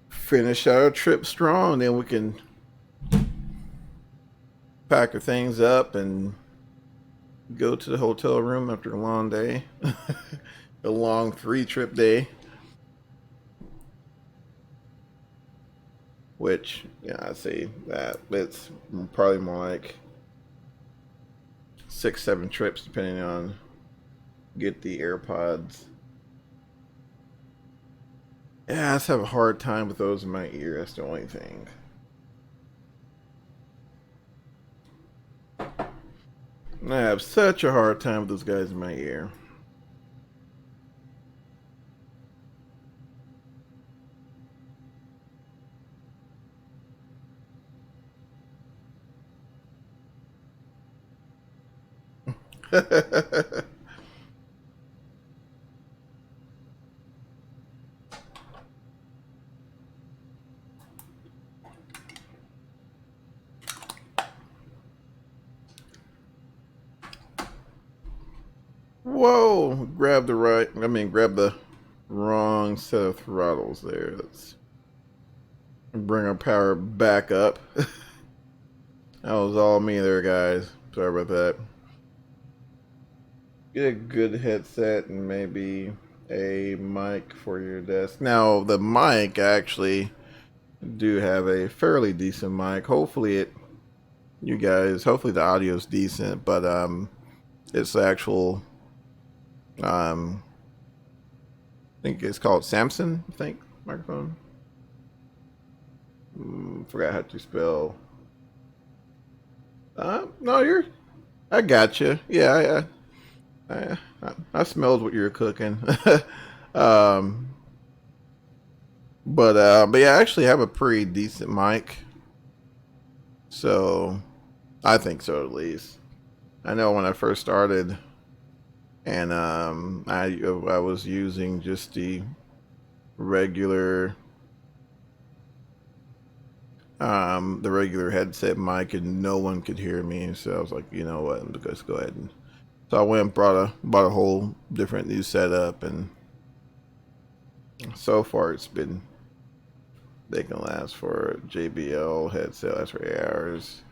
finish our trip strong. Then we can pack our things up and go to the hotel room after a long day. A long 3-trip day. Which, yeah, I'd say that it's probably more like 6-7 trips depending on get the AirPods. Yeah, I just have a hard time with those in my ear. That's the only thing. I have such a hard time with those guys in my ear. Whoa! Grab the wrong set of throttles there. Let's bring our power back up. That was all me there, guys. Sorry about that. Get a good headset and maybe a mic for your desk. Now, the mic, I actually do have a fairly decent mic. Hopefully hopefully the audio is decent, but it's the actual I think it's called Samson, I think, microphone. Forgot how to spell. No, I got you. Yeah, I smelled what you were cooking. um, but yeah, I actually have a pretty decent mic. So, I think so at least. I know when I first started, and I was using just regular the regular headset mic, and no one could hear me. So I was like, you know what, let's go ahead and. So I went and bought a whole different new setup, and so far they can last for JBL headset. That's for hours.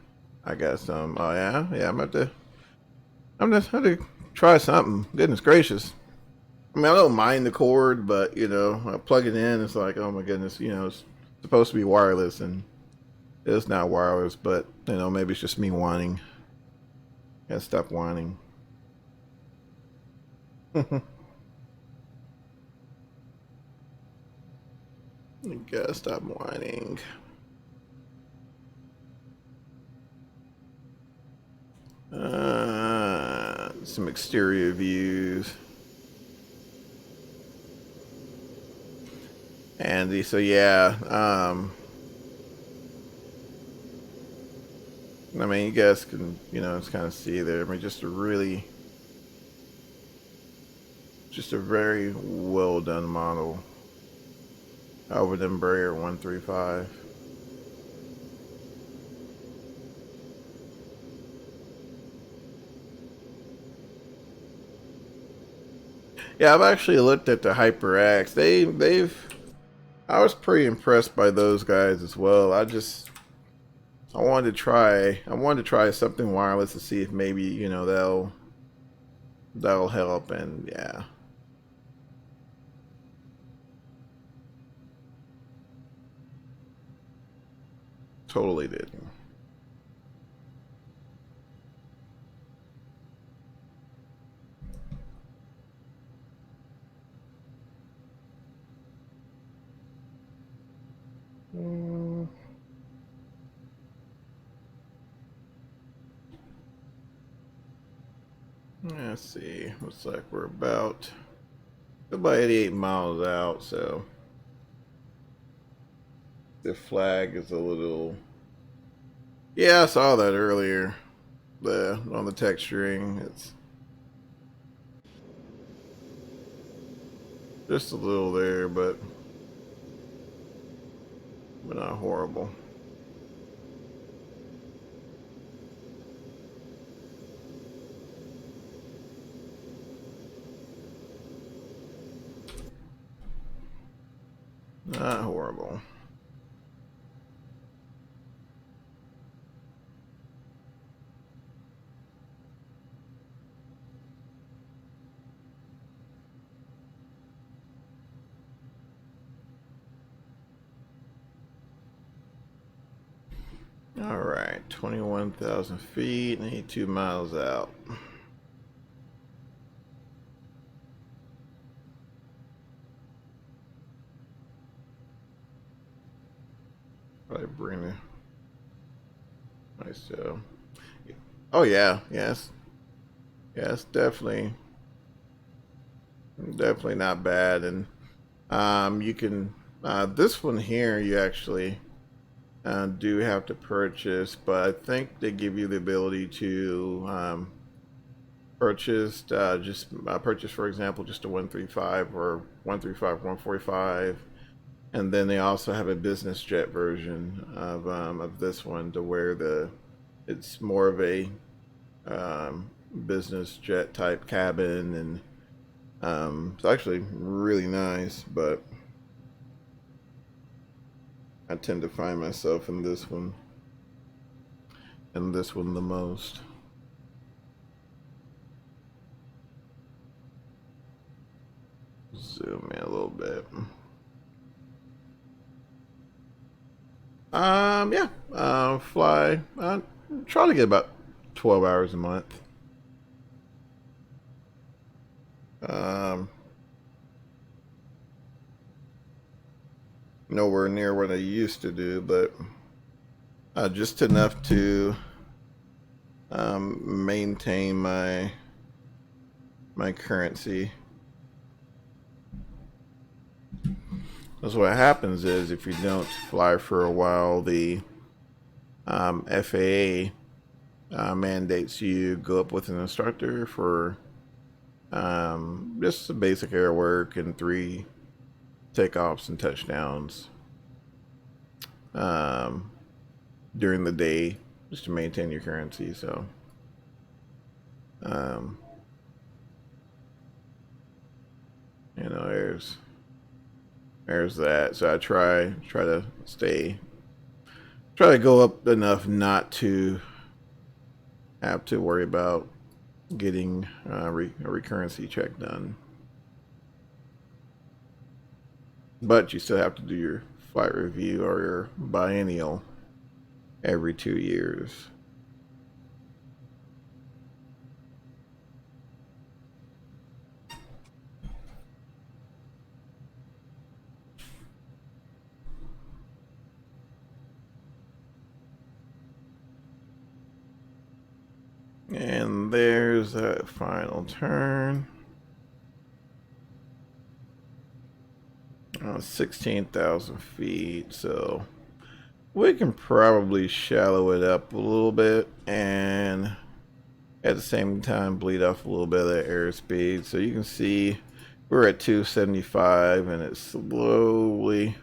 I got some. Oh yeah. I'm just have to try something. Goodness gracious. I mean, I don't mind the cord, but I plug it in. It's like, oh my goodness, it's supposed to be wireless, and it's not wireless. But maybe it's just me whining. Gotta stop whining. Gotta stop whining. Some exterior views. Andy, so yeah, I mean, you guys can, just kind of see there. I mean, just a very well done model of an ERJ-135. Yeah, I've actually looked at the HyperX. I was pretty impressed by those guys as well. I wanted to try something wireless to see if maybe, that'll help, and yeah. Totally did. Let's see. Looks like we're about 88 miles out, so the flag is a little. Yeah, I saw that earlier. On the texturing, it's just a little there, but not horrible. Not horrible. All right, 21,000 feet, 82 miles out. Probably bring it. Nice job. Oh yeah, yes, definitely not bad. And you can this one here you actually do have to purchase, but I think they give you the ability to purchase purchase, for example, just a 135 or 135 145, and then they also have a business jet version of this one to where it's more of a business jet type cabin, and it's actually really nice, but I tend to find myself in this one the most. Zoom in a little bit. Yeah, fly. Try to get about 12 hours a month. Nowhere near what I used to do, but just enough to maintain my currency. Because what happens is if you don't fly for a while, the FAA mandates you go up with an instructor for just some basic air work and 3 takeoffs and touchdowns during the day, just to maintain your currency. So you know, there's that. So I try to go up enough not to have to worry about getting a recurrency check done. But you still have to do your flight review or your biennial every 2 years. And there's that final turn. 16,000 feet, so we can probably shallow it up a little bit and at the same time bleed off a little bit of that airspeed. So you can see we're at 275 and it's slowly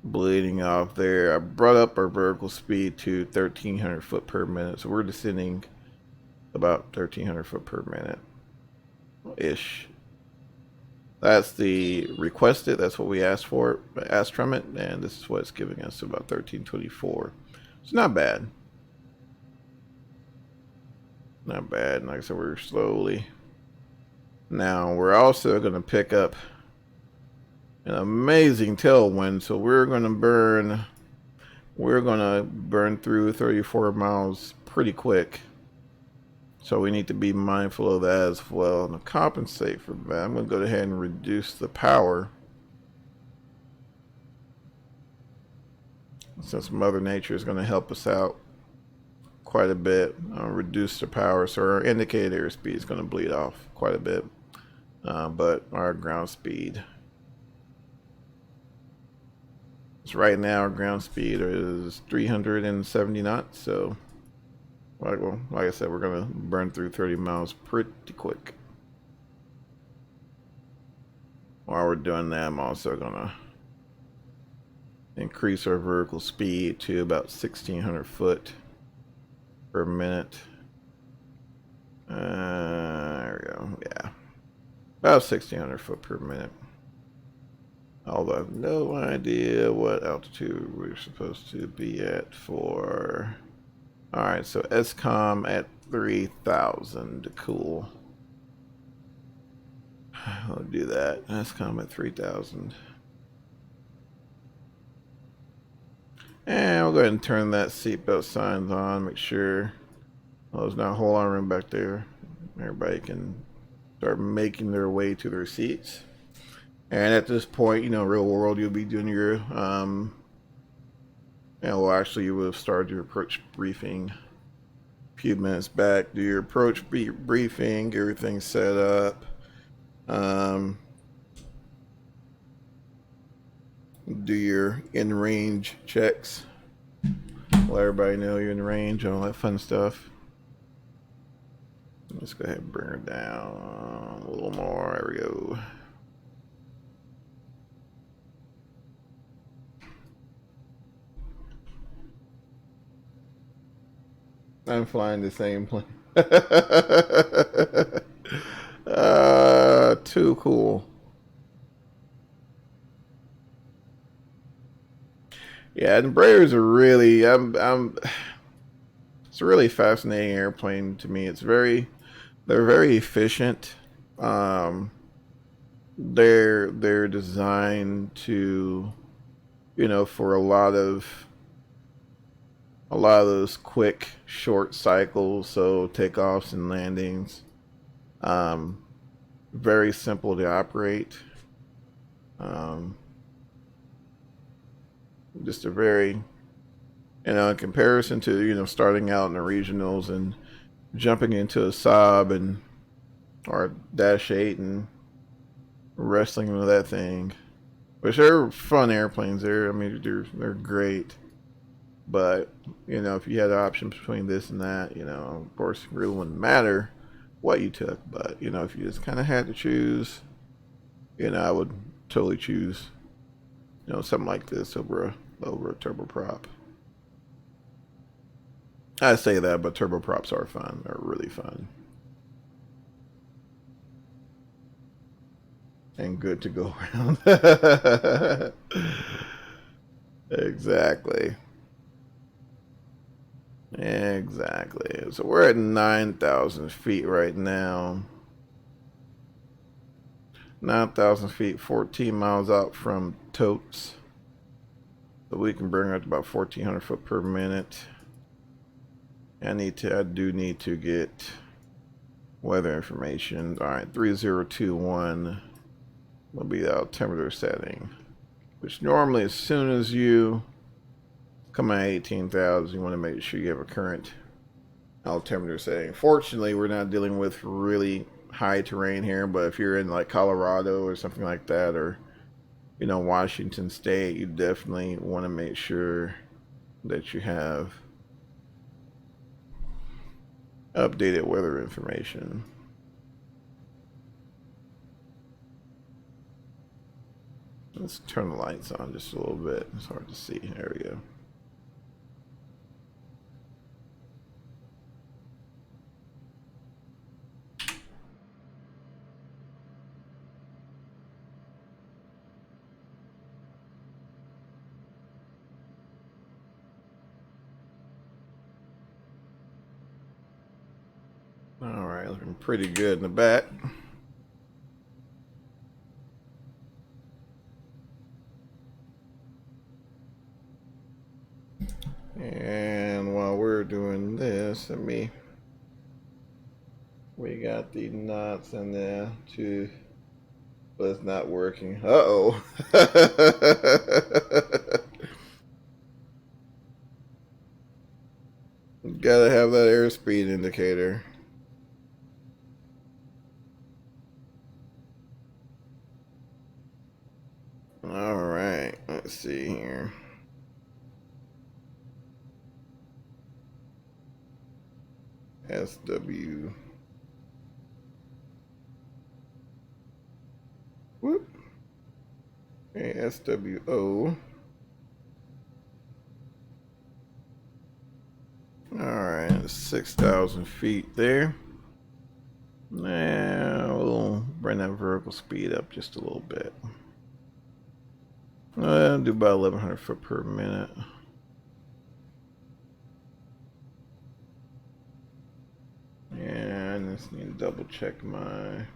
bleeding off there. I brought up our vertical speed to 1,300 foot per minute, so we're descending about 1,300 foot per minute ish. That's the requested. That's what we asked from it, and this is what it's giving us, about 1324. It's not bad. Not bad. Like I said, we're slowly. Now we're also going to pick up an amazing tailwind, so we're going to burn through 34 miles pretty quick. So we need to be mindful of that as well. And to compensate for that, I'm going to go ahead and reduce the power since Mother Nature is going to help us out quite a bit, reduce the power, so our indicator speed is going to bleed off quite a bit, but our ground speed, so right now our ground speed is 370 knots, so like I said, we're going to burn through 30 miles pretty quick. While we're doing that, I'm also going to increase our vertical speed to about 1,600 foot per minute. There we go. Yeah, about 1,600 foot per minute. Although I have no idea what altitude we're supposed to be at for. All right, so SCOM at 3,000. Cool. I'll do that. SCOM at 3,000. And we'll go ahead and turn that seatbelt signs on. Make sure there's not a whole lot of room back there. Everybody can start making their way to their seats. And at this point, you know, real world, you'll be doing your, well, actually, you will have started your approach briefing a few minutes back. Do your approach briefing, get everything set up. Do your in-range checks. Let everybody know you're in range, all that fun stuff. Let's go ahead and bring her down a little more. There we go. I'm flying the same plane. Too cool. Yeah, and Braves are really, it's a really fascinating airplane to me. They're very efficient. They're designed to, you know, for a lot of those quick, short cycles, so takeoffs and landings. Very simple to operate. Just a very, you know, in comparison to, you know, starting out in the regionals and jumping into a Saab and or Dash 8 and wrestling with that thing, which are fun airplanes. I mean, they're great. But, you know, if you had options between this and that, you know, of course, it really wouldn't matter what you took. But, you know, if you just kind of had to choose, you know, I would totally choose, you know, something like this over a turboprop. I say that, but turboprops are fun. They're really fun. And good to go around. Exactly. Exactly. So we're at 9,000 feet right now. 9,000 feet, 14 miles out from Totes. So we can bring up to about 1,400 foot per minute. I do need to get weather information. All right, 3021 will be the altimeter setting, which normally as soon as you come at 18,000, you want to make sure you have a current altimeter setting. Fortunately, we're not dealing with really high terrain here, but if you're in like Colorado or something like that, or, you know, Washington State, you definitely want to make sure that you have updated weather information. Let's turn the lights on just a little bit. It's hard to see. There we go. All right, looking pretty good in the back. And while we're doing this, we got the knots in there too, but it's not working. Uh-oh. let's see here. SW. Whoop. KSWO. Alright, 6,000 feet there. Now we'll bring that vertical speed up just a little bit. I'll do about 1,100 foot per minute. And I just need to double check my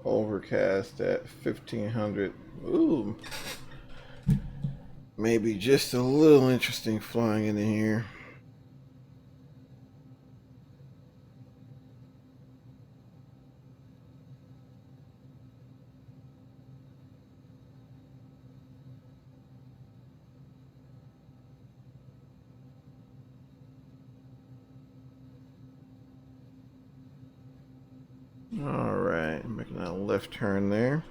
overcast at 1,500. Ooh. Maybe just a little interesting flying in here. All right, making a left turn there.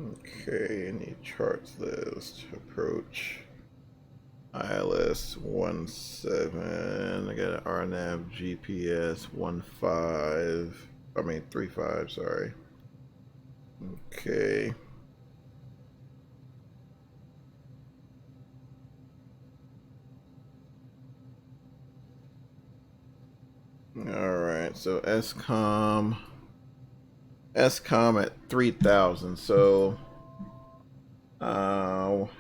Okay, any charts list, approach, ILS 17, I got an RNAV GPS 35, sorry. Okay. Alright, so SCOM at 3,000, so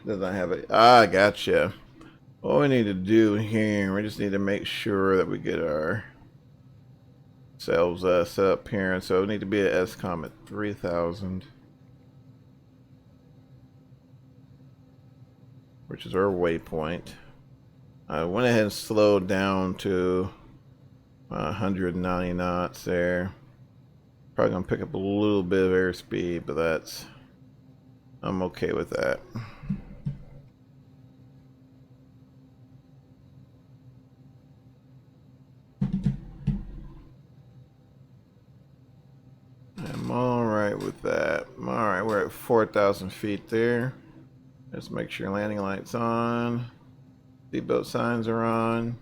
does I have it? Ah, gotcha. What we need to do here, we just need to make sure that we get our selves set up here, and so we need to be at SCOM at 3,000, which is our waypoint. I went ahead and slowed down to 190 knots there. Probably gonna pick up a little bit of airspeed, but I'm okay with that. I'm all right with that. All right, we're at 4,000 feet there. Let's make sure landing lights on. Seatbelt signs are on.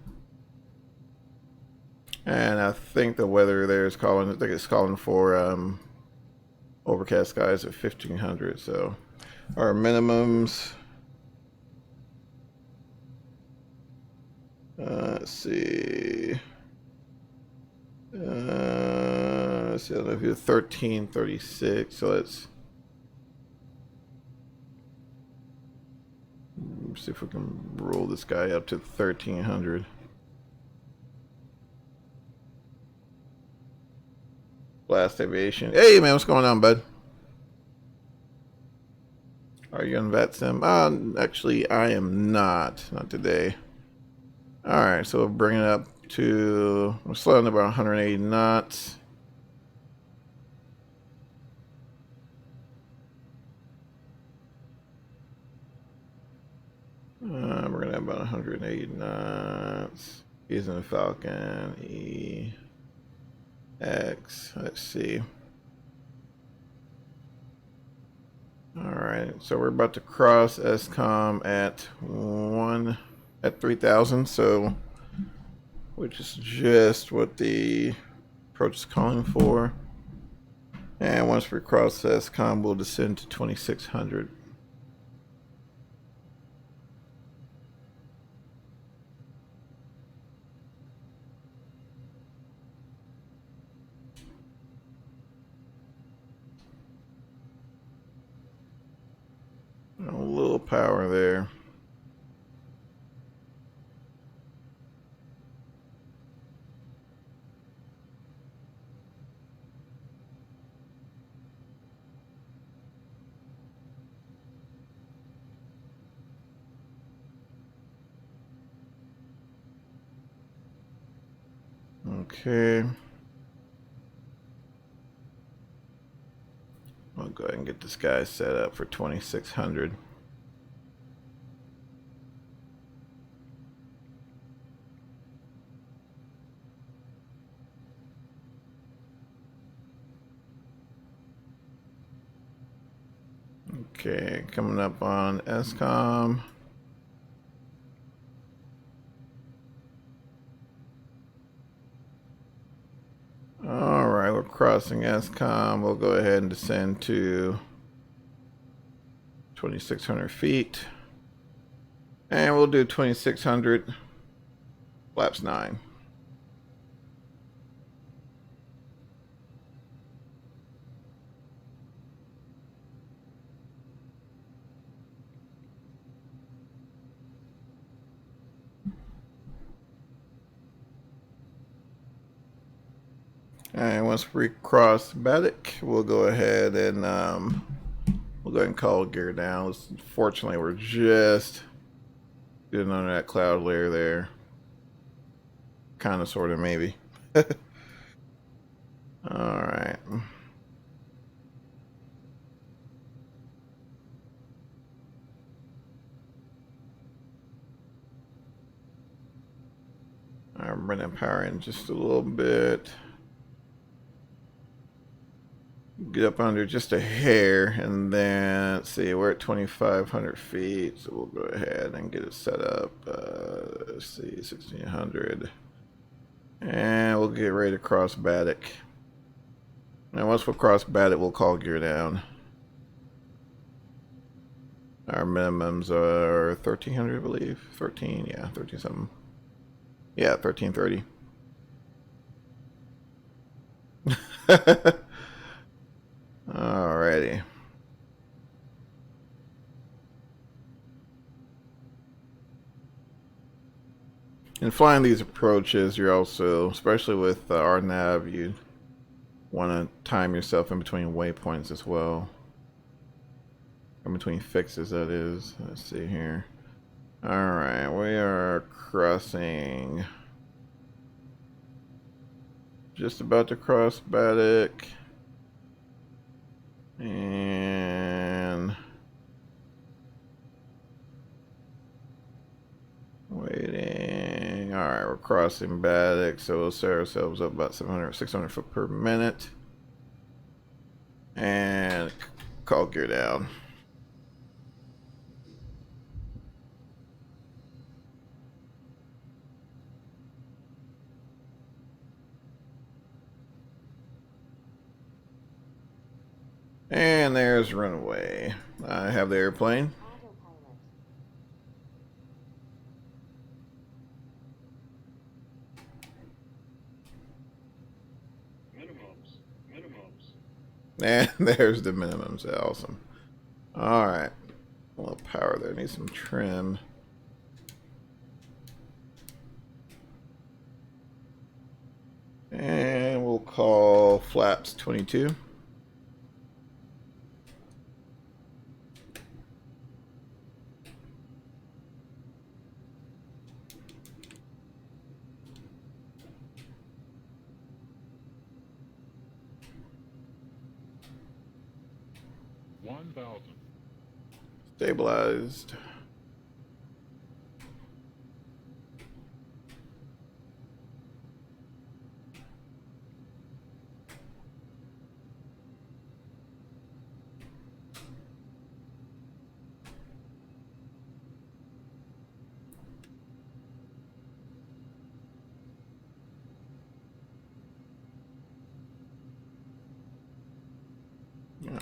And I think the weather there is calling. I think it's calling for overcast skies at 1,500. So our minimums. Let's see. Let's see. I don't know if you're 1336. So let's see if we can roll this guy up to 1,300. Blast Aviation. Hey man, what's going on, bud? Are you on VATSIM? Actually, I am not. Not today. Alright, so we'll bring it up to, we're slowing to about 180 knots. We're going to have about 180 knots. Using the Falcon EX. Let's see. Alright, so we're about to cross SCOM at 3,000, so which is just what the approach is calling for. And once we cross SCOM, we'll descend to 2,600. A little power there. Okay. I'll go ahead and get this guy set up for 2,600. Okay, coming up on SCOM. Alright, we're crossing SCOM. We'll go ahead and descend to 2,600 feet. And we'll do 2,600 flaps 9. And once we cross Baddock, we'll go ahead and call gear down. Fortunately, we're just getting under that cloud layer there. Kind of, sort of, maybe. All right. I'm running power in just a little bit. Get up under just a hair, and then let's see, we're at 2,500 feet, so we'll go ahead and get it set up. Let's see, 1,600, and we'll get ready to cross Baddock. And once we cross Baddock, we'll call gear down. Our minimums are 1,300, I believe. 13, yeah, 13 something. Yeah, 1,330. Alrighty. In flying these approaches, you're also, especially with RNAV, you want to time yourself in between waypoints as well. In between fixes, that is. Let's see here. Alright, we are crossing. Just about to cross Baddock. And waiting. Alright, we're crossing Baddock, so we'll set ourselves up about 600 foot per minute. And call gear down. And there's runway. I have the airplane. And there's the minimums. Awesome. Alright. A little power there. Need some trim. And we'll call flaps 22. Stabilized.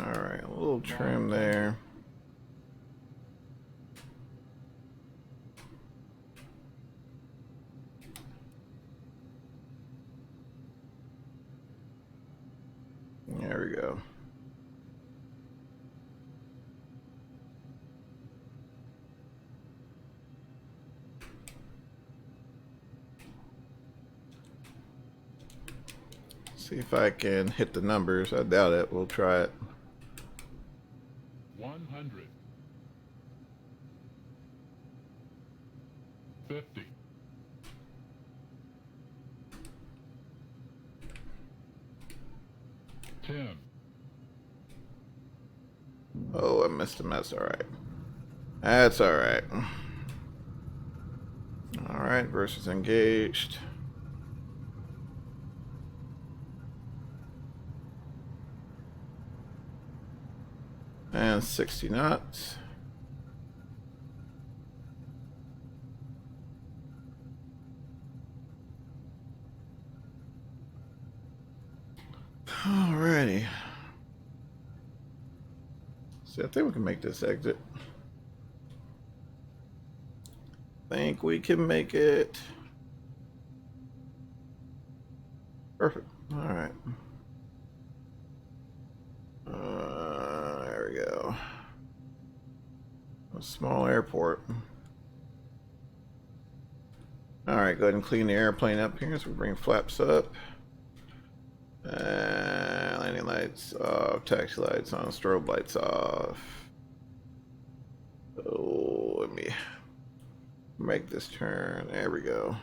Alright, a little trim there. There we go. See if I can hit the numbers. I doubt it. We'll try it. 100. 50. 10. Oh, I missed him. That's alright. That's alright. Alright, versus engaged. And 60 knots. Alrighty. So I think we can make this exit. Think we can make it. Perfect. Alright. There we go. A small airport. Alright, go ahead and clean the airplane up here. So we bring flaps up. Landing lights off, taxi lights on, strobe lights off. Oh, let me make this turn. There we go.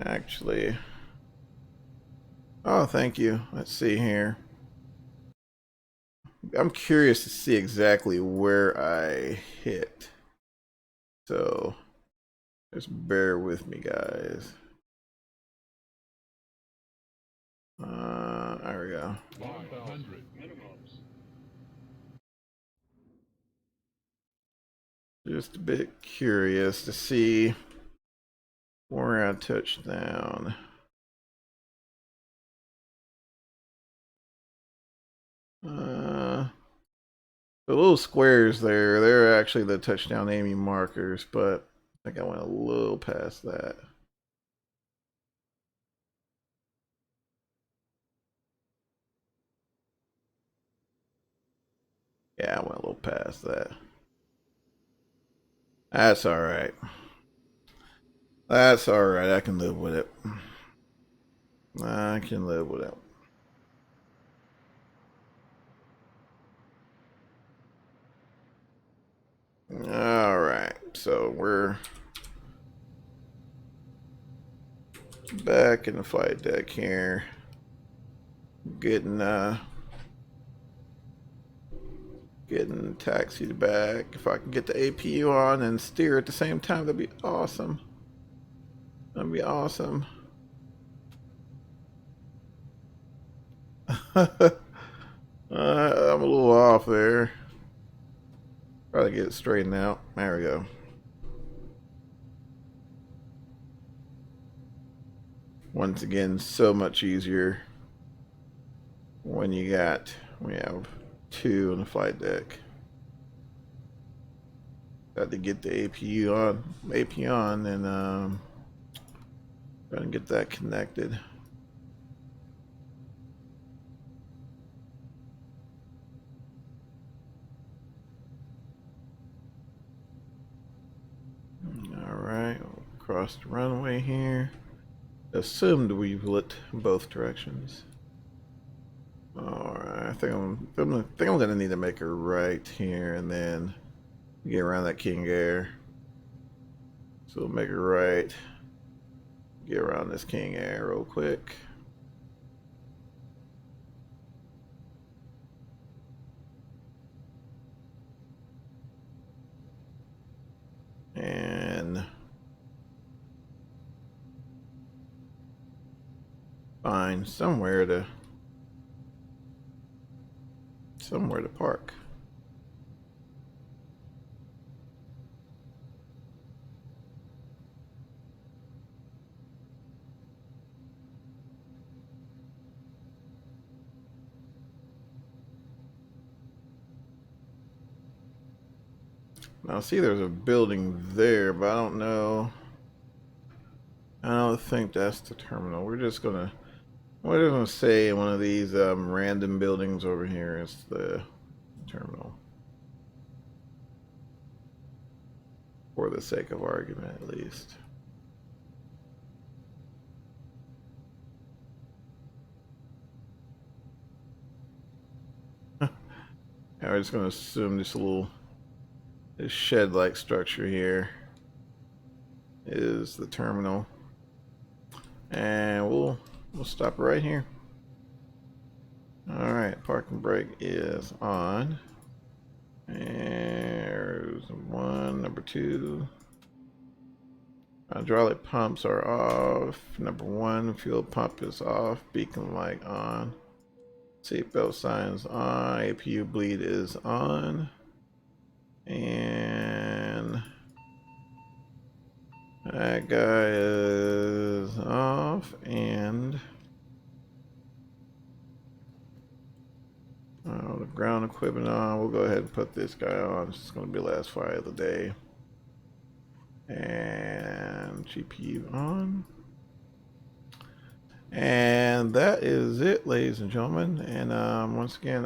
Actually, oh, thank you. Let's see here. I'm curious to see exactly where I hit. So just bear with me, guys. There we go. 500. Just a bit curious to see where I touched down. The little squares there, they're actually the touchdown aiming markers, but I think I went a little past that. Yeah, I went a little past that. That's alright. That's alright, I can live with it. I can live with it. Alright, so we're back in the flight deck here. Getting taxied back. If I can get the APU on and steer at the same time, that'd be awesome. That'd be awesome. I'm a little off there. Probably get it straightened out. There we go. Once again, so much easier when we have two on the flight deck. Got to get the APU on, and try to get that connected. All right, we'll cross the runway here. Assumed we've lit both directions. All right, I think I'm gonna need to make a right here and then get around that King Air. So we'll make a right, get around this King Air real quick. And find somewhere to park. Now see there's a building there, but I don't know. I don't think that's the terminal. We're just gonna say one of these random buildings over here is the terminal. For the sake of argument, at least. Now we're just gonna assume this shed-like structure here is the terminal, and we'll stop right here. All right, parking brake is on. And there's one, number two. Hydraulic pumps are off. Number 1, fuel pump is off. Beacon light on. Seatbelt signs on. APU bleed is on. And that guy is off. And the ground equipment on. We'll go ahead and put this guy on. It's going to be the last flight of the day. And GPU on. And that is it, ladies and gentlemen. And once again,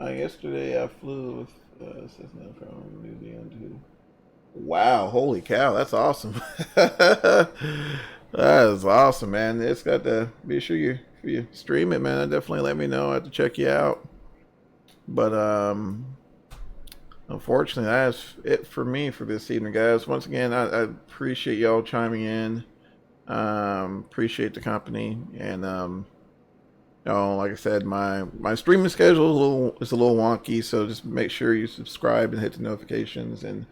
yesterday I flew with Cessna from New Zealand to. Wow, holy cow, that's awesome. That is awesome, man. It's got to be sure you stream it, man. Definitely let me know. I have to check you out. But unfortunately, that's it for me for this evening, guys. Once again, I appreciate y'all chiming in. Appreciate the company, and like I said, my streaming schedule is a little wonky, so just make sure you subscribe and hit the notifications, and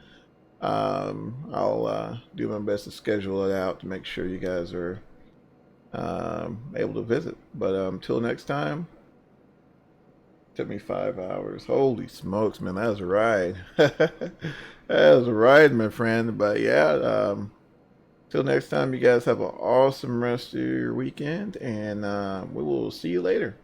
I'll do my best to schedule it out to make sure you guys are able to visit. But until next time. Took me 5 hours. Holy smokes, man, that was a ride. That was a ride, my friend. But yeah, till next time, you guys have an awesome rest of your weekend, and we will see you later.